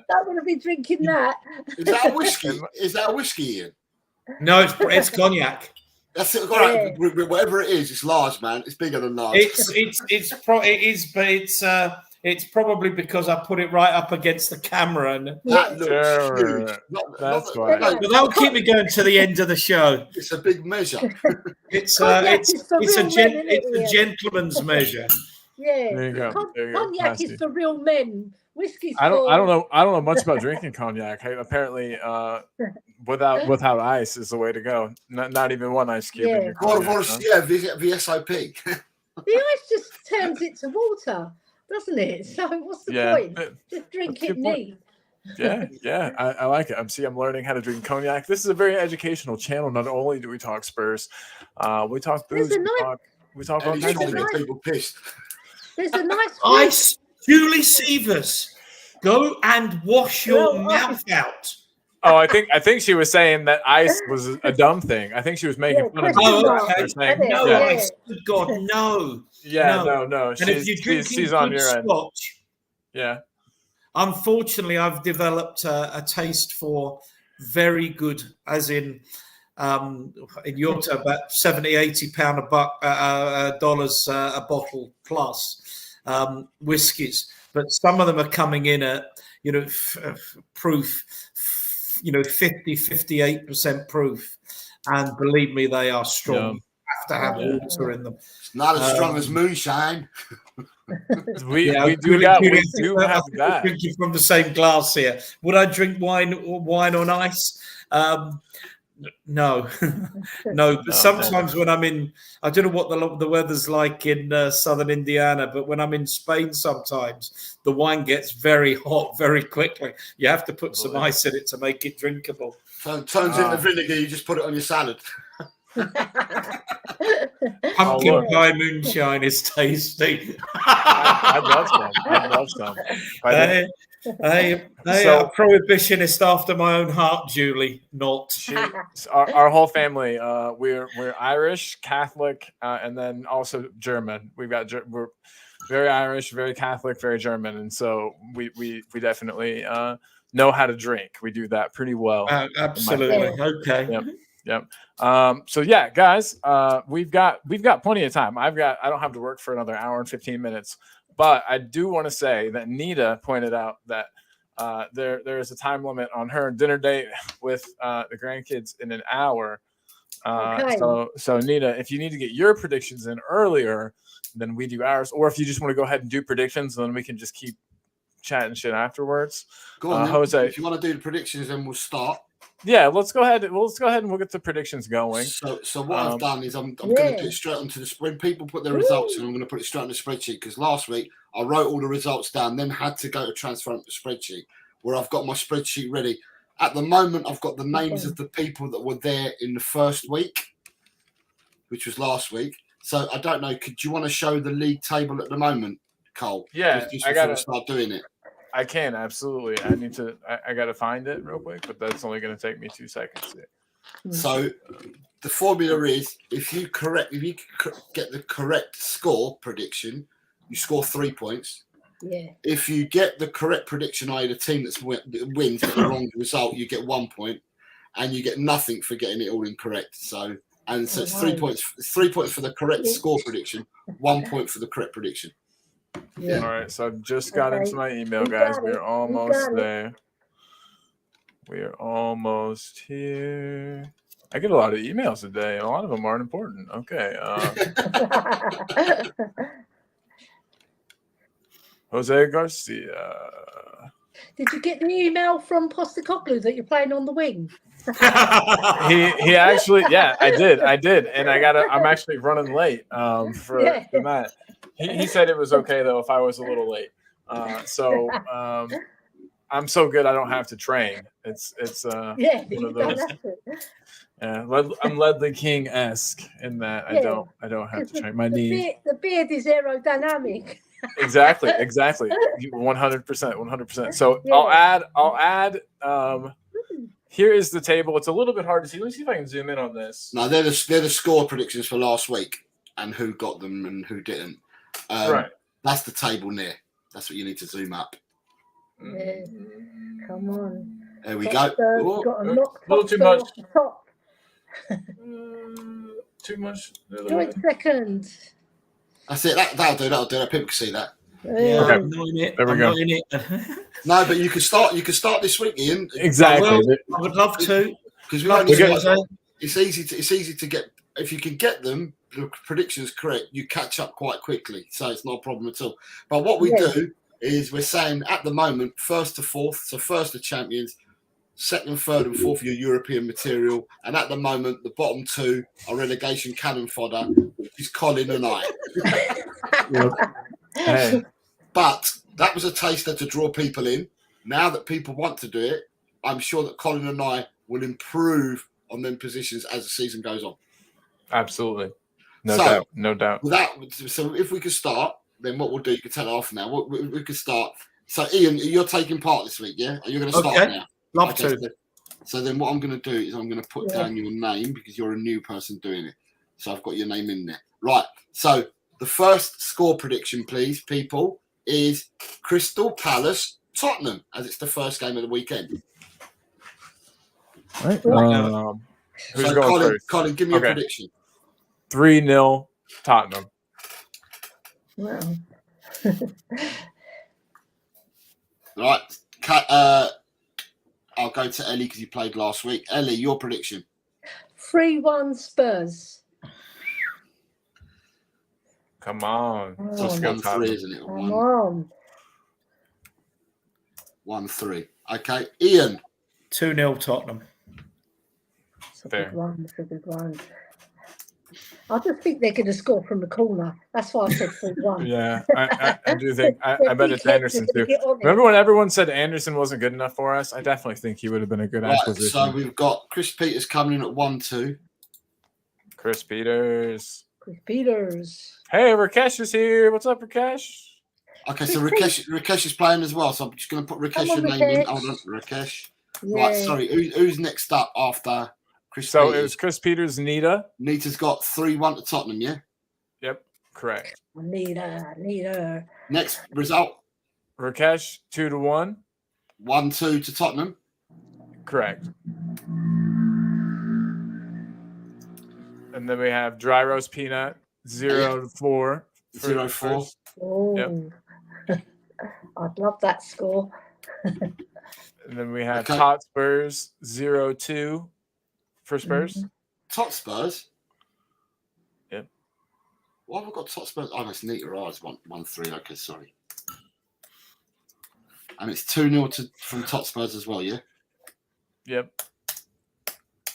[SPEAKER 3] I don't want to be drinking that.
[SPEAKER 4] Is that a whiskey? Is that a whiskey, Ian?
[SPEAKER 2] No, it's cognac.
[SPEAKER 4] That's it. All right. Whatever it is, it's large, man. It's bigger than large.
[SPEAKER 2] It's probably because I put it right up against the camera, and
[SPEAKER 4] that looks huge.
[SPEAKER 1] That's why.
[SPEAKER 2] But that'll keep me going to the end of the show.
[SPEAKER 4] It's a big measure.
[SPEAKER 2] It's a gentleman's measure.
[SPEAKER 3] Yeah,
[SPEAKER 1] there you go.
[SPEAKER 3] Cognac is for real men. Whiskey's
[SPEAKER 1] I don't know much about drinking cognac. Apparently, without ice is the way to go. Not even one ice cube in your cognac.
[SPEAKER 4] VSOP.
[SPEAKER 3] The ice just turns it to water, doesn't it? So what's the point? Just drink it neat.
[SPEAKER 1] Yeah, I like it. I'm learning how to drink cognac. This is a very educational channel. Not only do we talk Spurs, we talk booze. We talk all kinds of
[SPEAKER 4] people pissed.
[SPEAKER 3] There's a nice
[SPEAKER 2] ice. Julie Sievers, go and wash your mouth out.
[SPEAKER 1] Oh, I think she was saying that ice was a dumb thing. I think she was making fun of it.
[SPEAKER 2] Ice. Good God, no.
[SPEAKER 1] Yeah, no.
[SPEAKER 2] And if you're drinking
[SPEAKER 1] she's on your
[SPEAKER 2] Scotch,
[SPEAKER 1] yeah.
[SPEAKER 2] Unfortunately, I've developed a taste for very good, as in your term, about $70-80 dollars a bottle plus whiskies, but some of them are coming in at proof, 50-58% proof, and believe me, they are strong. You have to have water in them.
[SPEAKER 4] It's not as strong as moonshine.
[SPEAKER 1] we do have that.
[SPEAKER 2] Drinking from the same glass here. Would I drink wine on ice? No, no. But sometimes when I'm in, I don't know what the weather's like in southern Indiana, but when I'm in Spain, sometimes the wine gets very hot very quickly. You have to put some ice in it to make it drinkable.
[SPEAKER 4] So it turns into vinegar. You just put it on your salad.
[SPEAKER 2] Pumpkin
[SPEAKER 1] look.
[SPEAKER 2] pie moonshine is tasty.
[SPEAKER 1] I'd love some. I'd love some.
[SPEAKER 2] Hey,
[SPEAKER 1] So-
[SPEAKER 2] a prohibitionist after my own heart, Julie. Not.
[SPEAKER 1] Our whole family, we're Irish, Catholic, and then also German. We're very Irish, very Catholic, very German, and so we definitely know how to drink. We do that pretty well.
[SPEAKER 2] Absolutely. Okay.
[SPEAKER 1] Yep. So yeah, guys, we've got plenty of time. I don't have to work for another hour and 15 minutes, but I do want to say that Nita pointed out that there is a time limit on her dinner date with the grandkids in an hour.
[SPEAKER 3] Okay.
[SPEAKER 1] So Nita, if you need to get your predictions in earlier, then we do ours, or if you just want to go ahead and do predictions, then we can just keep chatting shit afterwards.
[SPEAKER 4] Go on, then.
[SPEAKER 1] Jose.
[SPEAKER 4] If you want to do the predictions, then we'll start.
[SPEAKER 1] Yeah, let's go ahead and we'll get the predictions going.
[SPEAKER 4] So what I've done is I'm going to put it straight onto when people put their results in, I'm going to put it straight on the spreadsheet, because last week I wrote all the results down, then had to go to transfer them to the spreadsheet, where I've got my spreadsheet ready. At the moment, I've got the names of the people that were there in the first week, which was last week. So I don't know. Could you want to show the league table at the moment, Cole?
[SPEAKER 1] Yeah,
[SPEAKER 4] just before we start doing it.
[SPEAKER 1] I can, absolutely. I got to find it real quick, but that's only going to take me 2 seconds.
[SPEAKER 4] So the formula is if you get the correct score prediction, you score 3 points.
[SPEAKER 3] Yeah.
[SPEAKER 4] If you get the correct prediction, i.e. the team that wins get the wrong result, you get 1 point, and you get nothing for getting it all incorrect. So it's 3 points. 3 points for the correct score prediction, 1 point for the correct prediction.
[SPEAKER 3] Yeah.
[SPEAKER 1] All right, so I've just got into my email, guys. We're almost there. We're almost here. I get a lot of emails a day. A lot of them aren't important. Okay. Jose Garcia.
[SPEAKER 3] Did you get the email from Postecoglou that you're playing on the wing?
[SPEAKER 1] He actually, yeah, I did, and I'm actually running late for that. He said it was okay though if I was a little late. So I'm so good I don't have to train. It's one of those. Yeah, I'm Ledley King-esque in that I don't have to train my knee.
[SPEAKER 3] The beard is aerodynamic.
[SPEAKER 1] Exactly, 100%. So I'll add. Here is the table. It's a little bit hard to see. Let me see if I can zoom in on this.
[SPEAKER 4] No, they're the score predictions for last week and who got them and who didn't.
[SPEAKER 1] Right.
[SPEAKER 4] That's the table near. That's what you need to zoom up.
[SPEAKER 3] Yeah. Come on.
[SPEAKER 4] There we go.
[SPEAKER 3] Got a
[SPEAKER 1] little too much.
[SPEAKER 3] Off the top.
[SPEAKER 1] Too much.
[SPEAKER 3] Wait a second.
[SPEAKER 4] That's it. That'll do. People can see that.
[SPEAKER 2] Yeah,
[SPEAKER 1] Okay.
[SPEAKER 2] I'm not in it.
[SPEAKER 1] There we
[SPEAKER 2] I'm
[SPEAKER 1] go.
[SPEAKER 2] not in it.
[SPEAKER 4] No, but you can start. You can start this week, Ian.
[SPEAKER 1] Exactly.
[SPEAKER 2] I would love to.
[SPEAKER 4] Because it's easy to get. If you can get them, the predictions correct, you catch up quite quickly. So it's not a problem at all. But what we do is we're saying at the moment, first to fourth. So first the champions, second, third, and fourth your European material, and at the moment the bottom two are relegation cannon fodder, which is Colin and I.
[SPEAKER 1] Hey.
[SPEAKER 4] But that was a taster to draw people in. Now that people want to do it, I'm sure that Colin and I will improve on them positions as the season goes on.
[SPEAKER 1] Absolutely. No doubt.
[SPEAKER 4] So if we could start, then what we'll do, you can tell off now. We could start. So Ian, you're taking part this week, yeah? Are you going to start now?
[SPEAKER 2] Love to.
[SPEAKER 4] So then what I'm going to do is I'm going to put down your name because you're a new person doing it. So I've got your name in there. Right. So the first score prediction, please, people, is Crystal Palace Tottenham, as it's the first game of the weekend.
[SPEAKER 1] Right. Who's
[SPEAKER 4] So
[SPEAKER 1] going first?
[SPEAKER 4] Colin, give me a prediction.
[SPEAKER 1] 3-0 Tottenham.
[SPEAKER 3] Wow.
[SPEAKER 4] Right. I'll go to Ellie because he played last week. Ellie, your prediction.
[SPEAKER 3] 3-1 Spurs.
[SPEAKER 1] Come on.
[SPEAKER 3] Oh,
[SPEAKER 1] Let's go
[SPEAKER 4] 1-3,
[SPEAKER 1] Tottenham.
[SPEAKER 4] isn't it?
[SPEAKER 3] Come on.
[SPEAKER 4] 1-3. Okay. Ian.
[SPEAKER 2] 2-0 Tottenham.
[SPEAKER 3] It's a good one. It's a good one. I just think they're going to score from the corner. That's why I said 3-1.
[SPEAKER 1] Yeah, I do think. I bet it's Anderson too. Remember when everyone said Anderson wasn't good enough for us? I definitely think he would have been a good acquisition.
[SPEAKER 4] So we've got Chris Peters coming in at 1-2.
[SPEAKER 1] Chris Peters.
[SPEAKER 3] Chris Peters.
[SPEAKER 1] Hey, Rakesh is here. What's up, Rakesh?
[SPEAKER 4] Okay, so Rakesh is playing as well. So I'm just going to put Rakesh's name in. Hold on, Rakesh.
[SPEAKER 3] Yeah.
[SPEAKER 4] Right, sorry. Who's next up after Chris
[SPEAKER 1] So
[SPEAKER 4] Peters?
[SPEAKER 1] it was Chris Peters, Nita.
[SPEAKER 4] Nita's got 3-1 to Tottenham, yeah?
[SPEAKER 1] Yep, correct.
[SPEAKER 3] Nita.
[SPEAKER 4] Next result,
[SPEAKER 1] Rakesh 2-1.
[SPEAKER 4] 1-2 to Tottenham.
[SPEAKER 1] Correct. And then we have Dry Roast Peanut 0-4.
[SPEAKER 4] 0-4.
[SPEAKER 3] Oh,
[SPEAKER 1] Yep.
[SPEAKER 3] I'd love that score.
[SPEAKER 1] And then we have
[SPEAKER 4] Okay.
[SPEAKER 1] Tot Spurs 0-2 for Spurs.
[SPEAKER 4] Tot Spurs.
[SPEAKER 1] Yep.
[SPEAKER 4] Why have I got Tot Spurs? Oh, that's Nita. Oh, it's 1-3. Okay, sorry. And it's 2-0 from Tot Spurs as well, yeah?
[SPEAKER 1] Yep.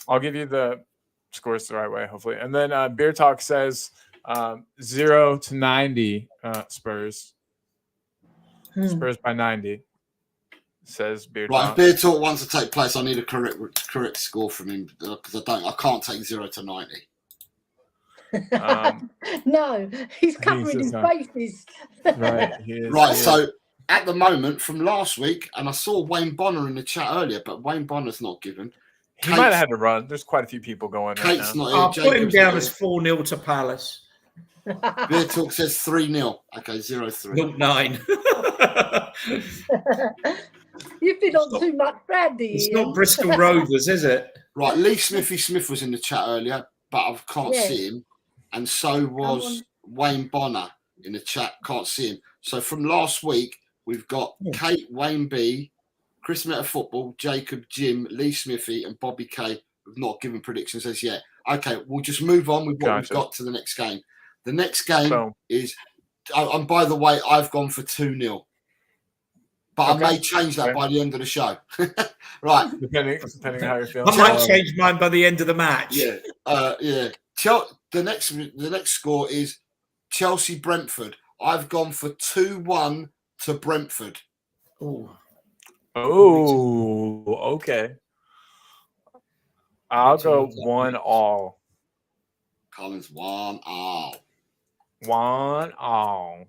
[SPEAKER 1] I'll give you the scores the right way, hopefully. And then Beer Talk says 0-90 Spurs. Spurs by 90. Says Beer
[SPEAKER 4] Right, if
[SPEAKER 1] Talk.
[SPEAKER 4] Beer Talk wants to take place, I need a correct score from him because I can't take 0-90.
[SPEAKER 3] No, he's covering his
[SPEAKER 1] not.
[SPEAKER 3] bases.
[SPEAKER 1] Right. He is,
[SPEAKER 4] Right,
[SPEAKER 1] he is.
[SPEAKER 4] so at the moment from last week, and I saw Wayne Bonner in the chat earlier, but Wayne Bonner's not given.
[SPEAKER 1] He might have had to run. There's quite a few people going right
[SPEAKER 4] Kate's
[SPEAKER 1] now.
[SPEAKER 4] not
[SPEAKER 2] I'll
[SPEAKER 4] here.
[SPEAKER 2] put him
[SPEAKER 4] Jacob's
[SPEAKER 2] down
[SPEAKER 4] not
[SPEAKER 2] as 4-0 to Palace.
[SPEAKER 4] here. Beer Talk says 3-0. Okay, 0-3.
[SPEAKER 2] 0-9.
[SPEAKER 3] You've been on too much brandy.
[SPEAKER 2] It's
[SPEAKER 3] Ian.
[SPEAKER 2] not Bristol Rovers, is it?
[SPEAKER 4] Right, Lee Smithy Smith was in the chat earlier, but I can't
[SPEAKER 3] Yeah.
[SPEAKER 4] see him. And so was Wayne Bonner in the chat. Can't see him. So from last week, we've got Kate, Wayne B, Chris Meta Football, Jacob, Jim, Lee Smithy, and Bobby K have not given predictions as yet. Okay, we'll just move on with what we've got to the next game. The next game is, and by the way, I've gone for 2-0. But I may change that by the end of the show. Right.
[SPEAKER 1] Depending how you're feeling.
[SPEAKER 2] I might change mine by the end of the match.
[SPEAKER 4] Yeah. Yeah. The next score is Chelsea Brentford. I've gone for 2-1 to Brentford.
[SPEAKER 2] Oh,
[SPEAKER 1] okay. I'll go 1-1.
[SPEAKER 4] Collins 1-0.
[SPEAKER 1] 1-1.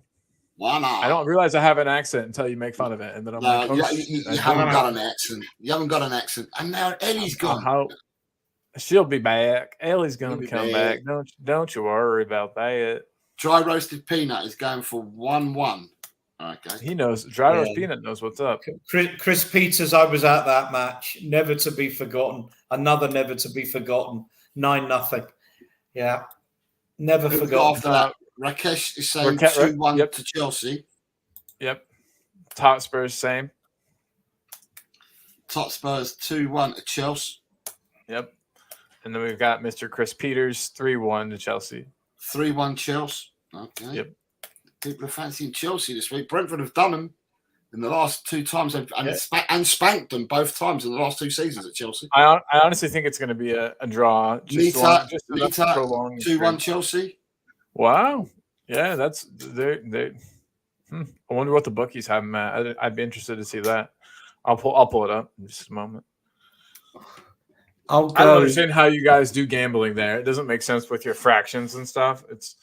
[SPEAKER 4] 1-0.
[SPEAKER 1] I don't realize I have an accent until you make fun of it, and then I'm like, oh,
[SPEAKER 4] you haven't got an accent. You haven't got an accent, and now Ellie's gone.
[SPEAKER 1] She'll be back. Ellie's gonna
[SPEAKER 4] She'll be
[SPEAKER 1] come
[SPEAKER 4] back.
[SPEAKER 1] back. Don't you worry about that.
[SPEAKER 4] Dry roasted peanut is going for 1-1. Okay.
[SPEAKER 1] He knows. Dry roast peanut knows what's up.
[SPEAKER 2] Chris Peters, I was at that match. Never to be forgotten. Another never to be forgotten. 9-0. Yeah. Never
[SPEAKER 4] Who we got
[SPEAKER 2] forgotten.
[SPEAKER 4] after that? Rakesh is saying 2-1 to Chelsea.
[SPEAKER 1] Yep. Tot Spurs, same.
[SPEAKER 4] Tot Spurs 2-1 to Chelsea.
[SPEAKER 1] Yep. And then we've got Mr. Chris Peters, 3-1 to Chelsea.
[SPEAKER 4] 3-1 Chelsea. Okay.
[SPEAKER 1] Yep.
[SPEAKER 4] People are fancying Chelsea this week. Brentford have done them in the last 2 times and spanked them both times in the last 2 seasons at Chelsea.
[SPEAKER 1] I honestly think it's going to be a draw. Just
[SPEAKER 4] Nita,
[SPEAKER 1] enough to prolong the
[SPEAKER 4] 2-1
[SPEAKER 1] streak.
[SPEAKER 4] Chelsea.
[SPEAKER 1] Wow. Yeah, that's they. I wonder what the bookies have them at. I'd be interested to see that. I'll pull it up in just a moment. I don't understand how you guys do gambling there. It doesn't make sense with your fractions and stuff. It's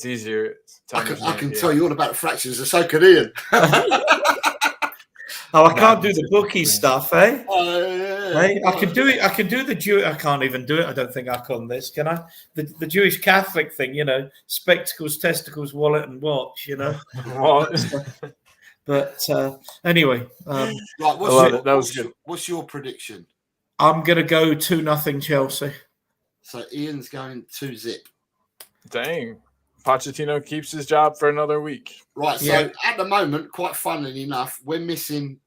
[SPEAKER 1] easier.
[SPEAKER 4] I can tell you all about fractions. So could Ian.
[SPEAKER 2] Oh, I can't do the bookie stuff, eh?
[SPEAKER 4] Yeah.
[SPEAKER 2] Hey, I can do it. I can do the Jew. I can't even do it. I don't think I can this. Can I? The Jewish Catholic thing, spectacles, testicles, wallet, and watch. But anyway,
[SPEAKER 4] right. What's your prediction?
[SPEAKER 2] I'm gonna go 2-0 Chelsea.
[SPEAKER 4] So Ian's going 2-0.
[SPEAKER 1] Dang. Pochettino keeps his job for another week.
[SPEAKER 4] Right, so at the moment, quite funnily enough, we're missing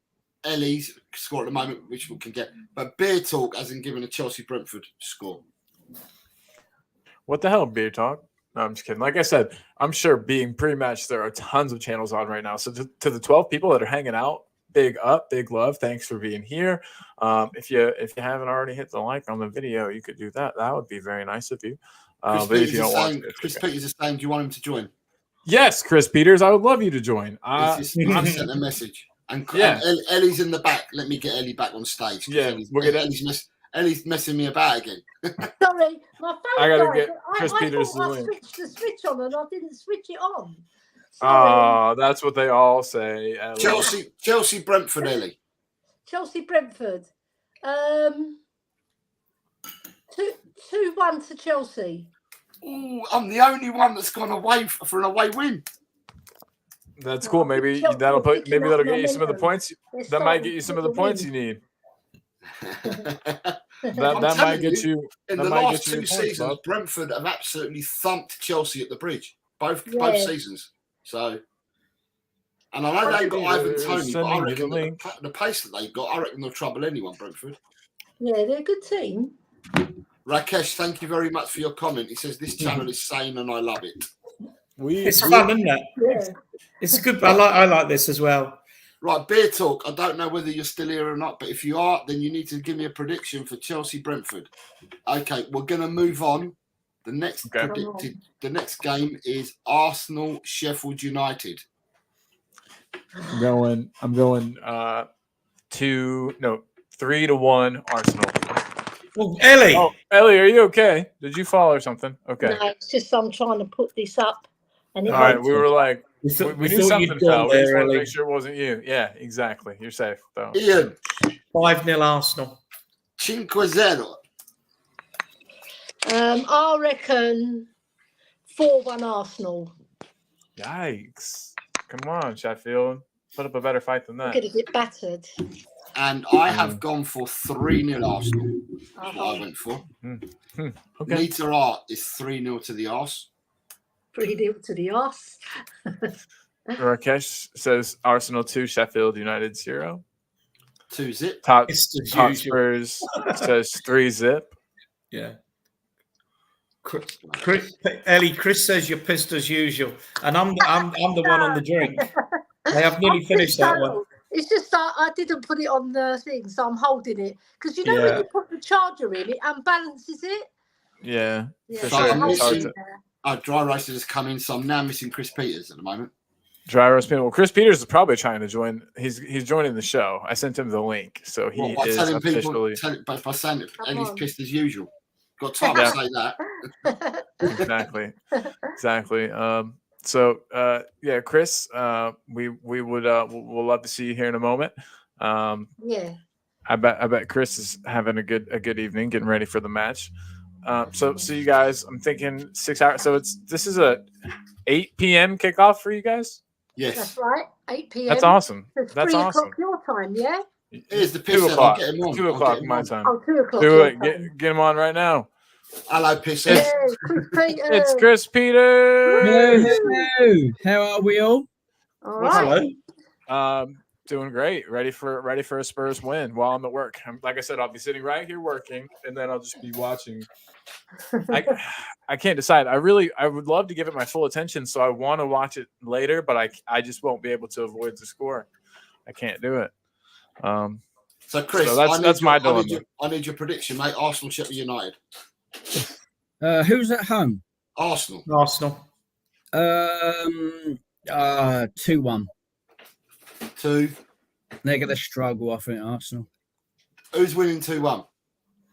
[SPEAKER 4] Ellie's score at the moment, which we can get. But Beer Talk hasn't given a Chelsea-Brentford score.
[SPEAKER 1] What the hell, Beer Talk? No, I'm just kidding. Like I said, I'm sure being pre-match, there are tons of channels on right now. So to the 12 people that are hanging out, big up, big love. Thanks for being here. If you haven't already hit the like on the video, you could do that. That would be very nice of you. But if you don't want to,
[SPEAKER 4] Chris Peters is saying, do you want him to join?
[SPEAKER 1] Yes, Chris Peters, I would love you to join.
[SPEAKER 4] I've sent a message. And Ellie's in the back. Let me get Ellie back on stage.
[SPEAKER 1] Yeah, we'll get
[SPEAKER 4] Ellie's Ellie's messing me about again.
[SPEAKER 3] Sorry, my phone
[SPEAKER 1] I gotta
[SPEAKER 3] died.
[SPEAKER 1] get Chris
[SPEAKER 3] I
[SPEAKER 1] Peters
[SPEAKER 3] thought
[SPEAKER 1] to
[SPEAKER 3] I
[SPEAKER 1] link.
[SPEAKER 3] switched the switch on and I didn't switch it on. Sorry.
[SPEAKER 1] Oh, that's what they all say. Ellie.
[SPEAKER 4] Chelsea, Brentford, Ellie.
[SPEAKER 3] Chelsea Brentford. 2-1 to Chelsea.
[SPEAKER 4] Ooh, I'm the only one that's gone away for an away win.
[SPEAKER 1] That's
[SPEAKER 3] No,
[SPEAKER 1] cool.
[SPEAKER 3] I think
[SPEAKER 1] Maybe
[SPEAKER 3] Chelsea
[SPEAKER 1] that'll
[SPEAKER 3] are picking up
[SPEAKER 1] get you some of the
[SPEAKER 3] momentum.
[SPEAKER 1] points.
[SPEAKER 3] They're
[SPEAKER 1] That might
[SPEAKER 3] starting
[SPEAKER 1] get you
[SPEAKER 3] to
[SPEAKER 1] some
[SPEAKER 3] get
[SPEAKER 1] of the points
[SPEAKER 3] win.
[SPEAKER 1] you need.
[SPEAKER 4] I'm
[SPEAKER 1] That might
[SPEAKER 4] telling
[SPEAKER 1] get you.
[SPEAKER 4] In
[SPEAKER 1] That
[SPEAKER 4] the
[SPEAKER 1] might
[SPEAKER 4] last
[SPEAKER 1] get you
[SPEAKER 4] 2
[SPEAKER 1] your points,
[SPEAKER 4] seasons,
[SPEAKER 1] Bob.
[SPEAKER 4] Brentford have absolutely thumped Chelsea at the bridge. Both
[SPEAKER 3] Yeah.
[SPEAKER 4] seasons. So, and I know they ain't got Ivan Toney, but I
[SPEAKER 1] Sending you
[SPEAKER 4] reckon
[SPEAKER 1] the link.
[SPEAKER 4] the pace that they've got, I reckon they'll trouble anyone, Brentford.
[SPEAKER 3] Yeah, they're a good team.
[SPEAKER 4] Rakesh, thank you very much for your comment. He says this channel is sane and I love it.
[SPEAKER 2] It's fun, isn't it?
[SPEAKER 3] Yeah.
[SPEAKER 2] It's good. I like this as well.
[SPEAKER 4] Right, Beer Talk. I don't know whether you're still here or not, but if you are, then you need to give me a prediction for Chelsea Brentford. Okay, we're going to move on. The next the next game is Arsenal Sheffield United.
[SPEAKER 1] I'm going 3-1 Arsenal.
[SPEAKER 2] Oh, Ellie.
[SPEAKER 1] Oh, Ellie, are you okay? Did you fall or something? Okay.
[SPEAKER 3] No, it's just I'm trying to put this up. And it
[SPEAKER 1] All right.
[SPEAKER 3] won't-
[SPEAKER 1] We were like,
[SPEAKER 2] We
[SPEAKER 1] we knew
[SPEAKER 2] thought
[SPEAKER 1] something
[SPEAKER 2] you'd
[SPEAKER 1] fell.
[SPEAKER 2] gone
[SPEAKER 1] We just
[SPEAKER 2] there,
[SPEAKER 1] wanted to
[SPEAKER 2] Ellie.
[SPEAKER 1] make sure it wasn't you. Yeah, exactly. You're safe, though.
[SPEAKER 4] Ian,
[SPEAKER 2] 5-0 Arsenal.
[SPEAKER 4] 5-0.
[SPEAKER 3] I reckon 4-1 Arsenal.
[SPEAKER 1] Yikes. Come on, Sheffield. Put up a better fight than
[SPEAKER 3] We're
[SPEAKER 1] that.
[SPEAKER 3] going to get battered.
[SPEAKER 4] And I have gone for 3-0 Arsenal. That's what I went for.
[SPEAKER 1] Okay.
[SPEAKER 4] Meter Art is 3-0 to the Arse.
[SPEAKER 3] 3-0 to the arse.
[SPEAKER 1] Rakesh says Arsenal 2, Sheffield United 0.
[SPEAKER 4] 2-0.
[SPEAKER 1] Top
[SPEAKER 2] It's as usual.
[SPEAKER 1] Spurs says 3-0.
[SPEAKER 2] Yeah. Ellie, Chris says you're pissed as usual, and I'm the one on the drink. I have nearly finished that one.
[SPEAKER 3] It's just that I didn't put it on the thing, so I'm holding it. Because you know when you put the charger in, it unbalances it.
[SPEAKER 1] Yeah.
[SPEAKER 3] Yeah,
[SPEAKER 1] For
[SPEAKER 3] so
[SPEAKER 1] sure.
[SPEAKER 3] I'm
[SPEAKER 1] It's hard
[SPEAKER 3] holding
[SPEAKER 1] to-
[SPEAKER 3] it there.
[SPEAKER 4] Dry Racer has come in, so I'm now missing Chris Peters at the moment.
[SPEAKER 1] Dry roast peanut. Well, Chris Peters is probably trying to join. He's joining the show. I sent him the link, so he
[SPEAKER 4] By
[SPEAKER 1] is
[SPEAKER 4] telling
[SPEAKER 1] officially.
[SPEAKER 4] people, by saying it,
[SPEAKER 3] Come
[SPEAKER 4] and he's
[SPEAKER 3] on.
[SPEAKER 4] pissed as usual. Got time to say that.
[SPEAKER 1] Exactly. Yeah, Chris, we would we'll love to see you here in a moment.
[SPEAKER 3] Yeah.
[SPEAKER 1] I bet Chris is having a good evening, getting ready for the match. So you guys, I'm thinking 6 hours. So this is a 8 p.m. kickoff for you guys.
[SPEAKER 4] Yes.
[SPEAKER 3] That's right. 8 p.m.
[SPEAKER 1] That's awesome.
[SPEAKER 3] It's
[SPEAKER 1] That's
[SPEAKER 3] 3
[SPEAKER 1] awesome.
[SPEAKER 3] o'clock your time, yeah?
[SPEAKER 4] Here's the
[SPEAKER 1] 2
[SPEAKER 4] pisser. I'll
[SPEAKER 1] o'clock.
[SPEAKER 4] get him on.
[SPEAKER 1] 2
[SPEAKER 4] I'll
[SPEAKER 1] o'clock
[SPEAKER 4] get him
[SPEAKER 1] my
[SPEAKER 4] on.
[SPEAKER 1] time.
[SPEAKER 3] Oh, 2 o'clock.
[SPEAKER 1] Do
[SPEAKER 3] your
[SPEAKER 1] it.
[SPEAKER 3] time.
[SPEAKER 1] Get him on right now.
[SPEAKER 4] Hello, pisser.
[SPEAKER 3] Yeah, Chris Peters.
[SPEAKER 1] It's Chris Peters.
[SPEAKER 5] Hello. How are we all?
[SPEAKER 3] All right.
[SPEAKER 2] Hello.
[SPEAKER 1] Doing great. Ready for a Spurs win while I'm at work. Like I said, I'll be sitting right here working, and then I'll just be watching. I can't decide. I would love to give it my full attention, so I want to watch it later, but I just won't be able to avoid the score. I can't do it.
[SPEAKER 4] So, Chris,
[SPEAKER 1] so that's my dilemma.
[SPEAKER 4] I need your prediction, mate. Arsenal, Sheffield United.
[SPEAKER 5] Who's at home?
[SPEAKER 4] Arsenal.
[SPEAKER 5] 2-1.
[SPEAKER 4] 2.
[SPEAKER 5] They're going to struggle, I think, Arsenal.
[SPEAKER 4] Who's winning 2-1?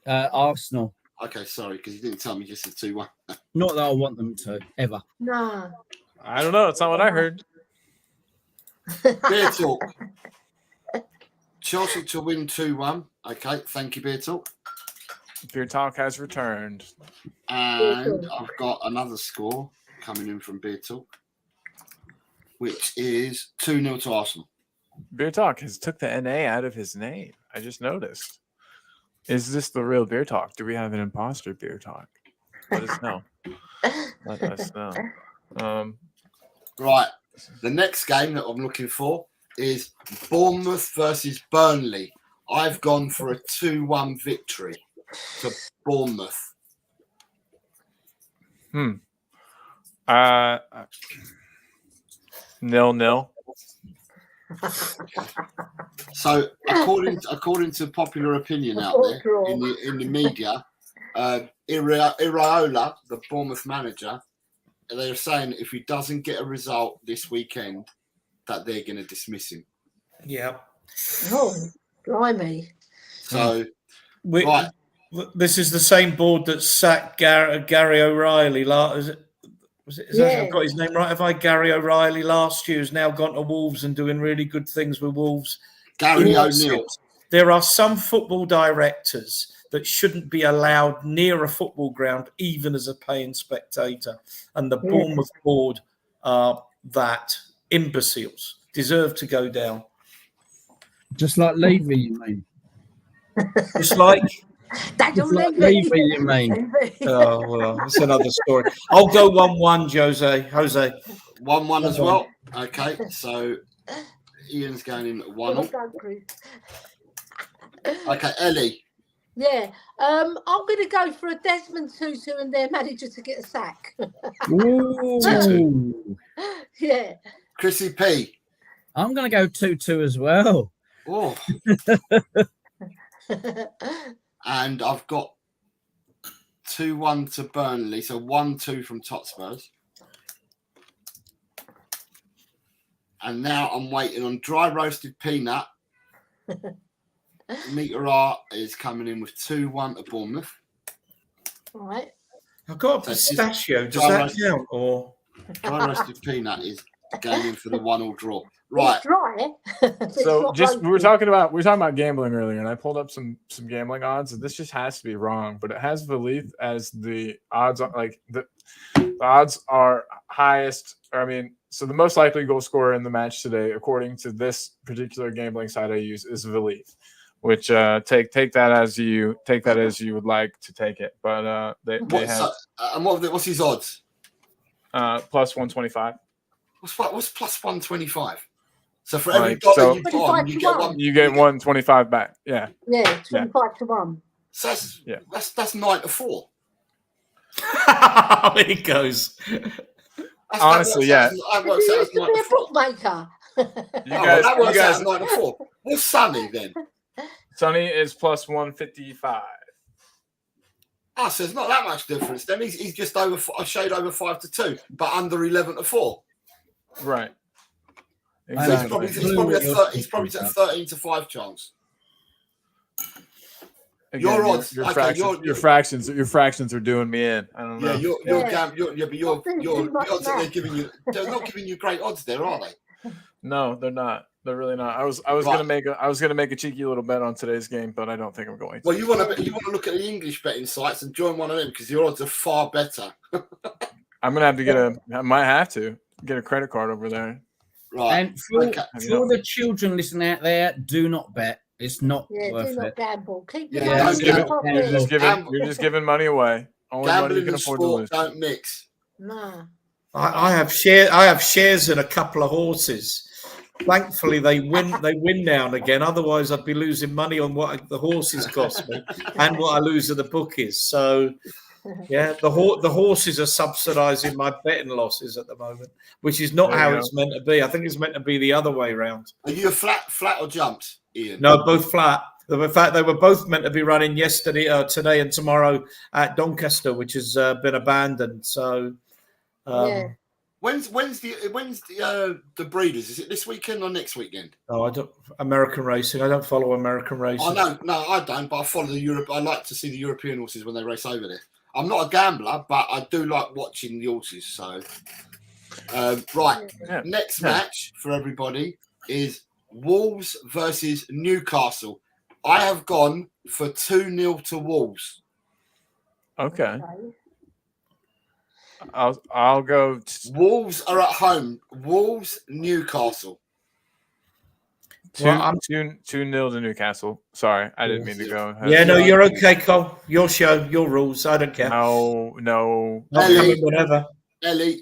[SPEAKER 5] Arsenal.
[SPEAKER 4] Okay, sorry, because you didn't tell me just a 2-1.
[SPEAKER 5] Not that I want them to, ever.
[SPEAKER 3] No.
[SPEAKER 1] I don't know. It's not what I heard.
[SPEAKER 4] Beer Talk. Chelsea to win 2-1. Okay, thank you, Beer Talk.
[SPEAKER 1] Beer Talk has returned.
[SPEAKER 4] And I've got another score coming in from Beer Talk, which is 2-0 to Arsenal.
[SPEAKER 1] Beer Talk has took the NA out of his name. I just noticed. Is this the real Beer Talk? Do we have an imposter Beer Talk? Let us know. Let us know.
[SPEAKER 4] Right. The next game that I'm looking for is Bournemouth versus Burnley. I've gone for a 2-1 victory to Bournemouth.
[SPEAKER 1] 0-0.
[SPEAKER 4] So, according to popular opinion out there in the media, Iraola, the Bournemouth manager, they're saying if he doesn't get a result this weekend, that they're going to dismiss him.
[SPEAKER 2] Yeah.
[SPEAKER 3] Oh, blimey.
[SPEAKER 4] So, right,
[SPEAKER 2] This is the same board that sacked Gary O'Reilly. Is I've got his name right? Have I? Gary O'Reilly last year has now gone to Wolves and doing really good things with Wolves.
[SPEAKER 4] Gary O'Neill.
[SPEAKER 2] There are some football directors that shouldn't be allowed near a football ground, even as a paying spectator. And the Bournemouth board are that imbeciles, deserve to go down.
[SPEAKER 6] Just like Levy, you mean?
[SPEAKER 2] Just like
[SPEAKER 3] Daniel
[SPEAKER 6] Levy, you mean?
[SPEAKER 2] Oh, well, that's another story. I'll go 1-1, Jose.
[SPEAKER 4] 1-1 as well. Okay, so Ian's going in at 1-0. Okay, Ellie.
[SPEAKER 3] Yeah, I'm going to go for a Desmond Tutu and their manager to get a sack.
[SPEAKER 6] Ooh.
[SPEAKER 3] Yeah.
[SPEAKER 4] Chrissy P.
[SPEAKER 5] I'm going to go 2-2 as well.
[SPEAKER 4] Oh. And I've got 2-1 to Burnley, so 1-2 from Totspurs. And now I'm waiting on dry roasted peanut. Meter R is coming in with 2-1 to Bournemouth.
[SPEAKER 3] All right.
[SPEAKER 2] I've got a pistachio. Does that count? Or
[SPEAKER 4] dry roasted peanut is going in for the 1-1 draw. Right.
[SPEAKER 3] It's dry.
[SPEAKER 1] So we were talking about gambling earlier, and I pulled up some gambling odds, and this just has to be wrong, but it has Valith as the odds on, like the odds are highest. So the most likely goal scorer in the match today, according to this particular gambling site I use, is Valith, which take that as you would like to take it. But they have.
[SPEAKER 4] And what's his odds?
[SPEAKER 1] Plus 125.
[SPEAKER 4] What's plus 125? So for every dollar you put you get one.
[SPEAKER 1] You get 125 back. Yeah.
[SPEAKER 3] Yeah, 25 to 1.
[SPEAKER 4] So that's 9 to 4.
[SPEAKER 2] There he goes.
[SPEAKER 1] Honestly,
[SPEAKER 3] That works out as 9 to 4. Bookmaker.
[SPEAKER 4] That works out as 9 to 4. What's Sonny then?
[SPEAKER 1] Sonny is plus 155.
[SPEAKER 4] So it's not that much difference. Then he's just over a shade over 5 to 2, but under 11 to 4.
[SPEAKER 1] Right.
[SPEAKER 4] Exactly. He's probably at 13 to 5 chance.
[SPEAKER 1] Again, your odds, your fractions are doing me in. I don't know.
[SPEAKER 4] Your odds that they're not giving you great odds there, are they?
[SPEAKER 1] No, they're not. They're really not. I was gonna make a cheeky little bet on today's game, but I don't think I'm going to.
[SPEAKER 4] Well, you want to look at the English betting sites and join one of them because your odds are far better.
[SPEAKER 1] I'm gonna have to I might have to get a credit card over there.
[SPEAKER 4] Right.
[SPEAKER 6] And for the children listening out there, do not bet. It's not worth
[SPEAKER 3] do not
[SPEAKER 6] it.
[SPEAKER 3] gamble. Keep your
[SPEAKER 1] You're just giving money away. Only money you can afford to lose.
[SPEAKER 4] Don't mix.
[SPEAKER 3] No.
[SPEAKER 2] I have shares in a couple of horses. Thankfully, they win now and again. Otherwise, I'd be losing money on what the horses cost me and what I lose at the bookies. So, yeah, the horses are subsidising my betting losses at the moment, which is not how it's meant to be. I think it's meant to be the other way around.
[SPEAKER 4] Are you a flat or jumped, Ian?
[SPEAKER 2] No, both flat. In fact, they were both meant to be running yesterday, today, and tomorrow at Doncaster, which has been abandoned. So,
[SPEAKER 4] When's the breeders? Is it this weekend or next weekend?
[SPEAKER 2] Oh, I don't. American racing. I don't follow American racing.
[SPEAKER 4] I don't. But I follow the Europe. I like to see the European horses when they race over there. I'm not a gambler, but I do like watching the horses. So, next match for everybody is Wolves versus Newcastle. I have gone for 2-0 to Wolves.
[SPEAKER 1] Okay. I'll go.
[SPEAKER 4] Wolves are at home. Wolves, Newcastle.
[SPEAKER 1] 2-0 to Newcastle. Sorry, I didn't mean to go.
[SPEAKER 2] Yeah, no, you're okay, Cole. Your show, your rules. I don't care.
[SPEAKER 1] No.
[SPEAKER 2] Whatever.
[SPEAKER 4] Ellie.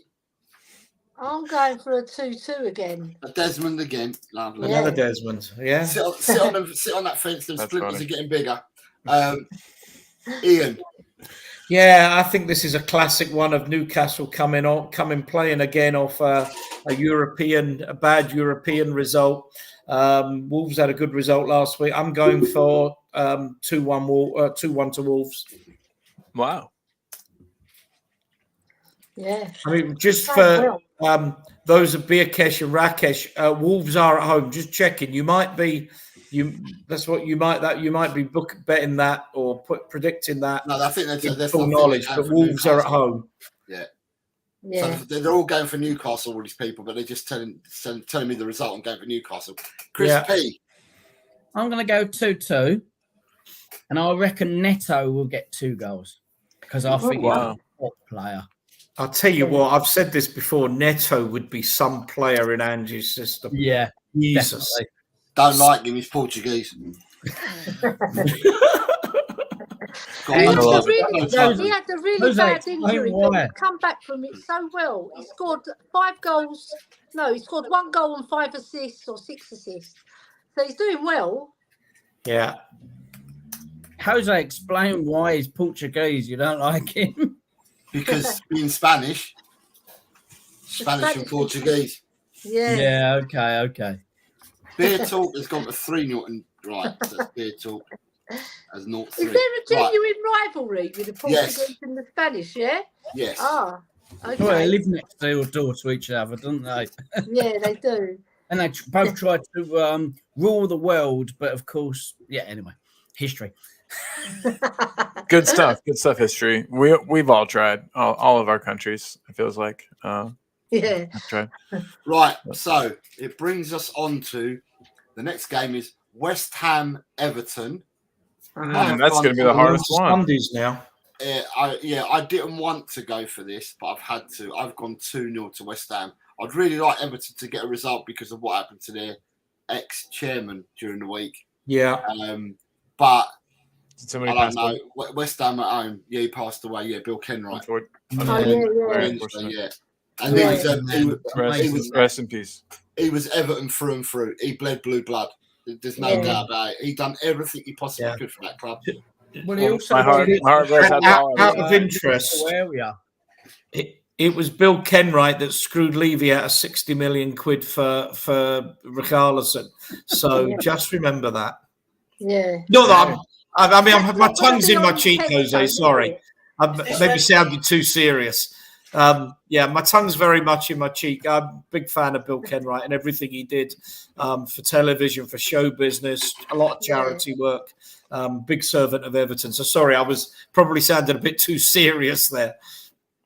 [SPEAKER 3] I'm going for a 2-2 again.
[SPEAKER 4] A Desmond again. Lovely.
[SPEAKER 2] Another Desmond. Yeah.
[SPEAKER 4] Sit on that fence. The splinters are getting bigger. Ian.
[SPEAKER 2] Yeah, I think this is a classic one of Newcastle coming playing again off a bad European result. Wolves had a good result last week. I'm going for 2-1 to Wolves.
[SPEAKER 1] Wow.
[SPEAKER 3] Yeah.
[SPEAKER 2] I mean, just for those of Birkesh and Rakesh, Wolves are at home. Just checking. You might be That's what you might be betting that or predicting that.
[SPEAKER 4] No, I think they're
[SPEAKER 2] full knowledge. But Wolves are at home.
[SPEAKER 4] Yeah.
[SPEAKER 3] Yeah.
[SPEAKER 4] So they're all going for Newcastle, all these people, but they're just telling me the result and going for Newcastle. Chris P.
[SPEAKER 6] I'm going to go 2-2, and I reckon Neto will get 2 goals because I think he's a top player.
[SPEAKER 2] I'll tell you what, I've said this before. Neto would be some player in Angie's system.
[SPEAKER 6] Yeah,
[SPEAKER 2] Jesus.
[SPEAKER 6] definitely.
[SPEAKER 4] Don't like him, he's Portuguese.
[SPEAKER 3] He had the really bad injury, but he's come back from it so well. He scored 5 goals. No, he scored 1 goal and 5 assists or 6 assists. So he's doing well.
[SPEAKER 2] Yeah.
[SPEAKER 6] Jose, explain why he's Portuguese. You don't like him?
[SPEAKER 4] Because being Spanish and Portuguese.
[SPEAKER 3] Yeah.
[SPEAKER 6] Yeah, okay.
[SPEAKER 4] Beer Talk has gone for 3-0 and right. So that's Beer Talk as 0-3.
[SPEAKER 3] Is there a genuine rivalry with the Portuguese and the Spanish? Yeah.
[SPEAKER 4] Yes.
[SPEAKER 3] Ah. Okay.
[SPEAKER 6] Well, they live next door to each other, don't they?
[SPEAKER 3] Yeah, they do.
[SPEAKER 6] And they both try to rule the world, but of course, anyway, history.
[SPEAKER 1] Good stuff. History. We've all tried. All of our countries. It feels like.
[SPEAKER 3] Yeah.
[SPEAKER 1] I've tried.
[SPEAKER 4] Right. So it brings us on to the next game is West Ham Everton.
[SPEAKER 1] That's going to be the hardest one.
[SPEAKER 2] Sundays now.
[SPEAKER 4] I didn't want to go for this, but I've had to. I've gone 2-0 to West Ham. I'd really like Everton to get a result because of what happened to their ex-chairman during the week.
[SPEAKER 2] Yeah.
[SPEAKER 4] But
[SPEAKER 1] somebody
[SPEAKER 4] I don't know. West Ham at home. Yeah, he passed away. Yeah, Bill Kenwright.
[SPEAKER 3] Yeah.
[SPEAKER 4] And he was
[SPEAKER 1] rest in peace.
[SPEAKER 4] He was Everton through and through. He bled blue blood. There's no doubt about it. He done everything he possibly could for that club.
[SPEAKER 6] Well, he also
[SPEAKER 2] out of interest. It was Bill Kenwright that screwed Levy out of 60 million quid for Richarlison. So just remember that.
[SPEAKER 3] Yeah.
[SPEAKER 2] No, my tongue's in my cheek, Jose. Sorry, I maybe sounded too serious. My tongue's very much in my cheek. I'm a big fan of Bill Kenwright and everything he did for television, for show business, a lot of charity work. Big servant of Everton. So sorry, I was probably sounded a bit too serious there.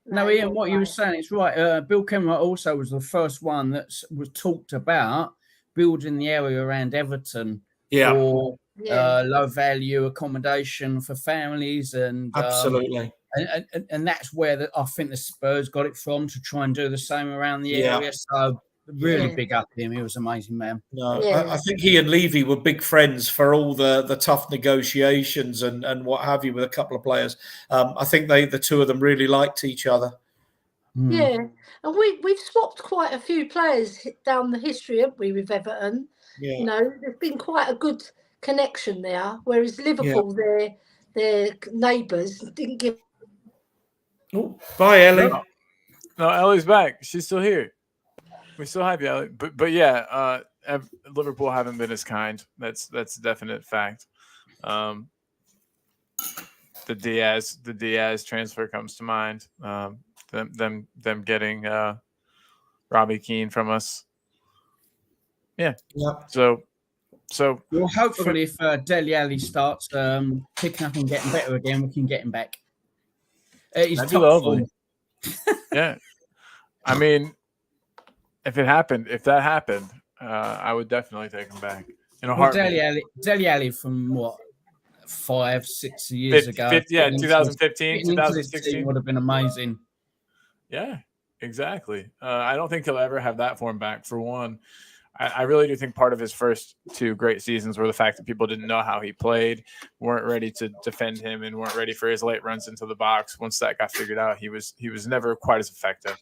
[SPEAKER 6] No, Ian, what you were saying, it's right. Bill Kenwright also was the first one that was talked about building the area around Everton for low value accommodation for families and
[SPEAKER 2] absolutely.
[SPEAKER 6] And that's where I think the Spurs got it from to try and do the same around the area. So really big up him. He was an amazing man.
[SPEAKER 2] No, I think he and Levy were big friends for all the tough negotiations and what have you with a couple of players. I think the two of them really liked each other.
[SPEAKER 3] Yeah, and we've swapped quite a few players down the history, haven't we, with Everton? Yeah. You know, there's been quite a good connection there. Whereas Liverpool, their neighbours didn't give.
[SPEAKER 2] Oh, bye, Ellie.
[SPEAKER 1] No, Ellie's back. She's still here. We still have you, Ellie. But yeah, Liverpool haven't been as kind. That's a definite fact. The Diaz transfer comes to mind. Them getting Robbie Keane from us. Yeah. So
[SPEAKER 6] well, hopefully, if Dele Alli starts picking up and getting better again, we can get him back. He's
[SPEAKER 1] that'd be lovely. Yeah, I mean, if that happened, I would definitely take him back in a heartbeat.
[SPEAKER 6] Dele Alli from what 5-6 years ago?
[SPEAKER 1] 2015, 2016
[SPEAKER 6] would have been amazing.
[SPEAKER 1] Yeah, exactly. I don't think he'll ever have that form back. For one, I really do think part of his first 2 great seasons were the fact that people didn't know how he played, weren't ready to defend him, and weren't ready for his late runs into the box. Once that got figured out, he was never quite as effective.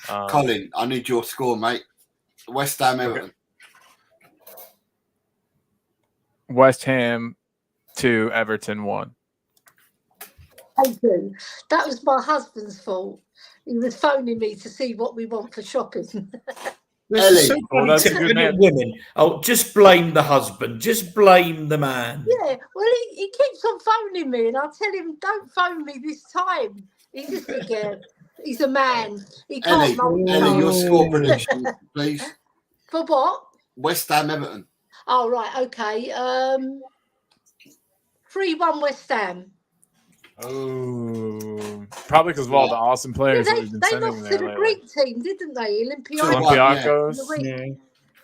[SPEAKER 4] Colin, I need your score, mate. West Ham Everton.
[SPEAKER 1] Okay. West Ham 2, Everton 1.
[SPEAKER 3] Thank you. That was my husband's fault. He was phoning me to see what we want for shopping.
[SPEAKER 4] Ellie.
[SPEAKER 1] That's a good man.
[SPEAKER 2] Women. Oh, just blame the husband. Just blame the man.
[SPEAKER 3] Yeah, well, he keeps on phoning me, and I tell him, "Don't phone me this time." He's just he's a man. He can't.
[SPEAKER 4] Ellie, your score prediction, please.
[SPEAKER 3] For what?
[SPEAKER 4] West Ham Everton.
[SPEAKER 3] Oh, right. Okay. 3-1 West Ham.
[SPEAKER 1] Oh, probably because of all the awesome players that we've been
[SPEAKER 3] They
[SPEAKER 1] sending
[SPEAKER 3] lost to
[SPEAKER 1] there
[SPEAKER 3] the
[SPEAKER 1] lately.
[SPEAKER 3] Greek team, didn't they?
[SPEAKER 1] Olympiacos.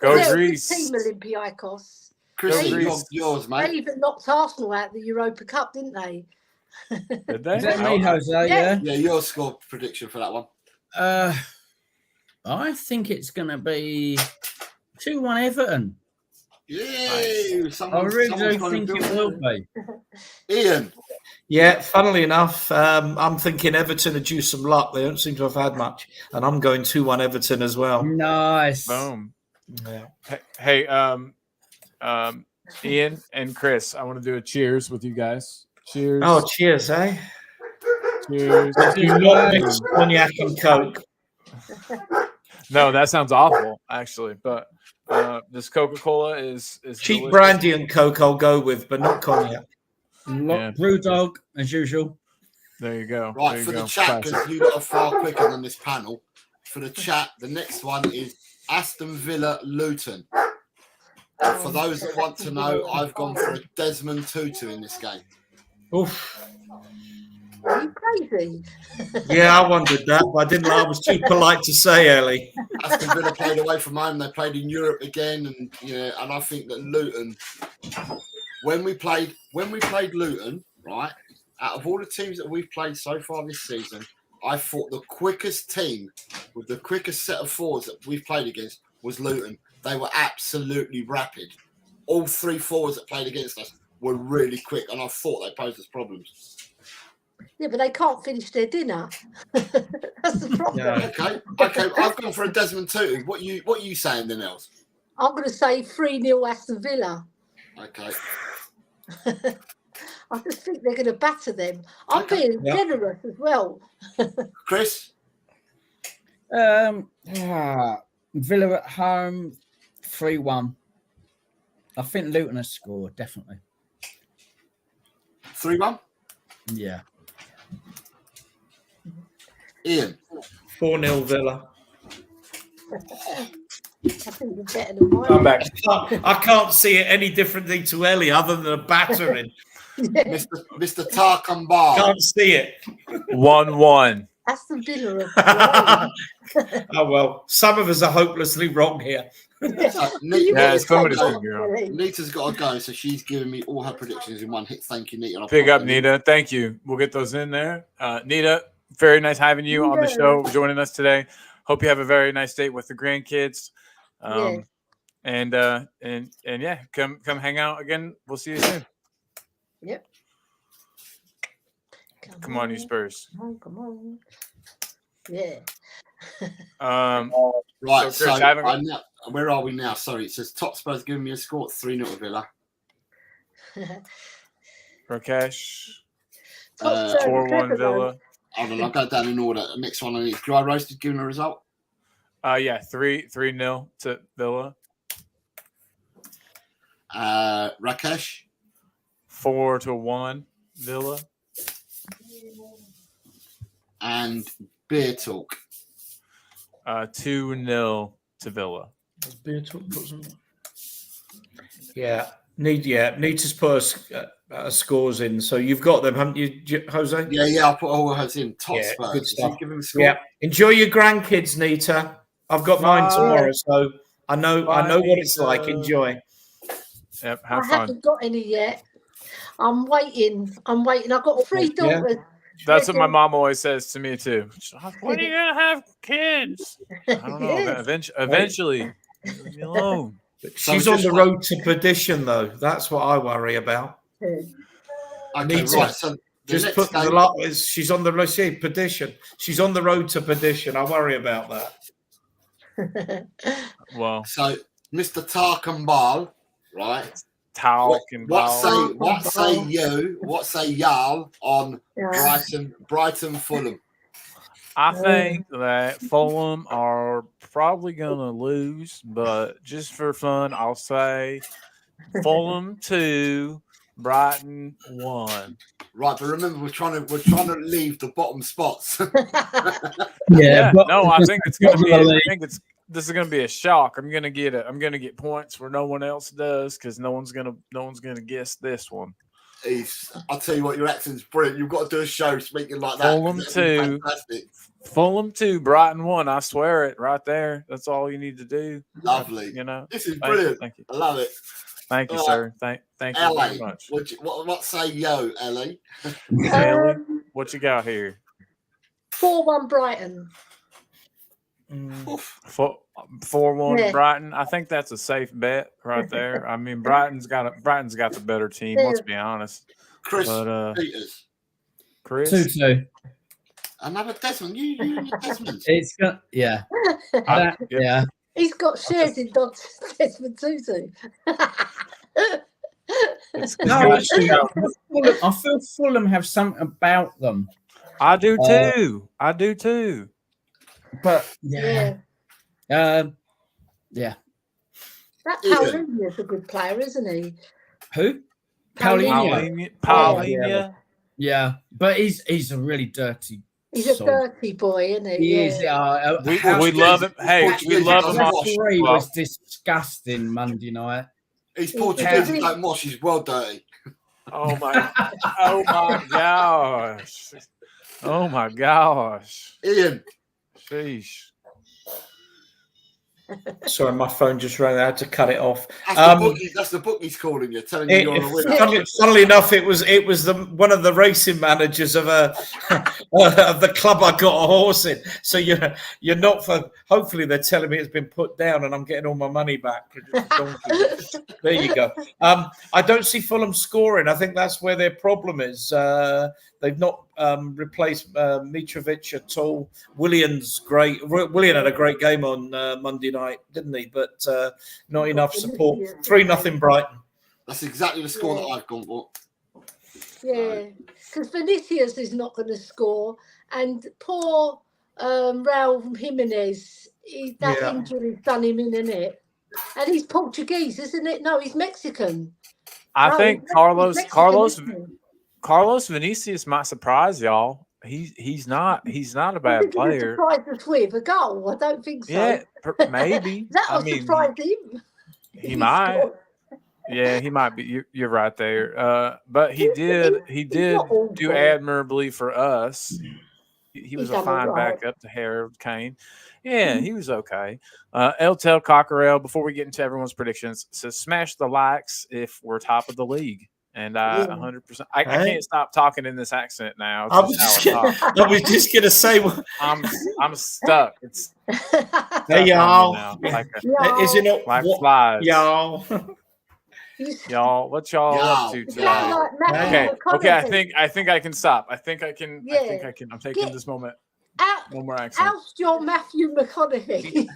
[SPEAKER 1] Go
[SPEAKER 3] They're
[SPEAKER 1] Greece.
[SPEAKER 3] a good team, Olympiacos.
[SPEAKER 4] Chris,
[SPEAKER 1] Greece.
[SPEAKER 4] yours,
[SPEAKER 3] They
[SPEAKER 4] mate.
[SPEAKER 3] even knocked Arsenal out of the Europa Cup, didn't they?
[SPEAKER 1] Did they?
[SPEAKER 6] Is that me, Jose? Yeah.
[SPEAKER 4] Yeah, your score prediction for that one.
[SPEAKER 6] I think it's going to be 2-1 Everton.
[SPEAKER 4] Yay!
[SPEAKER 6] I really do think it will be.
[SPEAKER 4] Ian.
[SPEAKER 2] Yeah, funnily enough, I'm thinking Everton are due some luck. They don't seem to have had much. And I'm going 2-1 Everton as well.
[SPEAKER 6] Nice.
[SPEAKER 1] Boom.
[SPEAKER 2] Yeah.
[SPEAKER 1] Hey, Ian and Chris, I want to do a cheers with you guys. Cheers.
[SPEAKER 2] Oh, cheers, eh?
[SPEAKER 1] Cheers.
[SPEAKER 2] Do not mix cognac and Coke.
[SPEAKER 1] No, that sounds awful, actually. But this Coca-Cola is
[SPEAKER 2] Cheap
[SPEAKER 1] delicious.
[SPEAKER 2] brandy and Coke I'll go with, but not cognac.
[SPEAKER 1] Yeah.
[SPEAKER 6] Brewdog, as usual.
[SPEAKER 1] There you go.
[SPEAKER 4] Right,
[SPEAKER 1] there
[SPEAKER 4] for
[SPEAKER 1] you
[SPEAKER 4] the
[SPEAKER 1] go.
[SPEAKER 4] chat, because you lot are far quicker than this panel. For the chat, the next one is Aston Villa Luton. And for those that want to know, I've gone for a Desmond Tutu in this game.
[SPEAKER 2] Oof.
[SPEAKER 3] Are you crazy?
[SPEAKER 2] Yeah, I wondered that, but I didn't. I was too polite to say, Ellie.
[SPEAKER 4] Aston Villa played away from home. They played in Europe again, and and I think that Luton, when we played Luton, right, out of all the teams that we've played so far this season, I thought the quickest team with the quickest set of forwards that we've played against was Luton. They were absolutely rapid. All three forwards that played against us were really quick, and I thought they posed us problems.
[SPEAKER 3] Yeah, but they can't finish their dinner. That's the problem.
[SPEAKER 2] Yeah.
[SPEAKER 4] Okay. I've gone for a Desmond Tutu. What you saying then, Els?
[SPEAKER 3] I'm going to say 3-0 Aston Villa.
[SPEAKER 4] Okay.
[SPEAKER 3] I just think they're going to batter them. I'm being generous as well.
[SPEAKER 4] Chris?
[SPEAKER 6] Villa at home, 3-1. I think Luton has scored, definitely.
[SPEAKER 4] 3-1?
[SPEAKER 6] Yeah.
[SPEAKER 4] Ian?
[SPEAKER 2] 4-0 Villa.
[SPEAKER 3] I think you're better than mine.
[SPEAKER 1] I'm back.
[SPEAKER 2] I can't see it any differently to Ellie other than a battering.
[SPEAKER 4] Mr. Tarkambal.
[SPEAKER 2] Can't see it.
[SPEAKER 1] 1-1.
[SPEAKER 3] Aston Villa. Are
[SPEAKER 2] Oh, well, some of us are hopelessly wrong here.
[SPEAKER 1] Yeah, somebody's figure out.
[SPEAKER 4] Nita's got to go, so she's giving me all her predictions in one hit. Thank you, Nita.
[SPEAKER 1] Big up, Nita. Thank you. We'll get those in there. Nita, very nice having you on the show, joining us today. Hope you have a very nice date with the grandkids. And yeah, come hang out again. We'll see you soon.
[SPEAKER 3] Yep.
[SPEAKER 1] Come on, you Spurs.
[SPEAKER 3] Come on. Yeah.
[SPEAKER 4] Right,
[SPEAKER 1] so Chris,
[SPEAKER 4] so where are we now? Sorry, it says top Spurs giving me a score 3-0 Villa.
[SPEAKER 1] Rakesh.
[SPEAKER 3] 4-1
[SPEAKER 1] Villa.
[SPEAKER 4] Hold on, I'll go down in order. The next one I need Dry Roasted giving a result.
[SPEAKER 1] Yeah, 3-0 to Villa.
[SPEAKER 4] Rakesh.
[SPEAKER 1] 4-1 Villa.
[SPEAKER 4] And Beer Talk.
[SPEAKER 1] 2-0 to Villa.
[SPEAKER 2] Beer Talk put some... Yeah. Need to put scores in. So you've got them, haven't you, Jose?
[SPEAKER 4] Yeah, I'll put all hers in. Top Spurs.
[SPEAKER 2] Good stuff.
[SPEAKER 4] Give him a score.
[SPEAKER 2] Yeah. Enjoy your grandkids, Nita. I've got mine tomorrow, so I know what it's like. Enjoy.
[SPEAKER 1] Yep,
[SPEAKER 3] I haven't got any yet. I'm waiting. I've got 3 daughters.
[SPEAKER 1] That's what my mom always says to me too. When are you gonna have kids? I don't know. Eventually, leave me alone.
[SPEAKER 2] She's on the road to perdition, though. That's what I worry about.
[SPEAKER 4] Okay, right. So
[SPEAKER 2] just put the lot. She's on the road. Perdition. She's on the road to perdition. I worry about that.
[SPEAKER 1] Well,
[SPEAKER 4] so Mr. Tarkambal, right? What say y'all on Brighton Fulham?
[SPEAKER 1] I think that Fulham are probably gonna lose, but just for fun, I'll say Fulham 2, Brighton 1.
[SPEAKER 4] Right, but remember we're trying to leave the bottom spots.
[SPEAKER 1] No, I think it's gonna be. I think it's this is gonna be a shock. I'm gonna get points where no one else does because no one's gonna guess this one.
[SPEAKER 4] I'll tell you what, your accent's brilliant. You've got to do a show speaking like that.
[SPEAKER 1] Fulham 2,
[SPEAKER 4] fantastic.
[SPEAKER 1] Fulham 2, Brighton 1. I swear it right there. That's all you need to do.
[SPEAKER 4] Lovely.
[SPEAKER 1] You know,
[SPEAKER 4] this is brilliant.
[SPEAKER 1] Thank you.
[SPEAKER 4] I love it.
[SPEAKER 1] Thank you, sir. Thank you
[SPEAKER 4] LA,
[SPEAKER 1] very much.
[SPEAKER 4] What say yo, Ellie?
[SPEAKER 1] Ellie, what you got here?
[SPEAKER 3] 4-1 Brighton.
[SPEAKER 1] 4-1 Brighton. I think that's a safe bet right there. I mean, Brighton's got the better team. Let's be honest.
[SPEAKER 4] Chris Peters.
[SPEAKER 1] Chris
[SPEAKER 6] 2-2.
[SPEAKER 4] Another Desmond. You Desmond.
[SPEAKER 6] It's got yeah. Yeah.
[SPEAKER 3] He's got shares in Desmond Tutu.
[SPEAKER 6] No, I feel Fulham have something about them.
[SPEAKER 1] I do too.
[SPEAKER 6] But
[SPEAKER 3] yeah.
[SPEAKER 6] Yeah.
[SPEAKER 3] That Paulinho's a good player, isn't he?
[SPEAKER 6] Who?
[SPEAKER 1] Paulinho.
[SPEAKER 6] Yeah, but he's a really dirty.
[SPEAKER 3] He's a dirty boy, isn't he?
[SPEAKER 6] He is.
[SPEAKER 1] We love him. Hey, we love him.
[SPEAKER 6] He was disgusting Monday night.
[SPEAKER 4] He's Portuguese. He's like Mosh. He's well dirty.
[SPEAKER 1] Oh my gosh. Oh my gosh.
[SPEAKER 4] Ian.
[SPEAKER 1] Sheesh.
[SPEAKER 2] Sorry, my phone just rang. I had to cut it off.
[SPEAKER 4] That's the bookies calling you, telling you you're a winner.
[SPEAKER 2] Funnily enough, it was one of the racing managers of of the club I got a horse in. So you're not for. Hopefully, they're telling me it's been put down and I'm getting all my money back. There you go. I don't see Fulham scoring. I think that's where their problem is. They've not replaced Mitrovic at all. Willian's great. Willian had a great game on Monday night, didn't he? But not enough support. 3-0 Brighton.
[SPEAKER 4] That's exactly the score that I've gone for.
[SPEAKER 3] Yeah, because Vinicius is not going to score, and poor Raul Jimenez, that injury's done him in, isn't it? And he's Portuguese, isn't it? No, he's Mexican.
[SPEAKER 1] I think Carlos Vinicius might surprise y'all. He's not a bad player.
[SPEAKER 3] Surprised us with a goal. I don't think so.
[SPEAKER 1] Yeah, maybe.
[SPEAKER 3] That'll surprise him.
[SPEAKER 1] He might. Yeah, he might be. You're right there. But he did do admirably for us. He was a fine backup to Harold Kane. Yeah, he was okay. Eltel Cockerell, before we get into everyone's predictions, says smash the likes if we're top of the league. And 100%. I can't stop talking in this accent now.
[SPEAKER 2] I was just gonna say,
[SPEAKER 1] I'm stuck. It's
[SPEAKER 2] hey y'all.
[SPEAKER 1] Is it not like flies?
[SPEAKER 2] Y'all.
[SPEAKER 1] Y'all, what y'all up to today? Okay. I think I can stop. I think I can. I'm taking this moment. No more accent.
[SPEAKER 3] Oust your Matthew McConaughey.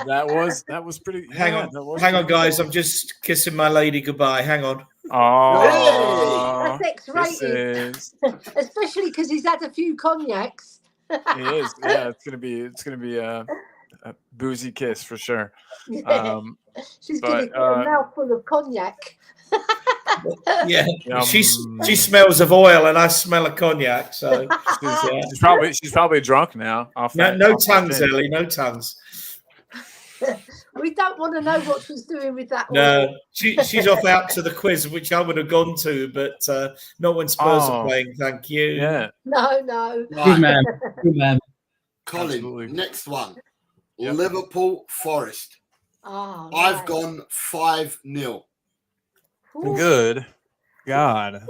[SPEAKER 1] that was pretty.
[SPEAKER 2] Hang on, guys. I'm just kissing my lady goodbye. Hang on.
[SPEAKER 1] Oh,
[SPEAKER 3] that's X-rated, especially because he's had a few cognacs.
[SPEAKER 1] He is. Yeah, it's gonna be a boozy kiss for sure.
[SPEAKER 3] Yeah. She's gonna get a mouthful of cognac.
[SPEAKER 2] Yeah, she smells of oil and I smell of cognac. So
[SPEAKER 1] she's probably drunk now.
[SPEAKER 2] No tongues, Ellie. No tongues.
[SPEAKER 3] We don't want to know what she's doing with that.
[SPEAKER 2] No, she's off out to the quiz, which I would have gone to, but not when Spurs are playing. Thank you.
[SPEAKER 1] Yeah.
[SPEAKER 3] No.
[SPEAKER 6] Right. Good man.
[SPEAKER 4] Colin,
[SPEAKER 1] absolutely.
[SPEAKER 4] Next one. Yep. Liverpool Forest. I've gone 5-0.
[SPEAKER 1] Good. God.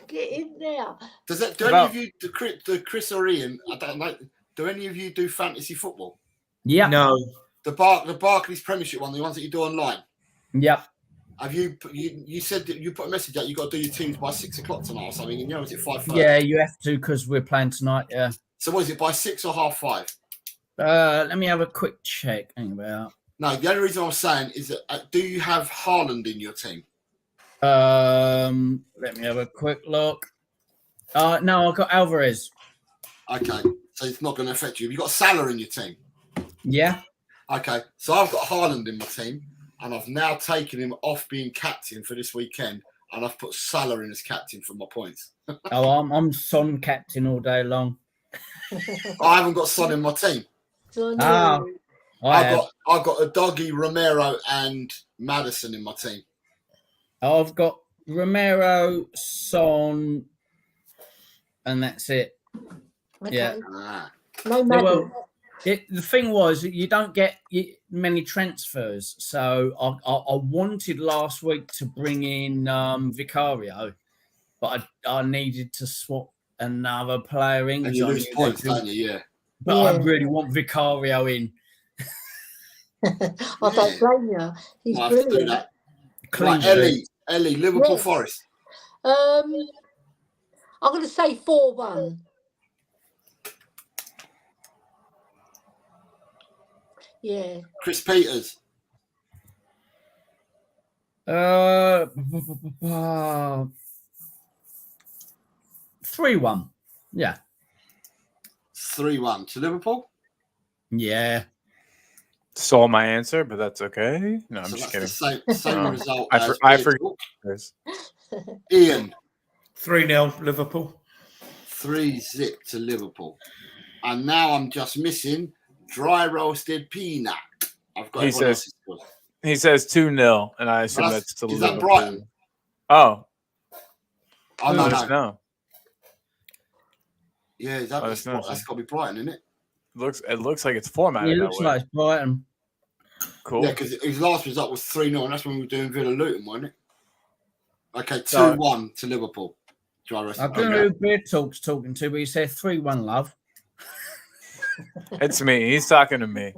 [SPEAKER 3] Get in there.
[SPEAKER 4] Do any of you, the Chris or Ian? I don't know. Do any of you do fantasy football?
[SPEAKER 6] Yeah.
[SPEAKER 2] No.
[SPEAKER 4] The Barclays Premiership one, the ones that you do online.
[SPEAKER 6] Yep.
[SPEAKER 4] Have you said that you put a message out? You got to do your teams by 6 o'clock tonight or something? And is it 5:30?
[SPEAKER 6] Yeah, you have to because we're playing tonight. Yeah.
[SPEAKER 4] So what is it, by 6 or 5:30?
[SPEAKER 6] Let me have a quick check. Hang about.
[SPEAKER 4] No, the only reason I'm saying is that do you have Haaland in your team?
[SPEAKER 6] Let me have a quick look. No, I've got Alvarez.
[SPEAKER 4] Okay, so it's not going to affect you. Have you got Salah in your team?
[SPEAKER 6] Yeah.
[SPEAKER 4] Okay, so I've got Haaland in my team, and I've now taken him off being captain for this weekend, and I've put Salah in as captain for my points.
[SPEAKER 6] I'm Son captain all day long.
[SPEAKER 4] I haven't got Son in my team. I've got a Doggy, Romero, and Maddison in my team.
[SPEAKER 6] I've got Romero, Son, and that's it.
[SPEAKER 3] Okay.
[SPEAKER 6] Yeah.
[SPEAKER 3] No Maddie.
[SPEAKER 6] Well, the thing was that you don't get many transfers, so I wanted last week to bring in Vicario, but I needed to swap another player in.
[SPEAKER 4] And you lose points, don't you? Yeah.
[SPEAKER 6] But I really want Vicario in.
[SPEAKER 3] I don't blame you. He's
[SPEAKER 4] Might have to do
[SPEAKER 3] brilliant.
[SPEAKER 4] that.
[SPEAKER 6] Clean
[SPEAKER 4] Right, Ellie, Liverpool
[SPEAKER 3] Yes.
[SPEAKER 4] Forest.
[SPEAKER 3] I'm going to say 4-1. Yeah.
[SPEAKER 4] Chris Peters.
[SPEAKER 6] 3-1. Yeah.
[SPEAKER 4] 3-1 to Liverpool.
[SPEAKER 6] Yeah.
[SPEAKER 1] Stole my answer, but that's okay. No, I'm
[SPEAKER 4] So
[SPEAKER 1] just
[SPEAKER 4] that's
[SPEAKER 1] kidding.
[SPEAKER 4] the same result.
[SPEAKER 1] I forget.
[SPEAKER 4] Ian.
[SPEAKER 2] 3-0 Liverpool.
[SPEAKER 4] 3-0 to Liverpool. And now I'm just missing dry roasted peanut. I've got
[SPEAKER 1] He says 2-0, and I assume that's to
[SPEAKER 4] is
[SPEAKER 1] Liverpool.
[SPEAKER 4] that Brighton?
[SPEAKER 1] Oh.
[SPEAKER 4] No. Yeah, that's
[SPEAKER 1] know.
[SPEAKER 4] got to be Brighton, isn't it?
[SPEAKER 1] It looks like it's formatted.
[SPEAKER 6] It looks
[SPEAKER 1] that way.
[SPEAKER 6] like it's Brighton.
[SPEAKER 1] Cool.
[SPEAKER 4] Yeah, because his last result was 3-0, and that's when we were doing Villa Luton, wasn't it? Okay, 2-1 to Liverpool.
[SPEAKER 6] I don't know who Beer Talk's talking to, but he said 3-1, love.
[SPEAKER 1] It's me. He's talking to me.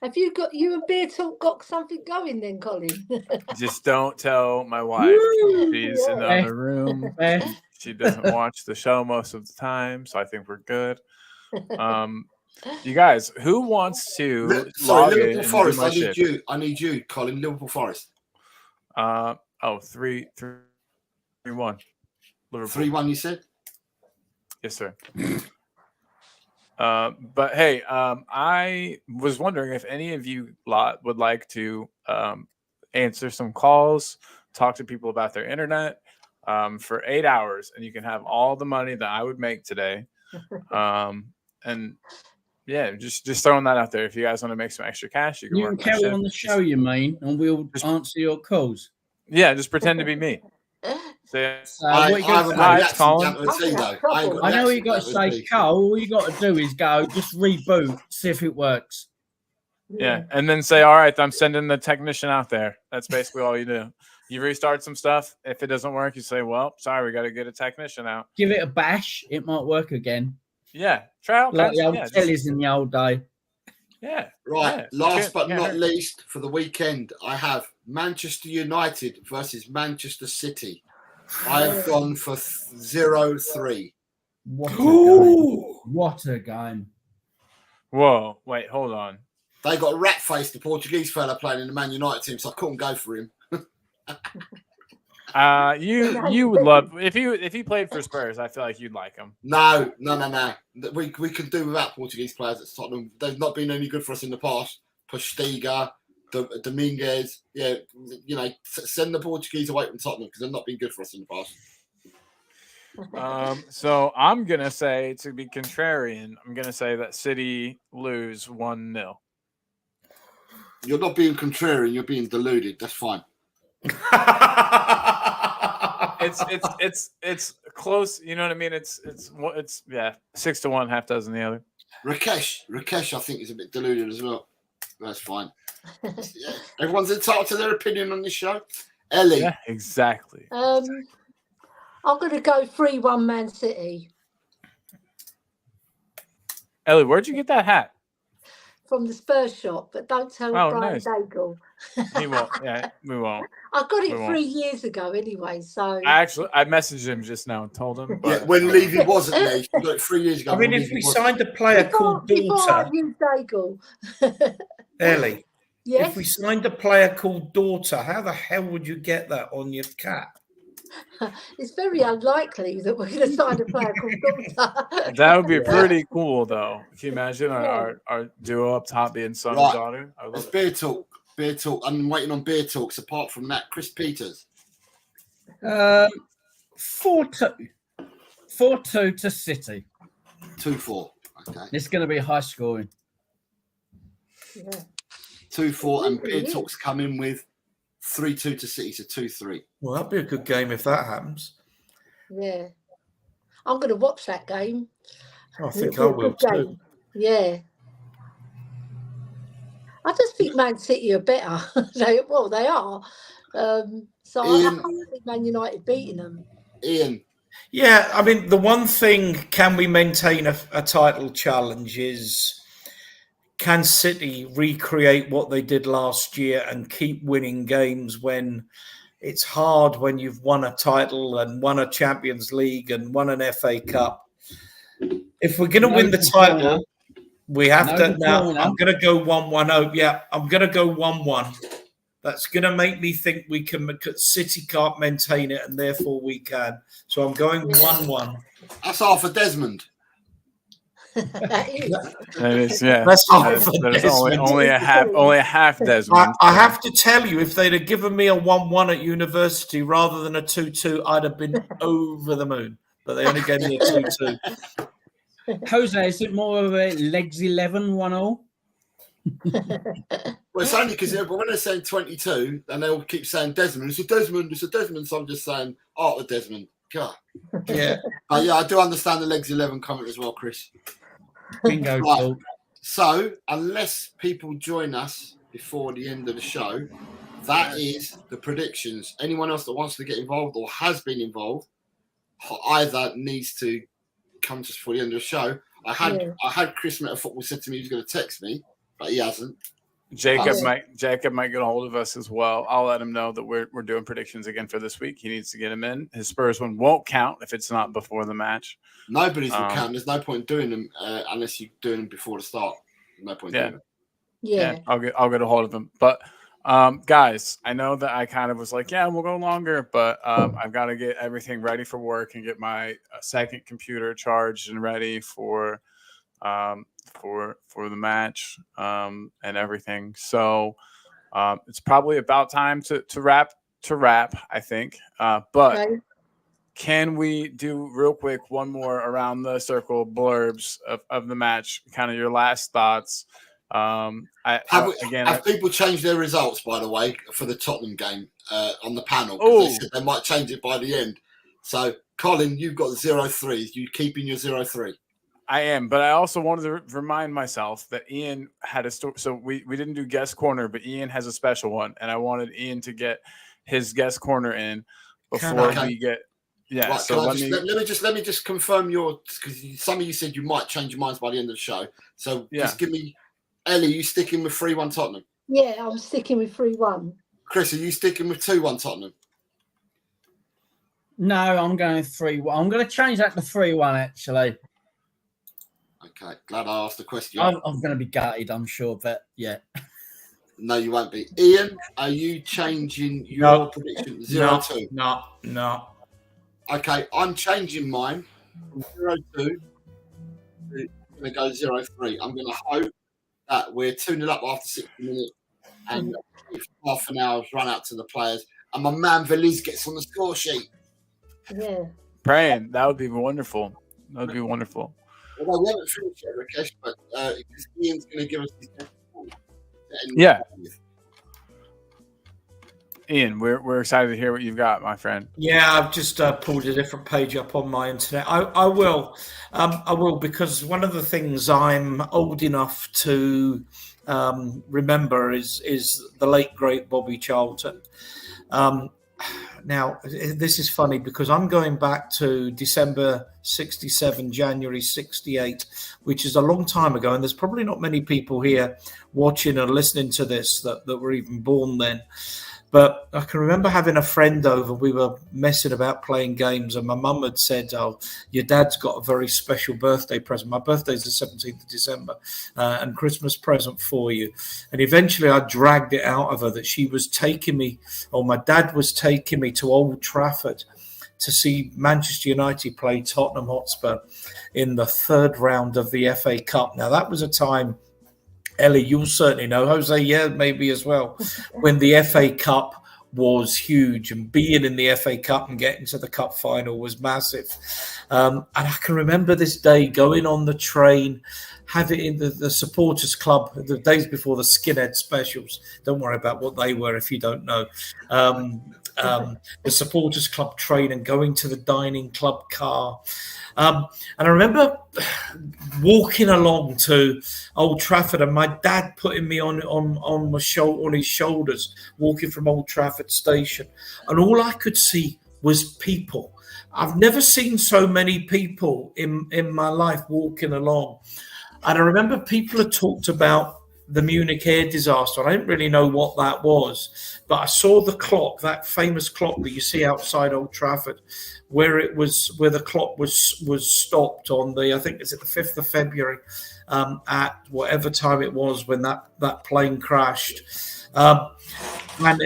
[SPEAKER 3] Have you and Beer Talk got something going then, Colin?
[SPEAKER 1] Just don't tell my wife. She's in the other room. She doesn't watch the show most of the time, so I think we're good. You guys, who wants to
[SPEAKER 4] Liverpool Forest? I need you, Colin. Liverpool Forest.
[SPEAKER 1] 3-1. Liverpool.
[SPEAKER 4] 3-1, you said?
[SPEAKER 1] Yes, sir. But hey, I was wondering if any of you would like to answer some calls, talk to people about their internet for 8 hours, and you can have all the money that I would make today. And yeah, just throwing that out there. If you guys want to make some extra cash, you can
[SPEAKER 6] carry on the show, you mean, and we'll answer your calls.
[SPEAKER 1] Yeah, just pretend to be me.
[SPEAKER 6] I know you got to say, Cole, all you got to do is go, just reboot, see if it works.
[SPEAKER 1] Yeah, and then say, all right, I'm sending the technician out there. That's basically all you do. You restart some stuff. If it doesn't work, you say, well, sorry, we got to get a technician out.
[SPEAKER 6] Give it a bash. It might work again.
[SPEAKER 1] Yeah, try out.
[SPEAKER 6] Like the old tellies in the old day.
[SPEAKER 1] Yeah.
[SPEAKER 4] Right. Yeah. Last but not least, for the weekend, I have Manchester United versus Manchester City. I have gone for 0-3.
[SPEAKER 6] What a game.
[SPEAKER 1] Whoa. Wait, hold on.
[SPEAKER 4] They got rat-faced, the Portuguese fella playing in the Man United team, so I couldn't go for him.
[SPEAKER 1] You would love if he played for Spurs. I feel like you'd like him.
[SPEAKER 4] No. We can do without Portuguese players at Tottenham. They've not been any good for us in the past. Postiga, Dominguez, send the Portuguese away from Tottenham because they've not been good for us in the past.
[SPEAKER 1] So I'm gonna say, to be contrarian, I'm gonna say that City lose 1-0.
[SPEAKER 4] You're not being contrarian. You're being deluded. That's fine.
[SPEAKER 1] It's close. You know what I mean? It's 6-1, half dozen the other.
[SPEAKER 4] Rakesh, I think is a bit deluded as well. That's fine. Yeah. Everyone's entitled to their opinion on this show. Ellie.
[SPEAKER 1] Yeah, exactly.
[SPEAKER 3] I'm going to go 3-1 Man City.
[SPEAKER 1] Ellie, where'd you get that hat?
[SPEAKER 3] From the Spurs shop, but don't tell Brian Daigle.
[SPEAKER 1] He won't. Yeah, we won't.
[SPEAKER 3] I got it 3 years ago anyway, so...
[SPEAKER 1] I messaged him just now and told him.
[SPEAKER 4] But... Yeah, when Levy wasn't there. You got it 3 years ago.
[SPEAKER 2] I mean, if we signed a player called Daughter... Ellie,
[SPEAKER 3] yes?
[SPEAKER 2] If we signed a player called Daughter, how the hell would you get that on your cap?
[SPEAKER 3] It's very unlikely that we're going to sign a player called Daughter.
[SPEAKER 1] That would be pretty cool, though. Can you imagine our duo up top being son and daughter?
[SPEAKER 4] It's beer talk. I'm waiting on beer talks. Apart from that, Chris Peters.
[SPEAKER 6] 4-2. 4-2 to City.
[SPEAKER 4] 2-4. Okay.
[SPEAKER 6] It's going to be high scoring.
[SPEAKER 3] Yeah.
[SPEAKER 4] 2-4, and Beer Talks come in with 3-2 to City, so 2-3.
[SPEAKER 2] Well, that'd be a good game if that happens.
[SPEAKER 3] Yeah. I'm going to watch that game.
[SPEAKER 2] I think I will too.
[SPEAKER 3] Yeah. I just think Man City are better. they are. So
[SPEAKER 4] Ian,
[SPEAKER 3] I can't see Man United beating them.
[SPEAKER 4] Ian.
[SPEAKER 2] Yeah, I mean, the one thing, can we maintain a title challenge is, can City recreate what they did last year and keep winning games when it's hard, when you've won a title and won a Champions League and won an FA Cup? If we're going to win the title, we have to. Now, I'm going to go 1-1. Oh, yeah, I'm going to go 1-1. That's going to make me think we can. City can't maintain it, and therefore we can. So I'm going 1-1.
[SPEAKER 4] That's half a Desmond.
[SPEAKER 3] That
[SPEAKER 1] is, yeah.
[SPEAKER 2] That's
[SPEAKER 1] only a half Desmond.
[SPEAKER 2] I have to tell you, if they'd have given me a 1-1 at university rather than a 2-2, I'd have been over the moon. But they only gave me a 2-2.
[SPEAKER 6] Jose, is it more of a legs 11 1-0?
[SPEAKER 4] Well, it's only because when they're saying 22, and they'll keep saying Desmond. It's a Desmond. It's a Desmond. So I'm just saying, the Desmond. God.
[SPEAKER 2] Yeah.
[SPEAKER 4] Yeah, I do understand the legs 11 comment as well, Chris.
[SPEAKER 6] Bingo.
[SPEAKER 4] Right. So, unless people join us before the end of the show, that is the predictions. Anyone else that wants to get involved or has been involved either needs to come just before the end of the show. I had Chris Meta Football said to me he was going to text me, but he hasn't.
[SPEAKER 1] Jacob might get a hold of us as well. I'll let him know that we're doing predictions again for this week. He needs to get them in. His Spurs one won't count if it's not before the match.
[SPEAKER 4] Nobody's will count. There's no point doing them unless you're doing them before the start. No point doing them.
[SPEAKER 3] Yeah.
[SPEAKER 1] I'll get a hold of him. But guys, I know that I kind of was like, yeah, we'll go longer, but I've got to get everything ready for work and get my second computer charged and ready for the match and everything. So it's probably about time to wrap, I think. But can we do real quick one more around the circle blurbs of the match? Kind of your last thoughts.
[SPEAKER 4] Have people changed their results, by the way, for the Tottenham game on the panel? They said they might change it by the end. So, Colin, you've got 0-3. You keeping your 0-3?
[SPEAKER 1] I am, but I also wanted to remind myself that Ian had a story. So we didn't do guest corner, but Ian has a special one, and I wanted Ian to get his guest corner in before we get. Yeah.
[SPEAKER 4] Right,
[SPEAKER 1] so
[SPEAKER 4] let me just confirm because some of you said you might change your minds by the end of the show. So just give me, Ellie, you sticking with 3-1 Tottenham?
[SPEAKER 3] Yeah, I'm sticking with 3-1.
[SPEAKER 4] Chris, are you sticking with 2-1 Tottenham?
[SPEAKER 6] No, I'm going 3-1. I'm going to change that to 3-1 actually.
[SPEAKER 4] Okay, glad I asked the question.
[SPEAKER 6] I'm going to be gutted, I'm sure, but yeah.
[SPEAKER 4] No, you won't be. Ian, are you changing your prediction 0-2?
[SPEAKER 2] No.
[SPEAKER 4] Okay, I'm changing mine from 0-2 to going to go 0-3. I'm going to hope that we're 2-0 up after 60 minutes and if half an hour's run out to the players and my man Veliz gets on the score sheet.
[SPEAKER 3] Yeah.
[SPEAKER 1] Praying. That would be wonderful. That would be wonderful.
[SPEAKER 4] Well, we haven't finished yet, Rakesh, but Ian's going to give us his
[SPEAKER 1] Ian, we're excited to hear what you've got, my friend.
[SPEAKER 2] Yeah, I've just pulled a different page up on my internet. I will because one of the things I'm old enough to remember is the late great Bobby Charlton. Now, this is funny because I'm going back to December 67, January 68, which is a long time ago. And there's probably not many people here watching or listening to this that were even born then. But I can remember having a friend over. We were messing about playing games, and my mum had said, "Oh, your dad's got a very special birthday present. My birthday's the 17th of December, and Christmas present for you." And eventually I dragged it out of her that she was taking me, or my dad was taking me to Old Trafford to see Manchester United play Tottenham Hotspur in the third round of the FA Cup. Now, that was a time, Ellie, you'll certainly know, Jose, yeah, maybe as well, when the FA Cup was huge, and being in the FA Cup and getting to the cup final was massive. And I can remember this day going on the train, having in the supporters club the days before the skinhead specials. Don't worry about what they were if you don't know. The supporters club train and going to the dining club car. And I remember walking along to Old Trafford, and my dad putting me on his shoulders, walking from Old Trafford station, and all I could see was people. I've never seen so many people in my life walking along. And I remember people had talked about the Munich air disaster. I didn't really know what that was, but I saw the clock, that famous clock that you see outside Old Trafford, where the clock was stopped on the, I think it's at the 5th of February, at whatever time it was when that plane crashed. And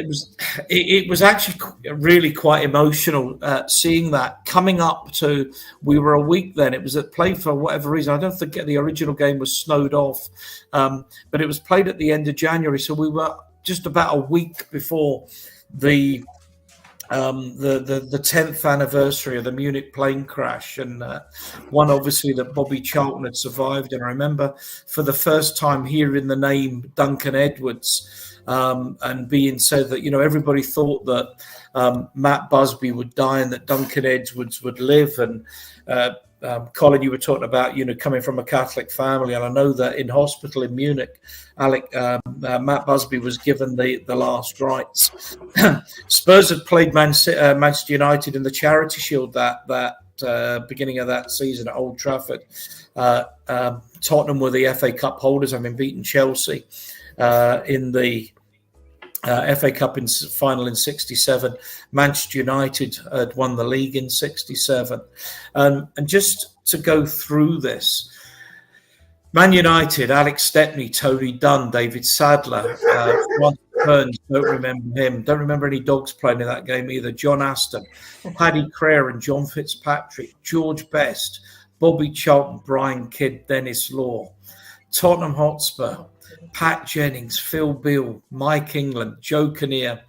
[SPEAKER 2] it was actually really quite emotional seeing that. Coming up to, we were a week then. It was played for whatever reason. I don't think the original game was snowed off, but it was played at the end of January. So we were just about a week before the 10th anniversary of the Munich plane crash, and one obviously that Bobby Charlton had survived. And I remember for the first time hearing the name Duncan Edwards. And being said that, everybody thought that Matt Busby would die and that Duncan Edwards would live. And Colin, you were talking about, coming from a Catholic family. And I know that in hospital in Munich, Matt Busby was given the last rites. Spurs had played Manchester United in the Charity Shield that beginning of that season at Old Trafford. Tottenham were the FA Cup holders, having beaten Chelsea in the FA Cup final in 67. Manchester United had won the league in 67. And just to go through this, Man United, Alex Stepney, Tony Dunn, David Sadler, Ron Burns, don't remember him. Don't remember any Dogs playing in that game either. John Aston, Paddy Crare and John Fitzpatrick, George Best, Bobby Charlton, Brian Kidd, Dennis Law, Tottenham Hotspur, Pat Jennings, Phil Beale, Mike England, Joe Kinnear,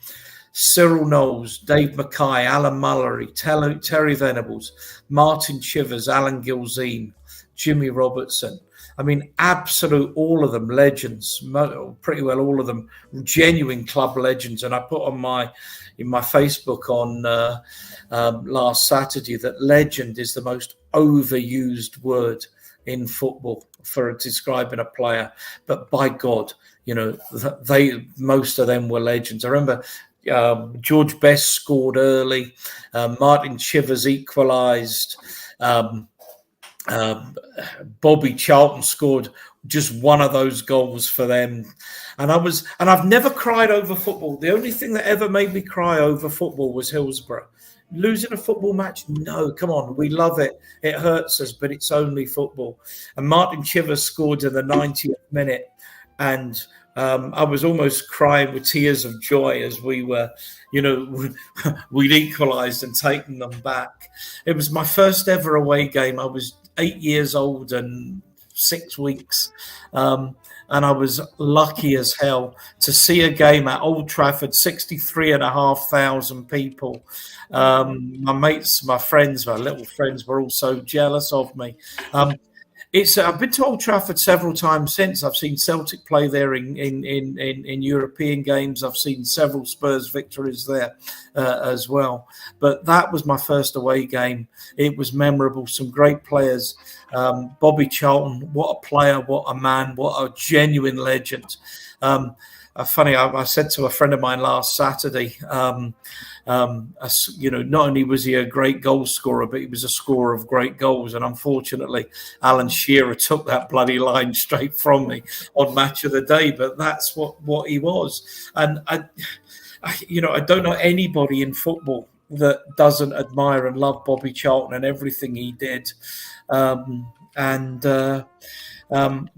[SPEAKER 2] Cyril Knowles, Dave Mackay, Alan Mullery, Terry Venables, Martin Chivers, Alan Gilzine, Jimmy Robertson. I mean, absolute all of them legends, pretty well all of them genuine club legends. And I put in my Facebook on last Saturday that legend is the most overused word in football for describing a player, but by God, most of them were legends. I remember George Best scored early, Martin Chivers equalised, Bobby Charlton scored just one of those goals for them, and I've never cried over football. The only thing that ever made me cry over football was Hillsborough. Losing a football match? No, come on. We love it. It hurts us, but it's only football. And Martin Chivers scored in the 90th minute. And I was almost crying with tears of joy as we were, we'd equalised and taken them back. It was my first ever away game. I was 8 years old and 6 weeks. And I was lucky as hell to see a game at Old Trafford, 63,500 people. My mates, my friends, my little friends were all so jealous of me. I've been to Old Trafford several times since. I've seen Celtic play there in European games. I've seen several Spurs victories there as well. But that was my first away game. It was memorable. Some great players. Bobby Charlton, what a player, what a man, what a genuine legend. Funny, I said to a friend of mine last Saturday, not only was he a great goal scorer, but he was a scorer of great goals. And unfortunately, Alan Shearer took that bloody line straight from me on Match of the Day. But that's what he was. And I don't know anybody in football that doesn't admire and love Bobby Charlton and everything he did.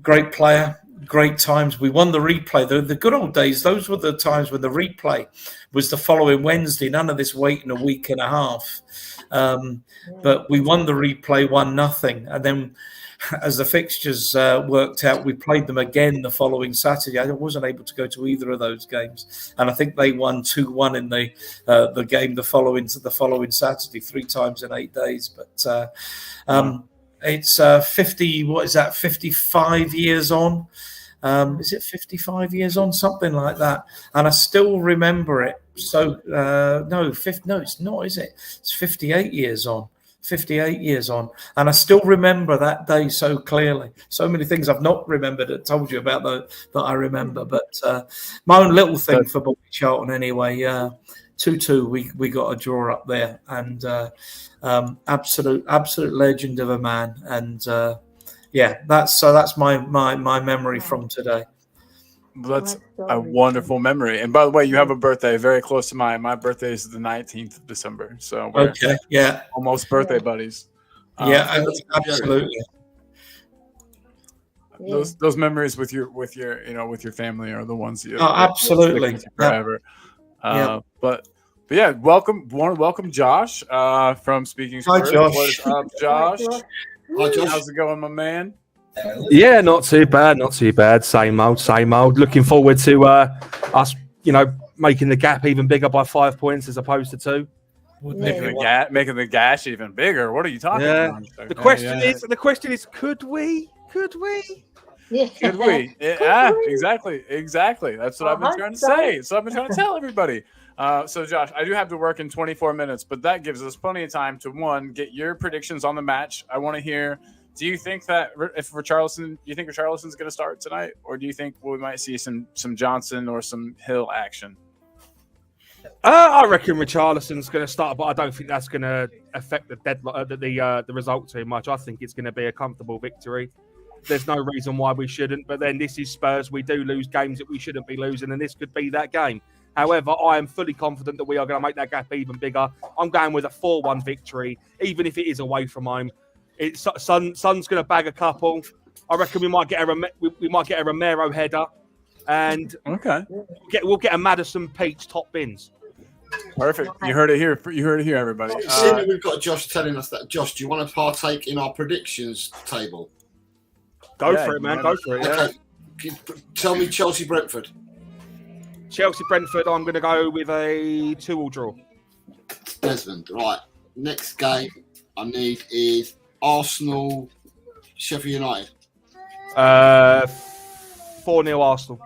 [SPEAKER 2] Great player. Great times. We won the replay. The good old days, those were the times when the replay was the following Wednesday. None of this waiting a week and a half. But we won the replay 1-0. And then as the fixtures worked out, we played them again the following Saturday. I wasn't able to go to either of those games, and I think they won 2-1 in the game the following Saturday, 3 times in 8 days. But it's 50. What is that? 55 years on. Is it 55 years on? Something like that. And I still remember it. So no, it's not, is it? It's 58 years on. 58 years on, and I still remember that day so clearly. So many things I've not remembered and told you about that I remember. But my own little thing for Bobby Charlton anyway. 2-2, we got a draw up there, and absolute legend of a man. And that's my memory from today.
[SPEAKER 1] That's a wonderful memory. And by the way, you have a birthday very close to mine. My birthday is the 19th of December. So we're almost birthday buddies.
[SPEAKER 2] Absolutely.
[SPEAKER 1] Those memories with your family are the ones you
[SPEAKER 2] absolutely
[SPEAKER 1] with you forever. But yeah, welcome Josh from Speaking Spurs.
[SPEAKER 2] Hi, Josh.
[SPEAKER 1] What is up, Josh?
[SPEAKER 4] Hi, Josh.
[SPEAKER 1] How's it going, my man?
[SPEAKER 7] Yeah, not too bad. Same old. Looking forward to us, making the gap even bigger by 5 points as opposed to 2.
[SPEAKER 1] Making the gash even bigger. What are you talking about?
[SPEAKER 7] The question is, could we?
[SPEAKER 3] Yeah.
[SPEAKER 1] Could we? Yeah, exactly. That's what I've been trying to say. So I've been trying to tell everybody. So Josh, I do have to work in 24 minutes, but that gives us plenty of time to get your predictions on the match. I want to hear. Do you think that if Richarlison is going to start tonight, or do you think we might see some Johnson or some Hill action?
[SPEAKER 7] I reckon Richarlison's going to start, but I don't think that's going to affect the deadline, the result too much. I think it's going to be a comfortable victory. There's no reason why we shouldn't. But then this is Spurs. We do lose games that we shouldn't be losing, and this could be that game. However, I am fully confident that we are going to make that gap even bigger. I'm going with a 4-1 victory, even if it is away from home. Son's going to bag a couple. I reckon we might get a Romero header, and we'll get a Madison Peach top bins.
[SPEAKER 1] Perfect. You heard it here. Everybody.
[SPEAKER 4] We've got Josh telling us that. Josh, do you want to partake in our predictions table?
[SPEAKER 7] Go for it, man. Go for it.
[SPEAKER 4] Okay. Tell me Chelsea Brentford.
[SPEAKER 7] Chelsea Brentford. I'm going to go with a 2-2 draw.
[SPEAKER 4] Desmond, right. Next game I need is Arsenal, Sheffield United.
[SPEAKER 7] 4-0 Arsenal.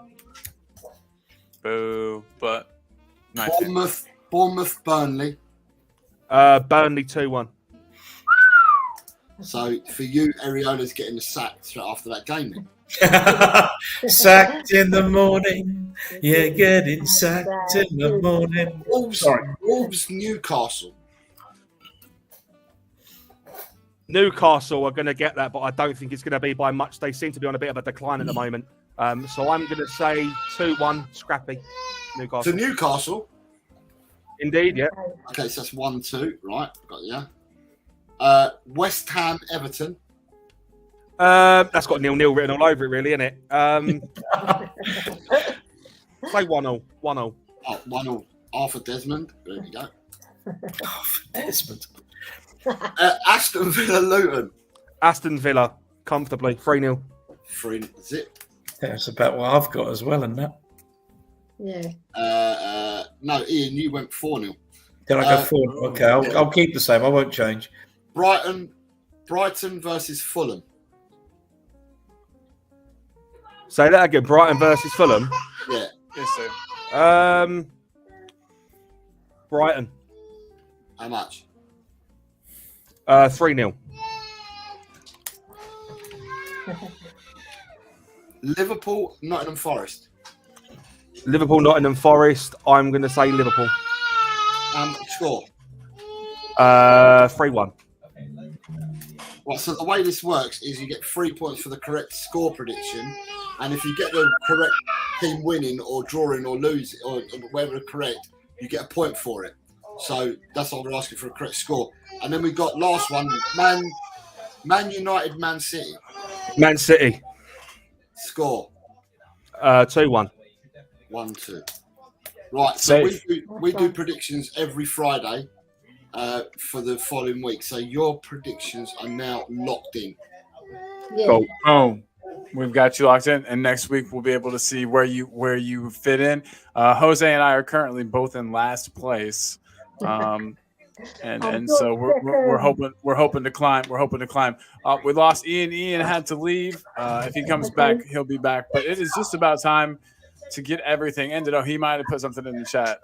[SPEAKER 1] Boo, but
[SPEAKER 4] Bournemouth, Burnley.
[SPEAKER 7] Burnley 2-1.
[SPEAKER 4] So for you, Ariola's getting the sack straight after that game then.
[SPEAKER 2] Sacked in the morning. Yeah, getting sacked in the morning.
[SPEAKER 4] Wolves, Newcastle.
[SPEAKER 7] Newcastle are going to get that, but I don't think it's going to be by much. They seem to be on a bit of a decline at the moment. So I'm going to say 2-1 scrappy. Newcastle.
[SPEAKER 4] To Newcastle?
[SPEAKER 7] Indeed, yeah.
[SPEAKER 4] Okay, so that's 1-2. Right, got you. West Ham, Everton.
[SPEAKER 7] That's got 0-0 written all over it, really, isn't it? Say 1-0. 1-0.
[SPEAKER 4] Oh, 1-0. Arthur Desmond. There we go.
[SPEAKER 2] Arthur Desmond.
[SPEAKER 4] Aston Villa, Luton.
[SPEAKER 7] Aston Villa, comfortably. 3-0.
[SPEAKER 4] 3-0.
[SPEAKER 2] That's about what I've got as well, isn't that?
[SPEAKER 3] Yeah.
[SPEAKER 4] No, Ian, you went 4-0.
[SPEAKER 2] Did I go 4? Okay, I'll keep the same. I won't change.
[SPEAKER 4] Brighton versus Fulham.
[SPEAKER 7] Say that again. Brighton versus Fulham.
[SPEAKER 4] Yeah.
[SPEAKER 1] Yes, sir.
[SPEAKER 7] Brighton.
[SPEAKER 4] How much?
[SPEAKER 7] 3-0.
[SPEAKER 4] Liverpool, Nottingham Forest.
[SPEAKER 7] Liverpool, Nottingham Forest. I'm going to say Liverpool.
[SPEAKER 4] Score.
[SPEAKER 7] 3-1.
[SPEAKER 4] Well, so the way this works is you get 3 points for the correct score prediction, and if you get the correct team winning or drawing or losing or whatever correct, you get a point for it. So that's why we're asking for a correct score. And then we've got last one, Man United, Man City.
[SPEAKER 7] Man City.
[SPEAKER 4] Score.
[SPEAKER 7] 2-1.
[SPEAKER 4] 1-2. Right, so we do predictions every Friday for the following week. So your predictions are now locked in.
[SPEAKER 3] Yeah.
[SPEAKER 7] Cool.
[SPEAKER 1] Boom. We've got you locked in, and next week we'll be able to see where you fit in. Jose and I are currently both in last place, and so we're hoping to climb. We're hoping to climb. We lost Ian. Ian had to leave. If he comes back, he'll be back. But it is just about time to get everything ended. Oh, he might have put something in the chat.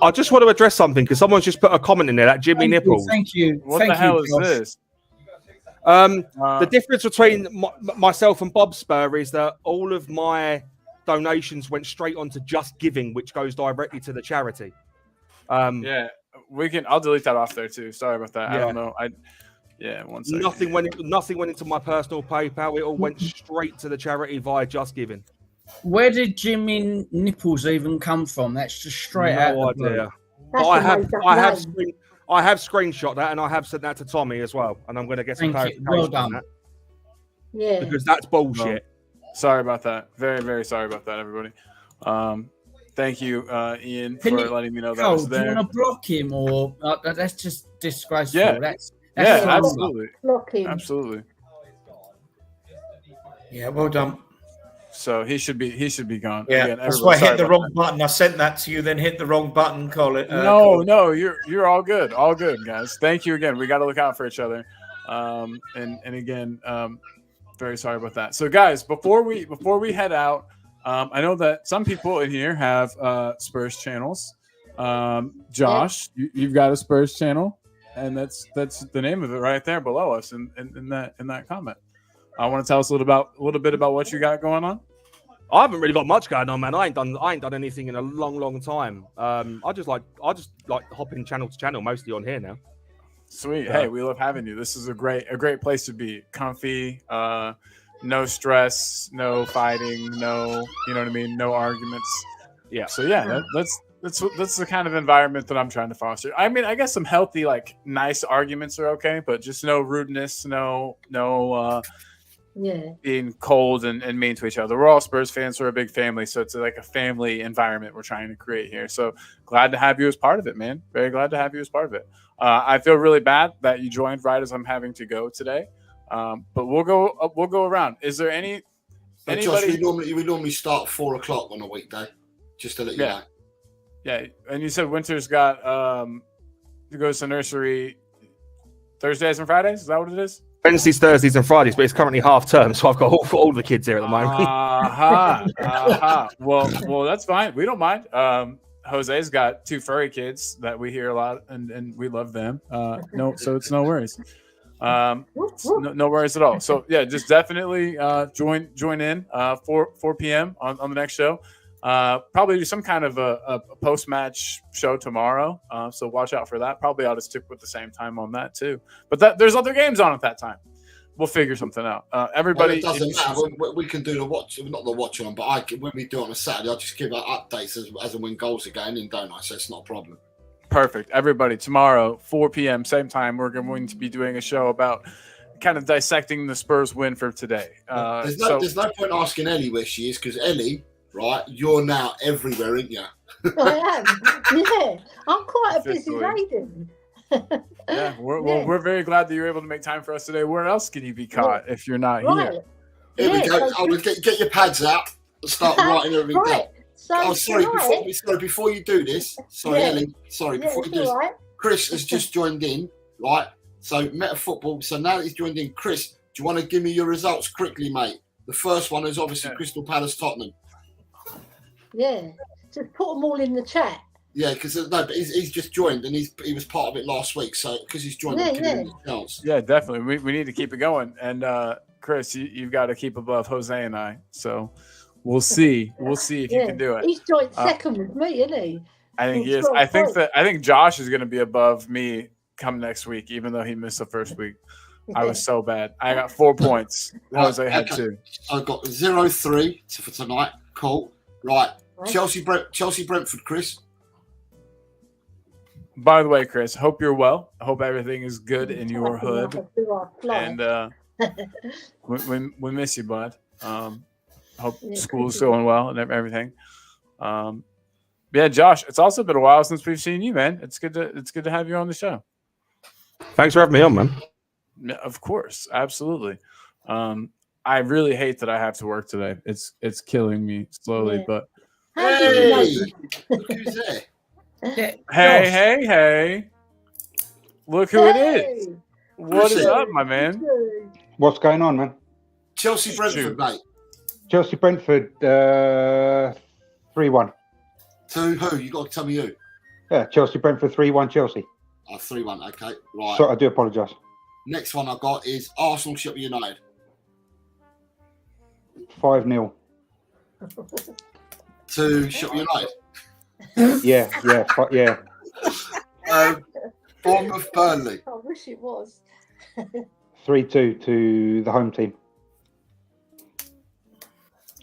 [SPEAKER 7] I just want to address something because someone's just put a comment in there that Jimmy Nipples.
[SPEAKER 6] Thank you.
[SPEAKER 1] What the hell is this?
[SPEAKER 7] The difference between myself and Bob Spur is that all of my donations went straight onto Just Giving, which goes directly to the charity.
[SPEAKER 1] Yeah, I'll delete that off there too. Sorry about that.
[SPEAKER 7] Yeah.
[SPEAKER 1] I don't know. One second.
[SPEAKER 7] Nothing went into my personal PayPal. It all went straight to the charity via Just Giving.
[SPEAKER 6] Where did Jimmy Nipples even come from? That's just straight out.
[SPEAKER 7] No
[SPEAKER 6] of the blue.
[SPEAKER 7] idea. But I have screenshot that and I have sent that to Tommy as well. And I'm going to get some
[SPEAKER 6] Thank you.
[SPEAKER 7] clarification
[SPEAKER 6] Well
[SPEAKER 7] on
[SPEAKER 6] done.
[SPEAKER 7] that
[SPEAKER 3] Yeah.
[SPEAKER 7] because that's bullshit.
[SPEAKER 1] Sorry about that. Very, very sorry about that, everybody. Thank you, Ian, for letting me know that was
[SPEAKER 6] Do you
[SPEAKER 1] there.
[SPEAKER 6] want to block him or that's just disgraceful?
[SPEAKER 1] Yeah.
[SPEAKER 6] That's
[SPEAKER 1] Absolutely.
[SPEAKER 3] Block him.
[SPEAKER 1] Absolutely.
[SPEAKER 2] Yeah, well done.
[SPEAKER 1] So he should be gone.
[SPEAKER 2] Yeah,
[SPEAKER 1] Again,
[SPEAKER 2] that's why I hit the
[SPEAKER 1] everybody,
[SPEAKER 2] wrong button. I sent that to you, then hit the wrong button. Colin.
[SPEAKER 1] No, you're all good. All good, guys. Thank you again. We got to look out for each other. And again, very sorry about that. So, guys, before we head out, I know that some people in here have Spurs channels. Josh, you've got a Spurs channel, and that's the name of it right there below us in that comment. I want to tell us a little bit about what you got going on.
[SPEAKER 7] I haven't really got much going on, man. I ain't done anything in a long time. I just like hopping channel to channel, mostly on here now.
[SPEAKER 1] Sweet. Yeah. Hey, we love having you. This is a great place to be. Comfy, no stress, no fighting, no, you know what I mean, no arguments. Yeah. So yeah, that's the kind of environment that I'm trying to foster. I mean, I guess some healthy, like nice arguments are okay, but just no rudeness, no being cold and mean to each other. We're all Spurs fans. We're a big family, so it's like a family environment we're trying to create here. So glad to have you as part of it, man. Very glad to have you as part of it. I feel really bad that you joined right as I'm having to go today, but we'll go around. Is there anybody?
[SPEAKER 4] Josh, we normally start 4 o'clock on a weekday, just to let you know.
[SPEAKER 1] Yeah, and you said Winter's got goes to nursery Thursdays and Fridays. Is that what it is?
[SPEAKER 7] Wednesdays, Thursdays, and Fridays, but it's currently half term, so I've got all the kids here at the moment.
[SPEAKER 1] Well, that's fine. We don't mind. Jose's got 2 furry kids that we hear a lot, and we love them. So it's no worries. No worries at all. So yeah, just definitely join in 4 p.m. on the next show. Probably do some kind of a post-match show tomorrow. So watch out for that. Probably ought to stick with the same time on that too. But there's other games on at that time. We'll figure something out. Everybody,
[SPEAKER 4] well, it doesn't matter. We can do the watch, not the watch on, but when we do it on a Saturday, I'll just give out updates as and when goals are going in, don't I? So it's not a problem.
[SPEAKER 1] Perfect. Everybody, tomorrow, 4 p.m., same time, we're going to be doing a show about kind of dissecting the Spurs win for today.
[SPEAKER 4] There's no point asking Ellie where she is, because Ellie, right, you're now everywhere, aren't you?
[SPEAKER 3] I am. Yeah, I'm quite a busy lady.
[SPEAKER 1] Yeah, we're very glad that you're able to make time for us today. Where else can you be caught if you're not here?
[SPEAKER 4] Here we go. I would get your pads out and start writing everything down. So before you do this, Ellie, before you do this, Chris has just joined in, right? So Meta Football. So now that he's joined in, Chris, do you want to give me your results quickly, mate? The first one is obviously Crystal Palace Tottenham.
[SPEAKER 3] Yeah, just put them all in the chat.
[SPEAKER 4] Yeah, because but he's just joined and he was part of it last week. So because he's joined,
[SPEAKER 1] yeah, definitely. We need to keep it going. And Chris, you've got to keep above Jose and I. So we'll see. We'll see if you can do it.
[SPEAKER 3] He's joined second with me, isn't he?
[SPEAKER 1] I think he is. I think Josh is going to be above me come next week, even though he missed the first week. I was so bad. I got 4 points. Jose had 2.
[SPEAKER 4] I got 0-3 for tonight. Cool. Right. Chelsea Brentford, Chris.
[SPEAKER 1] By the way, Chris, hope you're well. I hope everything is good in your hood. And we miss you, bud. Hope school's going well and everything. Yeah, Josh, it's also been a while since we've seen you, man. It's good to have you on the show.
[SPEAKER 7] Thanks for having me on, man.
[SPEAKER 1] Of course, absolutely. I really hate that I have to work today. It's killing me slowly, but
[SPEAKER 4] hey, look who's there.
[SPEAKER 1] Hey. Look who it is. What is up, my man?
[SPEAKER 8] What's going on, man?
[SPEAKER 4] Chelsea Brentford, mate.
[SPEAKER 8] Chelsea Brentford 3-1.
[SPEAKER 4] To who? You got to tell me who.
[SPEAKER 8] Yeah, Chelsea Brentford 3-1 Chelsea.
[SPEAKER 4] 3-1. Okay, right.
[SPEAKER 8] So I do apologise.
[SPEAKER 4] Next one I got is Arsenal Sheffield United.
[SPEAKER 8] 5-0.
[SPEAKER 4] To Sheffield United.
[SPEAKER 8] Yeah.
[SPEAKER 4] Bournemouth Burnley.
[SPEAKER 3] I wish it was.
[SPEAKER 8] 3-2 to the home team.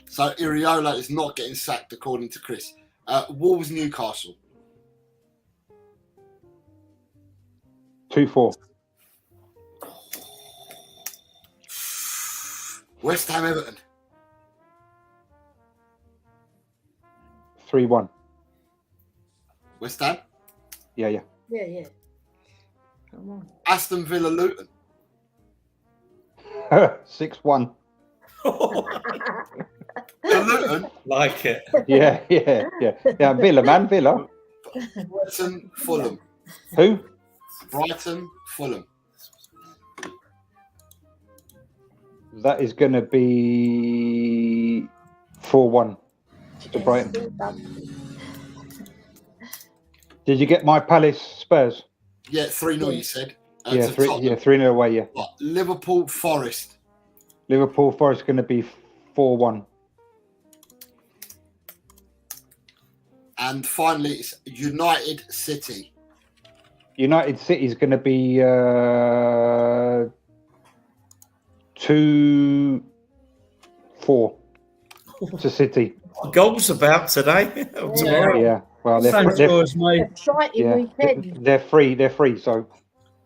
[SPEAKER 4] So Iriola is not getting sacked, according to Chris. Wolves Newcastle.
[SPEAKER 8] 2-4.
[SPEAKER 4] West Ham Everton.
[SPEAKER 8] 3-1.
[SPEAKER 4] West Ham.
[SPEAKER 8] Yeah.
[SPEAKER 3] Yeah. Come on.
[SPEAKER 4] Aston Villa Luton.
[SPEAKER 8] 6-1.
[SPEAKER 4] Luton.
[SPEAKER 2] Like it.
[SPEAKER 8] Yeah. Villa, man. Villa.
[SPEAKER 4] Brighton Fulham.
[SPEAKER 8] Who?
[SPEAKER 4] Brighton Fulham.
[SPEAKER 8] That is going to be 4-1 to Brighton. Did you get my Palace Spurs?
[SPEAKER 4] Yeah, 3-0 you said.
[SPEAKER 8] Yeah, 3-0 away, yeah.
[SPEAKER 4] What? Liverpool Forest.
[SPEAKER 8] Liverpool Forest going to be 4-1.
[SPEAKER 4] And finally, it's United City.
[SPEAKER 8] United City is going to be 2-4 to City.
[SPEAKER 2] Goals about today. Tomorrow.
[SPEAKER 8] Yeah. Well, they're free, so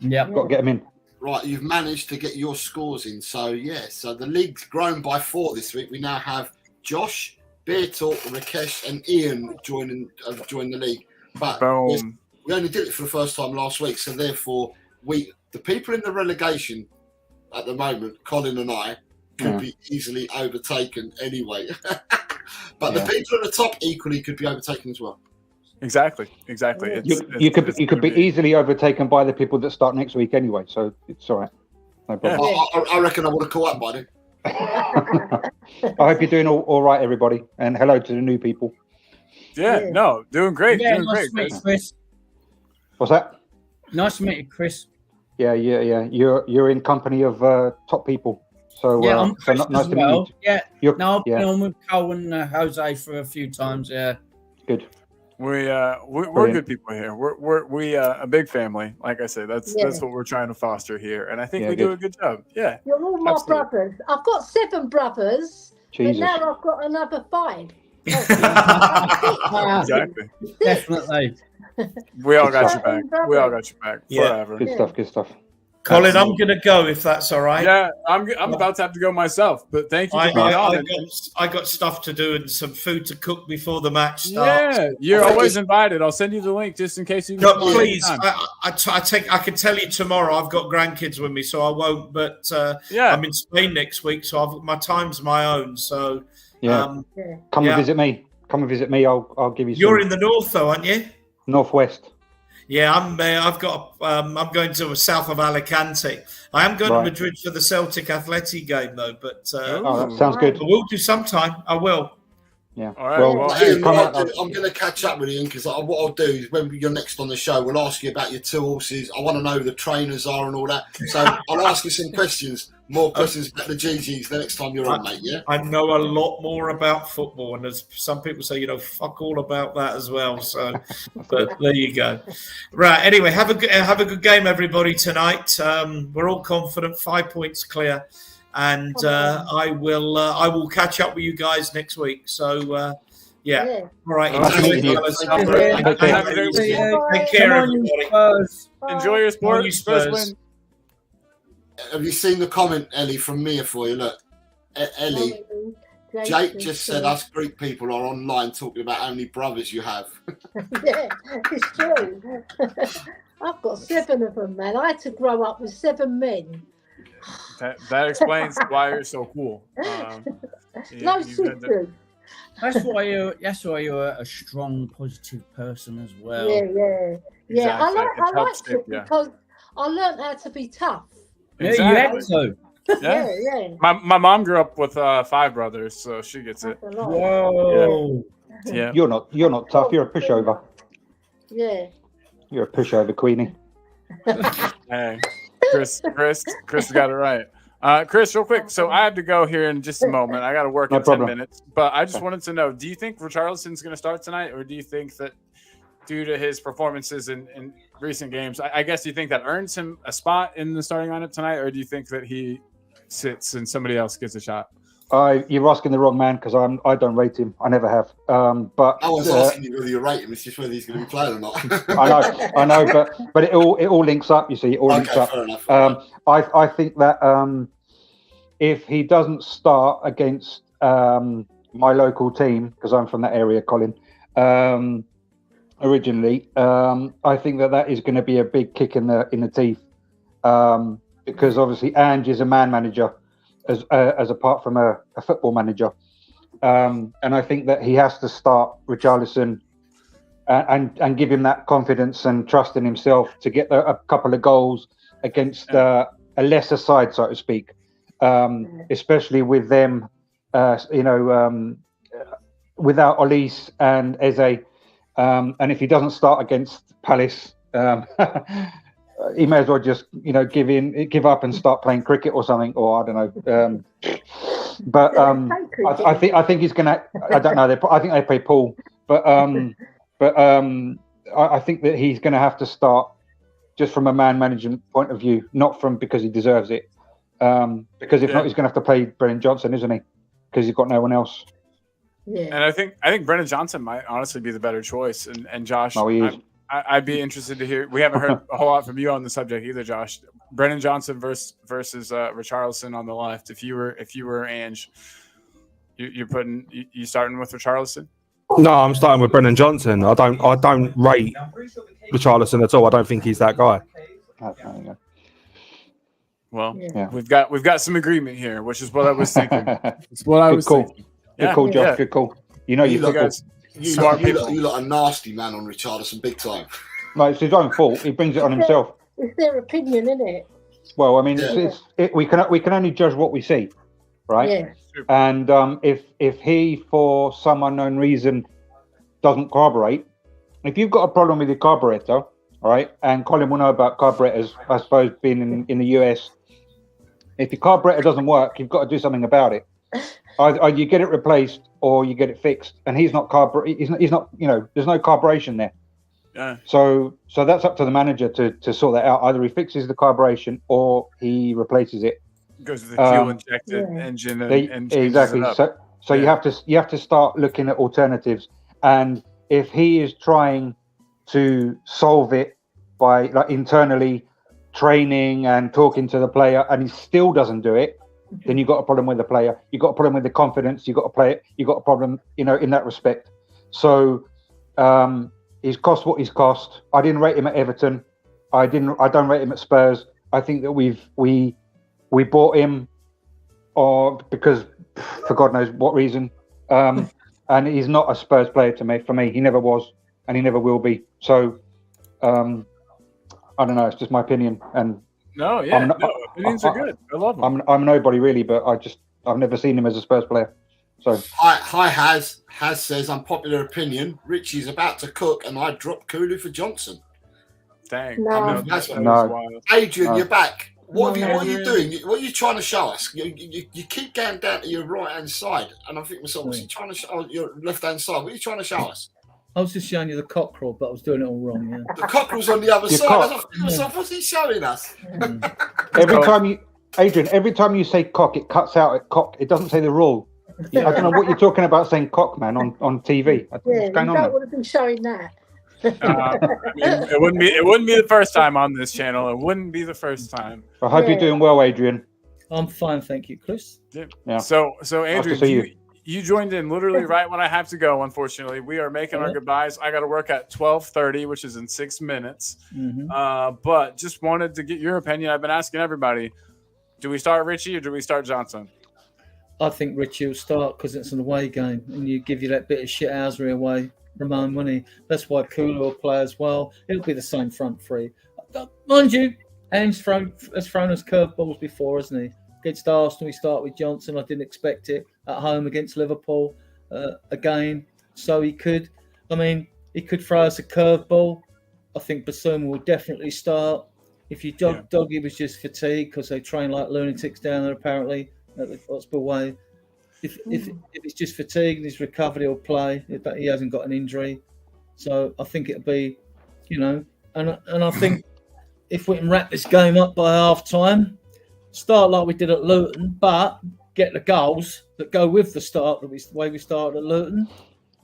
[SPEAKER 8] got to get them in.
[SPEAKER 4] Right, you've managed to get your scores in. So the league's grown by 4 this week. We now have Josh, Beertal, Rakesh, and Ian join the league. But we only did it for the first time last week, so therefore the people in the relegation at the moment, Colin and I, could be easily overtaken anyway. But the people at the top equally could be overtaken as well.
[SPEAKER 1] Exactly.
[SPEAKER 8] You could be easily overtaken by the people that start next week anyway, so it's all right. No problem.
[SPEAKER 4] I reckon I would have caught up by then.
[SPEAKER 8] I hope you're doing all right, everybody, and hello to the new people.
[SPEAKER 1] No, doing great.
[SPEAKER 6] Yeah,
[SPEAKER 1] doing
[SPEAKER 6] nice
[SPEAKER 1] great,
[SPEAKER 6] to meet you, Chris.
[SPEAKER 8] What's that?
[SPEAKER 6] Nice to meet you, Chris.
[SPEAKER 8] Yeah. You're in company of top people. So
[SPEAKER 6] I'm Chris
[SPEAKER 8] nice
[SPEAKER 6] as
[SPEAKER 8] to
[SPEAKER 6] well.
[SPEAKER 8] meet you.
[SPEAKER 6] Yeah. I've been on with Cole and Jose for a few times. Yeah.
[SPEAKER 8] Good.
[SPEAKER 1] We're good people here. We're a big family. Like I said, that's what we're trying to foster here, and I think we do a good job. Yeah,
[SPEAKER 3] you're all my brothers. I've got 7 brothers,
[SPEAKER 8] Jesus.
[SPEAKER 3] but now I've got another 5.
[SPEAKER 1] Exactly.
[SPEAKER 6] Definitely.
[SPEAKER 1] We all got your back. Forever.
[SPEAKER 8] Good stuff.
[SPEAKER 2] Colin, I'm going to go if that's all right.
[SPEAKER 1] Yeah, I'm about to have to go myself, but thank you for being on.
[SPEAKER 2] I got stuff to do and some food to cook before the match starts.
[SPEAKER 1] Yeah, you're always invited. I'll send you the link just in case you.
[SPEAKER 2] No, please. I can tell you tomorrow. I've got grandkids with me, so I won't. But I'm in Spain next week, so my time's my own. So
[SPEAKER 8] come and visit me. Come and visit me. I'll give you.
[SPEAKER 2] You're in the north, though, aren't you?
[SPEAKER 8] Northwest.
[SPEAKER 2] Yeah, I'm going to the south of Alicante. I am going to Madrid for the Celtic Athletic game, though. But
[SPEAKER 8] that sounds good.
[SPEAKER 2] I will do sometime. I will.
[SPEAKER 8] Yeah.
[SPEAKER 1] All right.
[SPEAKER 4] Ian, I'm going to catch up with Ian because what I'll do is when you're next on the show, we'll ask you about your 2 horses. I want to know who the trainers are and all that. So I'll ask you some questions, more questions about the GGs the next time you're on, mate. Yeah.
[SPEAKER 2] I know a lot more about football, and as some people say, fuck all about that as well. So, but there you go. Right. Anyway, have a good game, everybody, tonight. We're all confident, 5 points clear. And I will catch up with you guys next week. So all right. Take care, everybody.
[SPEAKER 1] Enjoy your sport. Spurs.
[SPEAKER 4] Have you seen the comment, Ellie, from Mia for you? Look, Ellie, Jake just said us Greek people are online talking about how many brothers you have.
[SPEAKER 3] Yeah, it's true. I've got 7 of them, man. I had to grow up with 7 men.
[SPEAKER 1] That explains why you're so cool.
[SPEAKER 3] No secret.
[SPEAKER 6] That's why you're a strong, positive person as well.
[SPEAKER 3] Yeah.
[SPEAKER 1] Exactly.
[SPEAKER 3] I liked it because I learned how to be tough.
[SPEAKER 1] Exactly.
[SPEAKER 6] Yeah, you had to.
[SPEAKER 3] Yeah.
[SPEAKER 1] My mom grew up with 5 brothers, so she gets it.
[SPEAKER 6] Whoa.
[SPEAKER 1] Yeah.
[SPEAKER 8] You're not tough. You're a pushover.
[SPEAKER 3] Yeah.
[SPEAKER 8] You're a pushover, Queenie.
[SPEAKER 1] Hey, Chris got it right. Chris, real quick. So I have to go here in just a moment. I got to work in 10 minutes. But I just wanted to know, do you think Richarlison's going to start tonight? Or do you think that due to his performances in recent games, I guess, do you think that earns him a spot in the starting lineup tonight? Or do you think that he sits and somebody else gets a shot?
[SPEAKER 8] You're asking the wrong man because I don't rate him. I never have. But
[SPEAKER 4] I was asking you whether you rate him. It's just whether he's going to be playing or not.
[SPEAKER 8] I know, but it all links up. You see, it all links up.
[SPEAKER 4] Fair enough.
[SPEAKER 8] I think that if he doesn't start against my local team, because I'm from that area, Colin, originally, I think that is going to be a big kick in the teeth, because obviously Ange is a man manager. As apart from a football manager, and I think that he has to start Richarlison and give him that confidence and trust in himself to get a couple of goals against a lesser side, so to speak, especially with them, without Olise and Eze, and if he doesn't start against Palace. He may as well just, give up and start playing cricket or something, or I don't know. But I think he's gonna. I don't know. I think they play pool, but I think that he's gonna have to start just from a man management point of view, not from because he deserves it. Because if not, he's gonna have to play Brennan Johnson, isn't he? Because he's got no one else.
[SPEAKER 3] Yeah.
[SPEAKER 1] And I think Brennan Johnson might honestly be the better choice. And Josh,
[SPEAKER 8] he is.
[SPEAKER 1] I'd be interested to hear. We haven't heard a whole lot from you on the subject either, Josh. Brennan Johnson versus Richarlison on the left. If you were Ange, you starting with Richarlison?
[SPEAKER 7] No, I'm starting with Brennan Johnson. I don't rate Richarlison at all. I don't think he's that guy.
[SPEAKER 1] Well, we've got some agreement here, which is what I was thinking. It's what I was thinking.
[SPEAKER 8] Good call, Josh. Good call. You guys.
[SPEAKER 4] You lot a nasty man on Richarlison, big time.
[SPEAKER 8] No, it's his own fault. He brings it on himself.
[SPEAKER 3] It's their opinion, isn't it?
[SPEAKER 8] Well, I mean, we can only judge what we see, right?
[SPEAKER 3] Yeah.
[SPEAKER 8] And if he, for some unknown reason, doesn't carburate, if you've got a problem with your carburetor, all right, and Colin will know about carburetors, I suppose, being in the US, if your carburetor doesn't work, you've got to do something about it. Either you get it replaced or you get it fixed, and he's not he's not there's no carburation there.
[SPEAKER 1] Yeah.
[SPEAKER 8] So that's up to the manager to sort that out. Either he fixes the carburation or he replaces it.
[SPEAKER 1] Goes to the fuel injected engine and
[SPEAKER 8] exactly. So you have to start looking at alternatives. And if he is trying to solve it by internally training and talking to the player, and he still doesn't do it, then you've got a problem with the player. You've got a problem with the confidence. You've got to play it. You've got a problem, in that respect. So he's cost what he's cost. I didn't rate him at Everton. I don't rate him at Spurs. I think that we bought him, because for God knows what reason. And he's not a Spurs player for me. He never was, and he never will be. So I don't know. It's just my opinion. And
[SPEAKER 1] opinions are good. I love them.
[SPEAKER 8] I'm nobody really, but I've never seen him as a Spurs player. So
[SPEAKER 4] hi Has says, unpopular opinion, Richie's about to cook and I dropped Kulu for Johnson.
[SPEAKER 1] Dang.
[SPEAKER 8] No.
[SPEAKER 4] Adrian, you're back. What are you doing? What are you trying to show us? You keep going down to your right hand side, and I'm thinking myself, what's you trying to show your left hand side? What are you trying to show us?
[SPEAKER 9] I was just showing you the cockerel, but I was doing it all wrong. Yeah.
[SPEAKER 4] The cockerel's on the other side. I was thinking myself, what's he showing us?
[SPEAKER 8] Every time you say cock, it cuts out at cock. It doesn't say the rule. I don't know what you're talking about saying cock, man, on TV.
[SPEAKER 3] What's going on? Don't want to be showing that.
[SPEAKER 1] It wouldn't be the first time on this channel. It wouldn't be the first time.
[SPEAKER 8] I hope you're doing well, Adrian.
[SPEAKER 9] I'm fine, thank you, Chris.
[SPEAKER 1] Yeah. So Adrian, you joined in literally right when I have to go. Unfortunately, we are making our goodbyes. I got to work at 12:30, which is in 6 minutes.
[SPEAKER 9] Mm-hmm.
[SPEAKER 1] But just wanted to get your opinion. I've been asking everybody. Do we start Richie or do we start Johnson?
[SPEAKER 9] I think Richie will start because it's an away game and you give you that bit of shithousery away. Ramon, won't he? That's why Kula will play as well. It'll be the same front three. Mind you, Ange has thrown us curveballs before, hasn't he? Against Arsenal, we start with Johnson. I didn't expect it. At home against Liverpool again. So he could throw us a curveball. I think Basuma will definitely start. If you Doggy was just fatigued because they train like lunatics down there apparently at the hospital way. If it's just fatigue and he's recovered, he'll play. He hasn't got an injury, so I think it'll be, and I think if we can wrap this game up by half time, start like we did at Luton, but get the goals that go with the start the way we started at Luton.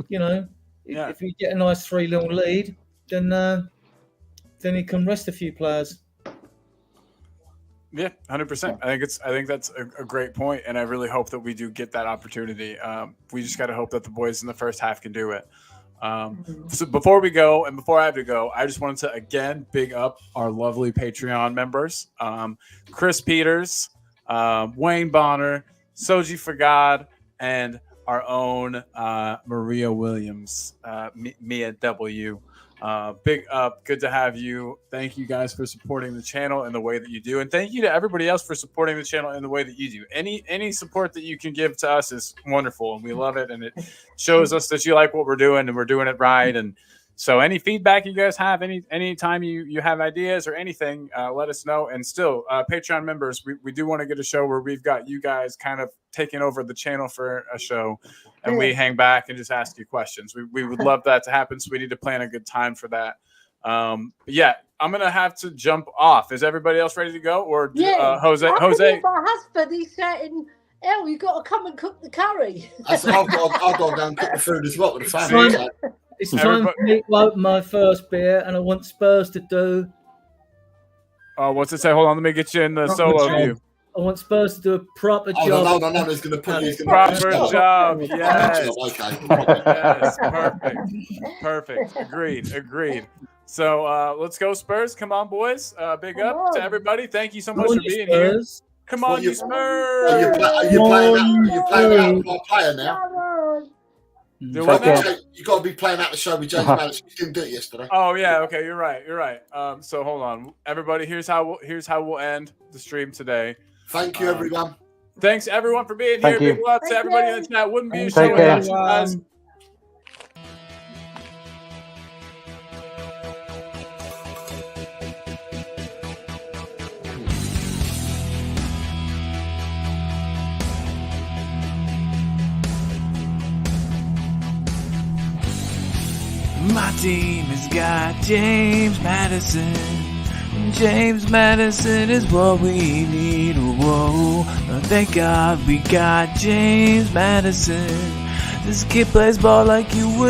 [SPEAKER 9] If we get a nice 3-0 lead, then he can rest a few players.
[SPEAKER 1] Yeah, 100%. I think that's a great point, and I really hope that we do get that opportunity. We just got to hope that the boys in the first half can do it. So before we go, and before I have to go, I just wanted to again big up our lovely Patreon members: Chris Peters, Wayne Bonner, Soji Forgod, and our own Maria Williams, Mia W. Big up, good to have you. Thank you guys for supporting the channel in the way that you do, and thank you to everybody else for supporting the channel in the way that you do. Any support that you can give to us is wonderful, and we love it, and it shows us that you like what we're doing and we're doing it right. And so any feedback you guys have, any time you have ideas or anything, let us know. And still, Patreon members, we do want to get a show where we've got you guys kind of taking over the channel for a show, and we hang back and just ask you questions. We would love that to happen, so we need to plan a good time for that. But yeah, I'm gonna have to jump off. Is everybody else ready to go? Or Jose?
[SPEAKER 3] My husband, he's saying, "El, you got to come and cook the curry."
[SPEAKER 4] I've got to go and cook the food as well with the family.
[SPEAKER 9] It's time for me to open my first beer, and I want Spurs to do.
[SPEAKER 1] Oh, what's it say? Hold on, let me get you in the solo view.
[SPEAKER 9] I want Spurs to do a proper job.
[SPEAKER 4] No, he's going to put you
[SPEAKER 1] proper job. Yes.
[SPEAKER 4] Okay.
[SPEAKER 1] Yes. Perfect. Agreed. So let's go, Spurs. Come on, boys. Big up to everybody. Thank you so much for being here. Come on, you Spurs.
[SPEAKER 4] Are you playing out my player now? You got to be playing out the show with James Madison. You didn't do it yesterday.
[SPEAKER 1] Oh yeah, okay, you're right. So hold on, everybody. Here's how we'll end the stream today.
[SPEAKER 4] Thank you, everyone.
[SPEAKER 1] Thanks everyone for being here. Big love to everybody in the chat. Wouldn't be a show without you guys.
[SPEAKER 5] My team has got James Madison. James Madison is what we need. Whoa, thank God we got James Madison. This kid plays ball like you would.